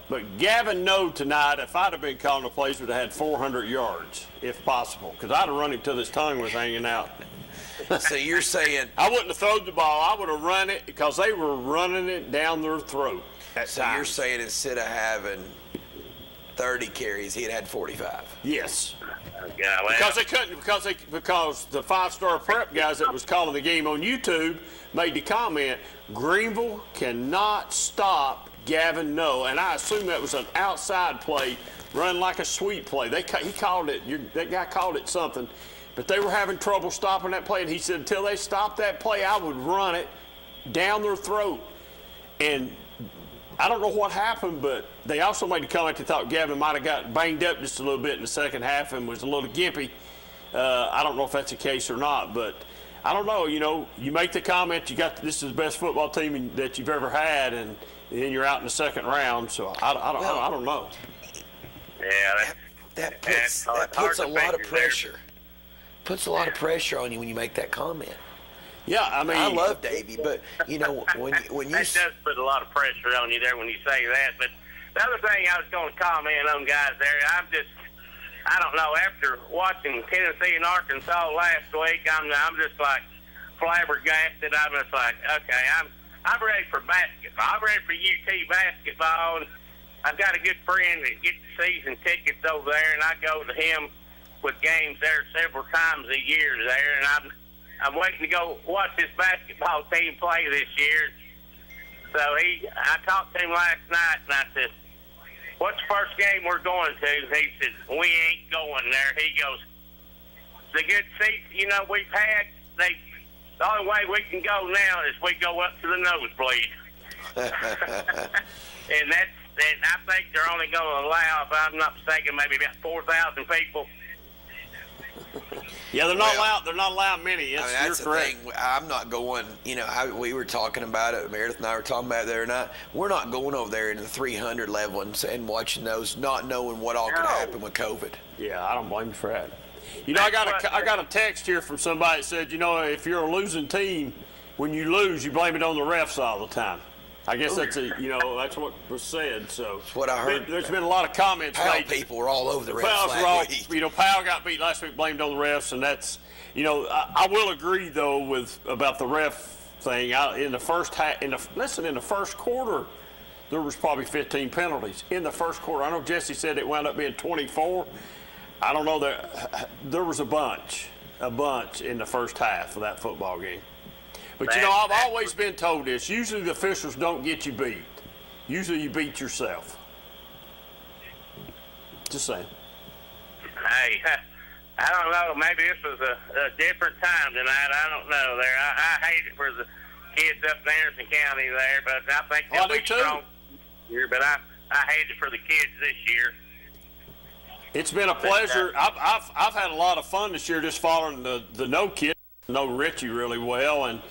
but Gavin Noe tonight, if I'd have been calling the plays, would have had 400 yards, if possible, because I'd have run him till his tongue was hanging out. So you're saying I wouldn't have thrown the ball. I would have run it because they were running it down their throat. You're saying instead of having 30 carries, he'd had 45. Yes. Yeah, well, because they couldn't because the five-star prep guys that was calling the game on YouTube made the comment, Greenville cannot stop Gavin Noe, and I assume that was an outside play, run like a sweep play. He called it. That guy called it something, but they were having trouble stopping that play, and he said until they stopped that play, I would run it down their throat. And I don't know what happened, but they also made the comment they thought Gavin might have got banged up just a little bit in the second half and was a little gimpy. I don't know if that's the case or not, but I don't know. You make the comment, this is the best football team that you've ever had, and then you're out in the second round. So I don't know. Yeah, that puts a lot of pressure. Puts a lot of pressure on you when you make that comment. Yeah, I mean, I love Davey, but when you that does put a lot of pressure on you there when you say that. But the other thing I was going to comment on, guys, there, I don't know. After watching Tennessee and Arkansas last week, I'm just like flabbergasted. I'm just like, okay, I'm ready for basketball. I'm ready for UT basketball. And I've got a good friend that gets season tickets over there, and I go to him with games there several times a year there, and I'm waiting to go watch this basketball team play this year. So I talked to him last night, and I said, what's the first game we're going to? He said, we ain't going there. He goes, the good seats, we've had, the only way we can go now is we go up to the nosebleed. And I think they're only going to allow, if I'm not mistaken, maybe about 4,000 people. Yeah, they're not allowed. They're not allowed many. Yes, that's you're correct. the thing. I'm not going. We were talking about it. Meredith and I were talking about it the other night. We're not going over there in the 300 level and watching those, not knowing what all could happen with COVID. Yeah, I don't blame you for that. I got a text here from somebody that said, if you're a losing team, when you lose, you blame it on the refs all the time. I guess that's that's what was said. So that's what I heard. There's been a lot of comments. People were all over the refs last week. Powell got beat last week, blamed on the refs, and that's I will agree though about the ref thing. In the first quarter, there was probably 15 penalties in the first quarter. I know Jesse said it wound up being 24. I don't know there was a bunch in the first half of that football game. But, I've always been told this. Usually the officials don't get you beat. Usually you beat yourself. Just saying. Hey, I don't know. Maybe this was a different time tonight. I don't know. I hate it for the kids up in Anderson County there, but I think they'll be strong here. But I hate it for the kids this year. It's been a pleasure. I've had a lot of fun this year just following the no kid. Know Richie really well, and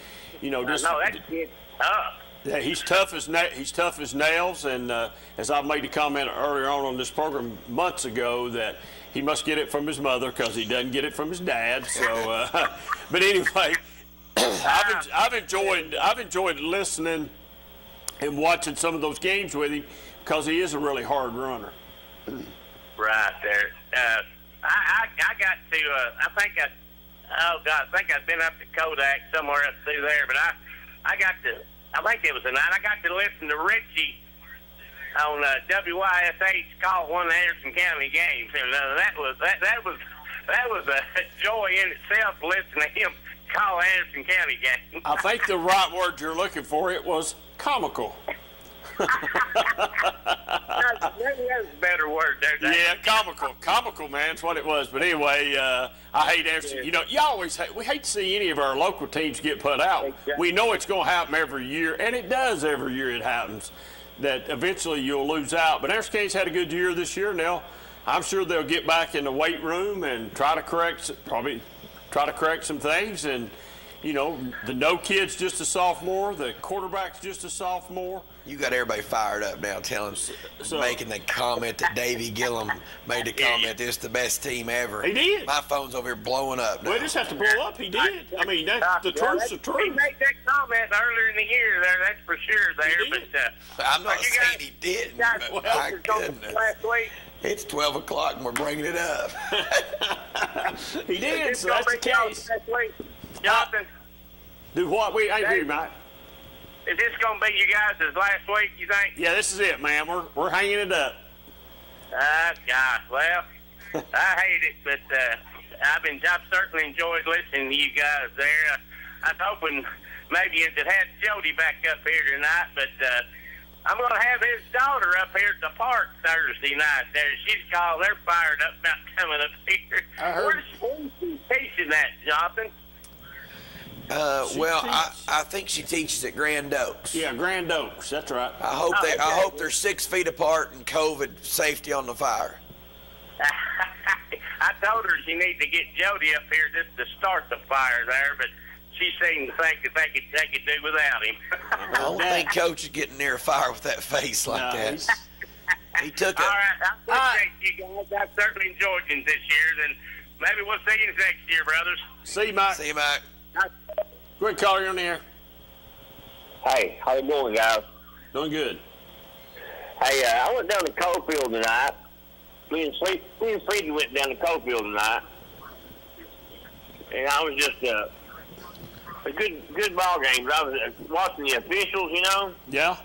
that kid's tough. Yeah, he's tough as nails, and as I've made a comment earlier on this program months ago that he must get it from his mother because he doesn't get it from his dad. So, but anyway, I've enjoyed listening and watching some of those games with him because he is a really hard runner. Right there. I got to. I think I've been up to Kodak somewhere up through there, but I think it was tonight. I got to listen to Richie on WYSH call one of the Anderson County games, and that was a joy in itself to listen to him call Anderson County games. I think the right word you're looking for it was comical. Maybe that's a better word there, Dave. Yeah, comical, man, that's what it was. But anyway, I hate Anderson. We hate to see any of our local teams get put out. Exactly. We know it's going to happen every year, and it does every year. It happens that eventually you'll lose out. But Anderson County's had a good year this year. Now, I'm sure they'll get back in the weight room and try to correct some things. And the no kid's just a sophomore. The quarterback's just a sophomore. You got everybody fired up now, making the comment that Davey Gillum made the comment, this is the best team ever. He did. My phone's over here blowing up now. Well, it just has to blow up. He did. I mean, that's the truth's the truth. He made that comment earlier in the year there, that's for sure there. But I'm not saying he didn't, but my goodness. Last week. It's 12 o'clock and we're bringing it up. He did, so that's the case. Jonathan. Do what? I ain't hear, Mike. Is this going to be you guys' last week, you think? Yeah, this is it, man. We're hanging it up. God, well, I hate it, but I've certainly enjoyed listening to you guys there. I was hoping maybe if it had Jody back up here tonight, but I'm going to have his daughter up here at the park Thursday night. They're fired up about coming up here. Where's she teaching that, Jonathan? I think she teaches at Grand Oaks. Yeah, Grand Oaks. That's right. I hope they're 6 feet apart and COVID safety on the fire. I told her she needs to get Jody up here just to start the fire there, but she seemed to think that they could do without him. I don't think Coach is getting near a fire with that face like that. He took it. All right, I appreciate you guys. I've certainly enjoyed you this year, and maybe we'll see you next year, brothers. See you, Mike. See you, Mike. Go ahead, caller, you're on the air. Hey, how you doing, guys? Doing good. Hey, I went down to Coalfield tonight. Me and Freddie went down to Coalfield tonight. And I was just a good ball game. But I was watching the officials, Yeah.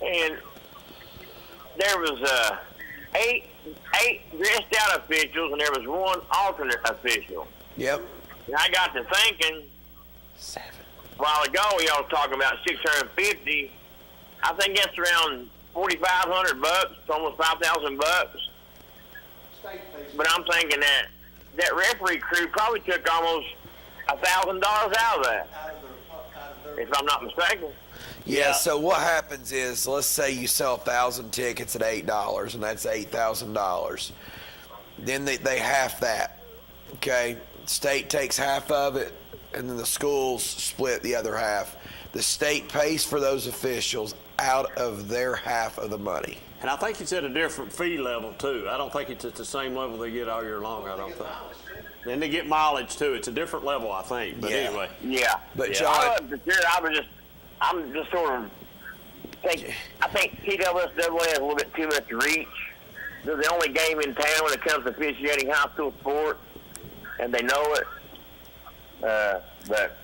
And there was 8 dressed out officials, and there was 1 alternate official. Yep. And I got to thinking, 7. A while ago, y'all was talking about 650. I think that's around $4,500, almost $5,000. But I'm thinking that referee crew probably took almost $1,000 out of that, if I'm not mistaken. Yeah, so what happens is, let's say you sell 1,000 tickets at $8, and that's $8,000. Then they half that. Okay, state takes half of it, and then the schools split the other half. The state pays for those officials out of their half of the money. And I think it's at a different fee level, too. I don't think it's at the same level they get all year long, I don't think. Then they get mileage, too. It's a different level, I think. But anyway. Yeah. But, yeah. John. I'm just sort of I think TWSAA has a little bit too much reach. They're the only game in town when it comes to officiating high school sports, and they know it. But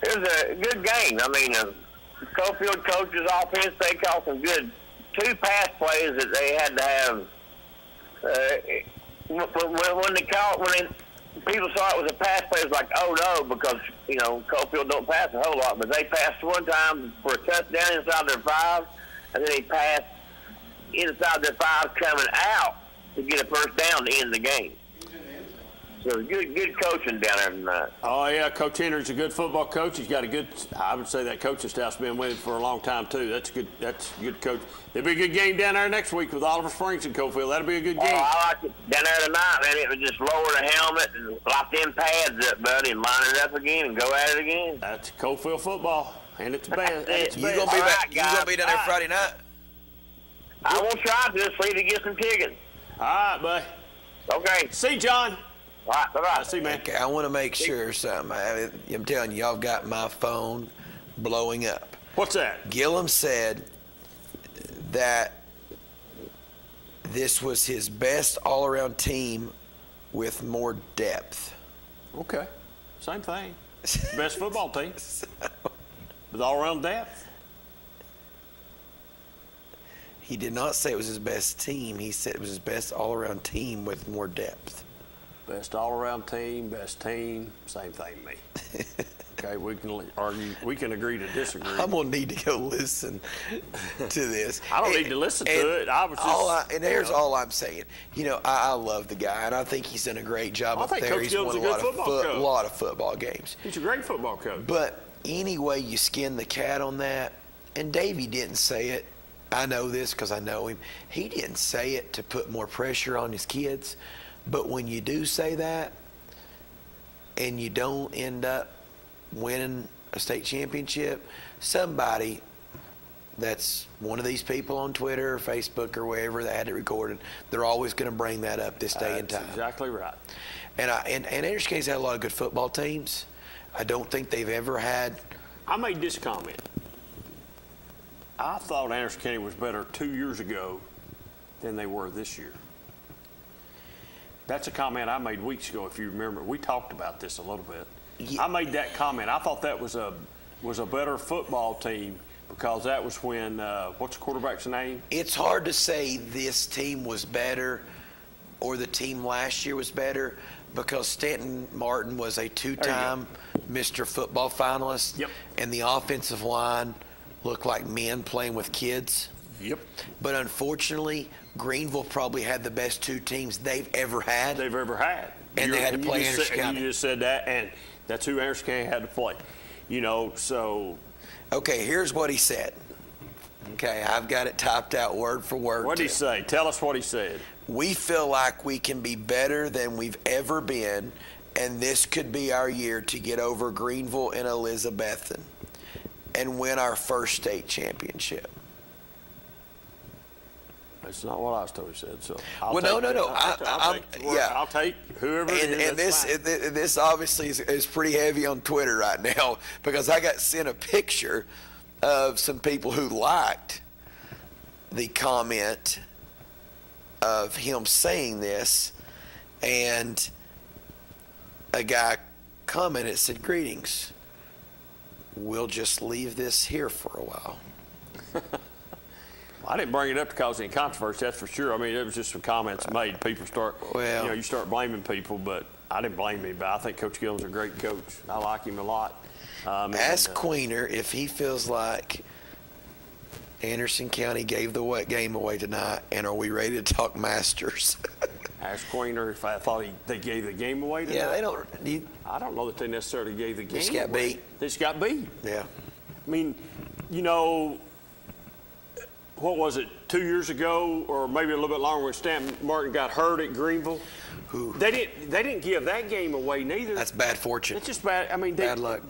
it was a good game. I mean, Cofield coaches offense, they called some good 2 pass plays that they had to have. When people saw it was a pass play, it was like, oh no, because, you know, Cofield don't pass a whole lot. But they passed one time for a touchdown inside their 5, and then they passed inside their 5 coming out to get a first down to end the game. So good coaching down there tonight. Oh, yeah, Coach Henry's a good football coach. He's got a good, I would say that coaching staff's been with him for a long time, too. That's a good coach. There'll be a good game down there next week with Oliver Springs and Cofield. That'll be a good game. Oh, I like it. Down there tonight, man, it was just lower the helmet and lock them pads up, buddy, and line it up again and go at it again. That's Cofield football, and it's best. You gonna be back? You gonna be down there Friday night? I will try to see to get some tickets. All right, buddy. Okay. See, John. All right, bye-bye. See, man. Okay, I want to make sure something. I'm telling you, y'all got my phone blowing up. What's that? Gillum said that this was his best all-around team with more depth. Okay. Same thing. Best football team with all-around depth. He did not say it was his best team. He said it was his best all-around team with more depth. Best all-around team, best team, same thing to me. Okay, we can argue, we can agree to disagree. I'm gonna need to go listen to this. I don't need to listen to it. I was just. Here's all I'm saying. You know, I love the guy, and I think he's done a great job up there. Coach He's won a lot of football games. He's a great football coach. But anyway, you skin the cat on that, and Davey didn't say it. I know this because I know him. He didn't say it to put more pressure on his kids. But when you do say that and you don't end up winning a state championship, somebody that's one of these people on Twitter or Facebook or wherever that had it recorded, they're always going to bring that up this day and time. That's exactly right. And Anderson County's had a lot of good football teams. I don't think they've ever had. I made this comment. I thought Anderson County was better 2 years ago than they were this year. That's a comment I made weeks ago, if you remember. We talked about this a little bit. Yeah. I made that comment. I thought that was a better football team because that was when, what's the quarterback's name? It's hard to say this team was better or the team last year was better because Stanton Martin was a 2-time Mr. Football finalist. Yep. And the offensive line looked like men playing with kids. Yep. But unfortunately, Greenville probably had the best 2 teams they've ever had. And they had to play Anderson County. You just said that, and that's who Anderson County had to play. You know, so. Okay, here's what he said. Okay, I've got it typed out word for word. What did he say? Tell us what he said. We feel like we can be better than we've ever been, and this could be our year to get over Greenville and Elizabethton and win our first state championship. That's not what I was told he said. So no. I'll take whoever it is. And this obviously is pretty heavy on Twitter right now because I got sent a picture of some people who liked the comment of him saying this, and a guy commented, said, "Greetings. We'll just leave this here for a while." I didn't bring it up to cause any controversy, that's for sure. I mean, it was just some comments made. People start, you start blaming people, but I didn't blame anybody. I think Coach Gillum's a great coach. I like him a lot. Ask Queener if he feels like Anderson County gave the game away tonight, and are we ready to talk Masters? Ask Queener if I thought they gave the game away tonight. Yeah, they don't. I don't know that they necessarily gave the game away. They just got beat. They just got beat. Yeah. I mean, you know, what was it, 2 years ago or maybe a little bit longer when Stanton Martin got hurt at Greenville? They didn't give that game away neither. That's bad fortune. It's just bad. I mean, bad luck.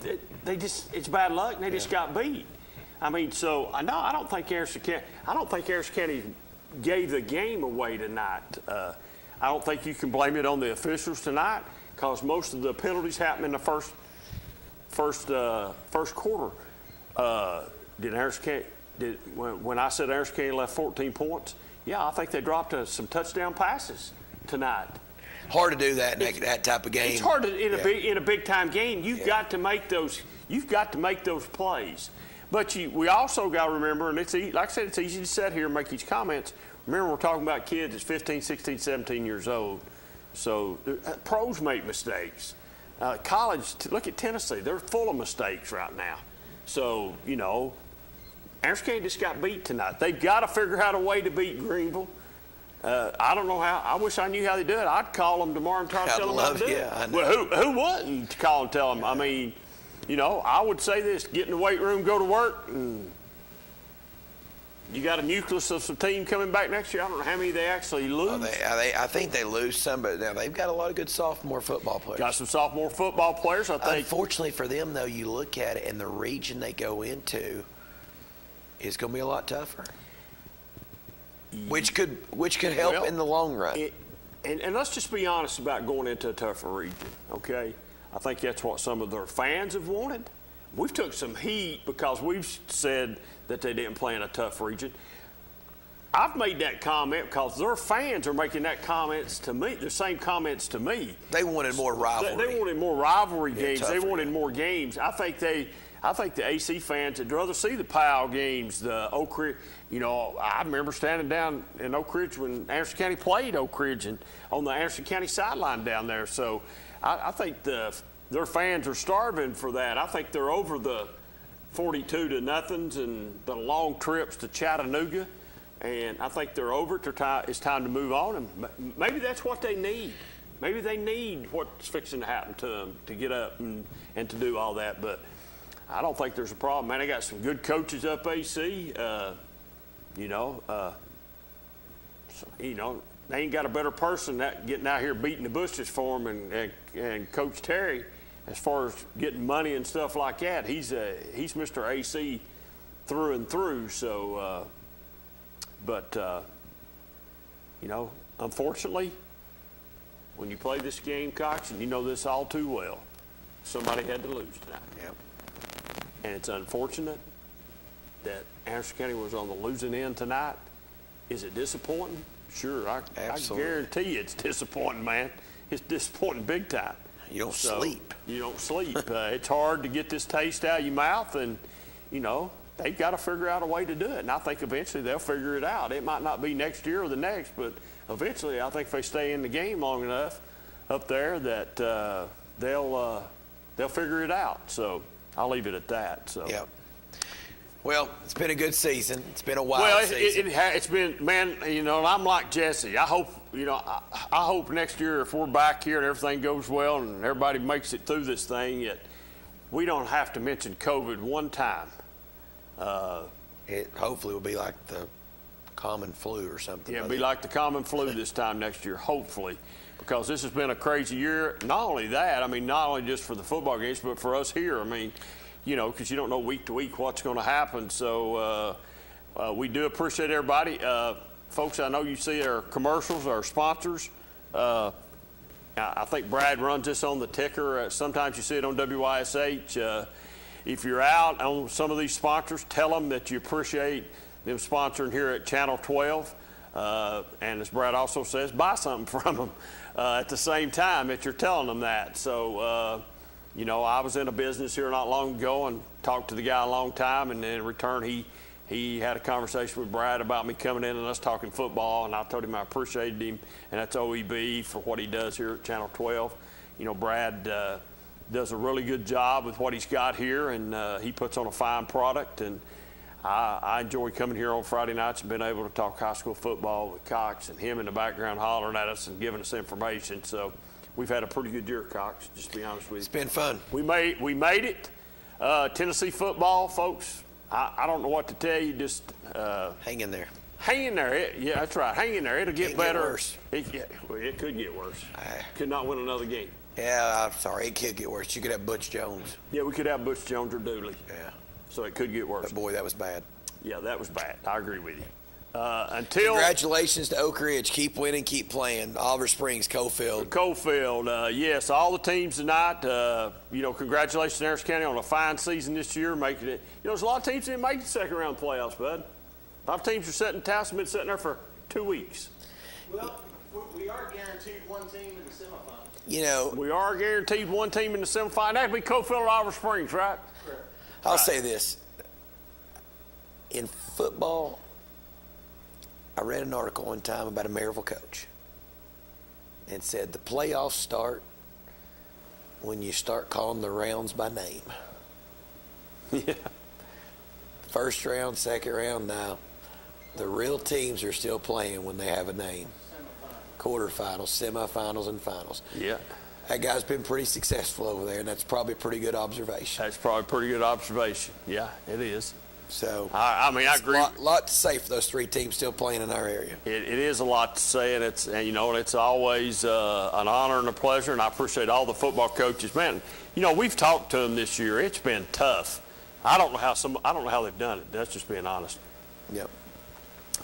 It's bad luck, and they just got beat. I mean, so I don't think Harrison County gave the game away tonight. I don't think you can blame it on the officials tonight, because most of the penalties happened in the first quarter. When I said Harrison County left 14 points, yeah, I think they dropped some touchdown passes tonight. Hard to do that in that type of game. It's hard to, in a big time game. You've got to make those. You've got to make those plays. But we also got to remember, and like I said, it's easy to sit here and make these comments. Remember, we're talking about kids that's 15, 16, 17 years old. So pros make mistakes. College, look at Tennessee. They're full of mistakes right now. So, Harrison County just got beat tonight. They've got to figure out a way to beat Greenville. I don't know how. I wish I knew how they do it. I'd call them tomorrow and try to tell them how to do it. Well, who wouldn't call and tell them? I mean, I would say this: get in the weight room, go to work, and you got a nucleus of some team coming back next year. I don't know how many they actually lose. I think they lose some, but now they've got a lot of good sophomore football players. Got some sophomore football players, I think. Unfortunately for them, though, you look at it, and the region they go into is going to be a lot tougher. Which could help in the long run. And let's just be honest about going into a tougher region, okay? I think that's what some of their fans have wanted. We've took some heat because we've said that they didn't play in a tough region. I've made that comment because their fans are making that comments to me, the same comments to me. They wanted more rivalry. They wanted more rivalry games. They wanted more games. I think the AC fans would rather see the Powell games, the Oak Ridge. I remember standing down in Oak Ridge when Anderson County played Oak Ridge and on the Anderson County sideline down there. So I think their fans are starving for that. I think they're over the 42-0 and the long trips to Chattanooga. And I think they're over it. It's time to move on. And maybe that's what they need. Maybe they need what's fixing to happen to them to get up and to do all that. But I don't think there's a problem, man. They got some good coaches up AC. They ain't got a better person getting out here beating the bushes for them. And Coach Terry, as far as getting money and stuff like that, he's Mr. AC through and through. So, unfortunately, when you play this game, Cox, and you know this all too well, somebody had to lose tonight. Yep. And it's unfortunate that Anderson County was on the losing end tonight. Is it disappointing? Sure, I guarantee you it's disappointing, man. It's disappointing big time. You don't sleep. You don't sleep. It's hard to get this taste out of your mouth, and, they've got to figure out a way to do it. And I think eventually they'll figure it out. It might not be next year or the next, but eventually I think if they stay in the game long enough up there that they'll figure it out. So I'll leave it at that. So. Yep. Well, it's been a good season. It's been a wild season. It's been, man, and I'm like Jesse. I hope, I hope next year if we're back here and everything goes well and everybody makes it through this thing, that we don't have to mention COVID one time. It hopefully will be like the common flu or something. Yeah, it'll be like the common flu this time next year, hopefully, because this has been a crazy year. Not only that, not only just for the football games, but for us here. Because you don't know week to week what's going to happen. So we do appreciate everybody. Folks, I know you see our commercials, our sponsors. I think Brad runs this on the ticker. Sometimes you see it on WYSH. If you're out on some of these sponsors, tell them that you appreciate them sponsoring here at Channel 12. And as Brad also says, buy something from them at the same time that you're telling them that. So, I was in a business here not long ago and talked to the guy a long time, and then in return he had a conversation with Brad about me coming in and us talking football, and I told him I appreciated him, and that's OEB for what he does here at Channel 12. Brad does a really good job with what he's got here, and he puts on a fine product, and I enjoy coming here on Friday nights and being able to talk high school football with Cox and him in the background hollering at us and giving us information. So we've had a pretty good year, Cox, just to be honest with you. It's been fun. We made it. Tennessee football, folks, I don't know what to tell you. Just hang in there. Hang in there. Yeah, that's right. Hang in there. It'll get better. Worse. It could get worse. Could not win another game. Yeah, I'm sorry. It could get worse. You could have Butch Jones. Yeah, we could have Butch Jones or Dooley. Yeah. So it could get worse. But boy, that was bad. Yeah, that was bad. I agree with you. Congratulations to Oak Ridge. Keep winning, keep playing. Oliver Springs, Cofield. Yes, all the teams tonight. Congratulations to Harris County on a fine season this year, making it. There's a lot of teams that didn't make the second round playoffs, bud. A lot of teams are sitting. Towson been sitting there for 2 weeks. Well, we are guaranteed one team in the semifinals. We are guaranteed one team in the semifinals. That'd be Cofield or Oliver Springs, right? Correct. I'll say this. In football, I read an article one time about a Maryville coach and said the playoffs start when you start calling the rounds by name. Yeah. First round, second round, now the real teams are still playing when they have a name. Quarterfinals, semifinals, and finals. Yeah. That guy's been pretty successful over there, and that's probably a pretty good observation. That's probably a pretty good observation. Yeah, it is. So I agree. A lot to say for those 3 teams still playing in our area. It is a lot to say, and it's always an honor and a pleasure. And I appreciate all the football coaches, man. We've talked to them this year. It's been tough. I don't know how they've done it. That's just being honest. Yep.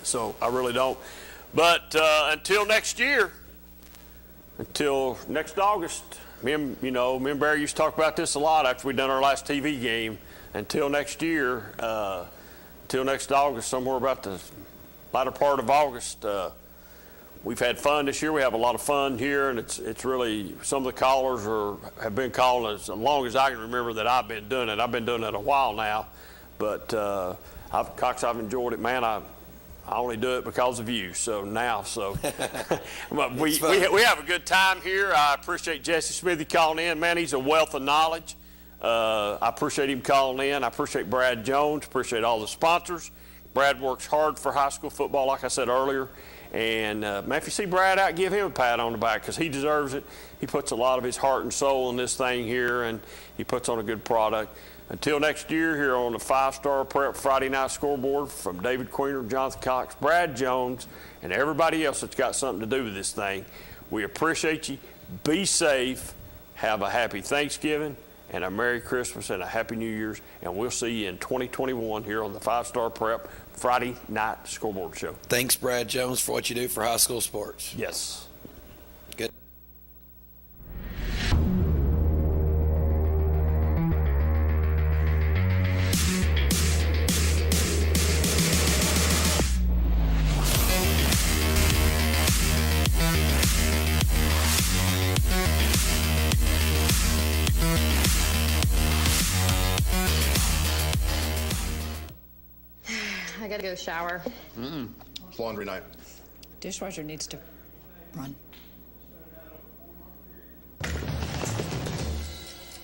So I really don't. But until next year, until next August, me and Barry used to talk about this a lot after we'd done our last TV game. Until next year, till next August, somewhere about the latter part of August, we've had fun this year. We have a lot of fun here, and it's really, some of the callers have been calling as long as I can remember that I've been doing it. I've been doing it a while now, but I've enjoyed it, man. I only do it because of you. But we have a good time here. I appreciate Jesse Smithey calling in, man. He's a wealth of knowledge. I appreciate him calling in. I appreciate Brad Jones. Appreciate all the sponsors. Brad works hard for high school football, like I said earlier. And, man, if you see Brad out, give him a pat on the back because he deserves it. He puts a lot of his heart and soul in this thing here, and he puts on a good product. Until next year, here on the 5-Star Prep Friday Night Scoreboard, from David Queener, Jonathan Cox, Brad Jones, and everybody else that's got something to do with this thing, we appreciate you. Be safe. Have a happy Thanksgiving and a Merry Christmas and a Happy New Year's, and we'll see you in 2021 here on the 5-Star Prep Friday Night Scoreboard Show. Thanks, Brad Jones, for what you do for high school sports. Yes. Good. I gotta go shower. It's laundry night. Dishwasher needs to run.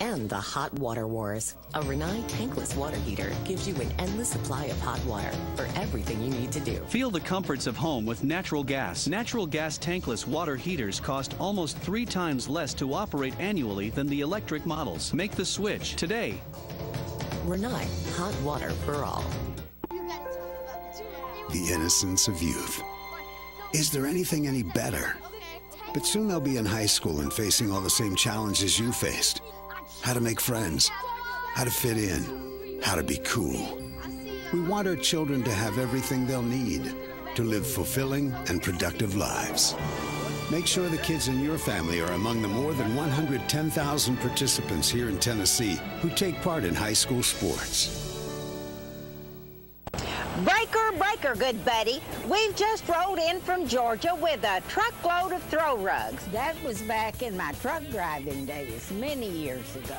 And the hot water wars. A Renai tankless water heater gives you an endless supply of hot water for everything you need to do. Feel the comforts of home with natural gas. Natural gas tankless water heaters cost almost 3 times less to operate annually than the electric models. Make the switch today. Renai, hot water for all. The innocence of youth. Is there anything any better? But soon they'll be in high school and facing all the same challenges you faced. How to make friends, how to fit in, how to be cool. We want our children to have everything they'll need to live fulfilling and productive lives. Make sure the kids in your family are among the more than 110,000 participants here in Tennessee who take part in high school sports. Breaker, breaker, good buddy. We've just rolled in from Georgia with a truckload of throw rugs. That was back in my truck driving days, many years ago.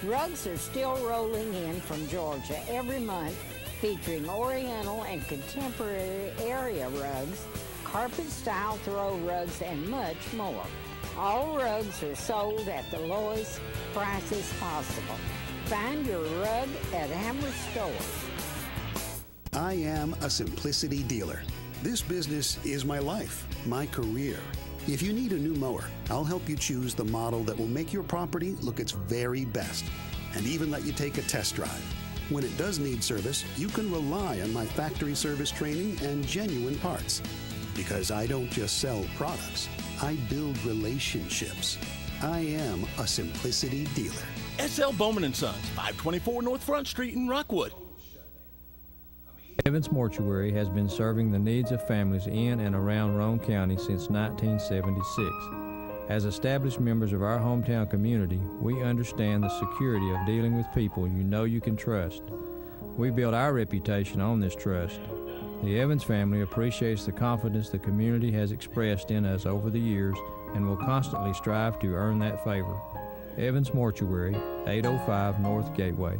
Rugs are still rolling in from Georgia every month, featuring Oriental and contemporary area rugs, carpet-style throw rugs, and much more. All rugs are sold at the lowest prices possible. Find your rug at Hammer Stores. I am a Simplicity dealer. This business is my life, my career. If you need a new mower, I'll help you choose the model that will make your property look its very best and even let you take a test drive. When it does need service, you can rely on my factory service training and genuine parts. Because I don't just sell products, I build relationships. I am a Simplicity dealer. SL Bowman & Sons, 524 North Front Street in Rockwood. Evans Mortuary has been serving the needs of families in and around Roane County since 1976. As established members of our hometown community, we understand the security of dealing with people you know you can trust. We build our reputation on this trust. The Evans family appreciates the confidence the community has expressed in us over the years and will constantly strive to earn that favor. Evans Mortuary, 805 North Gateway.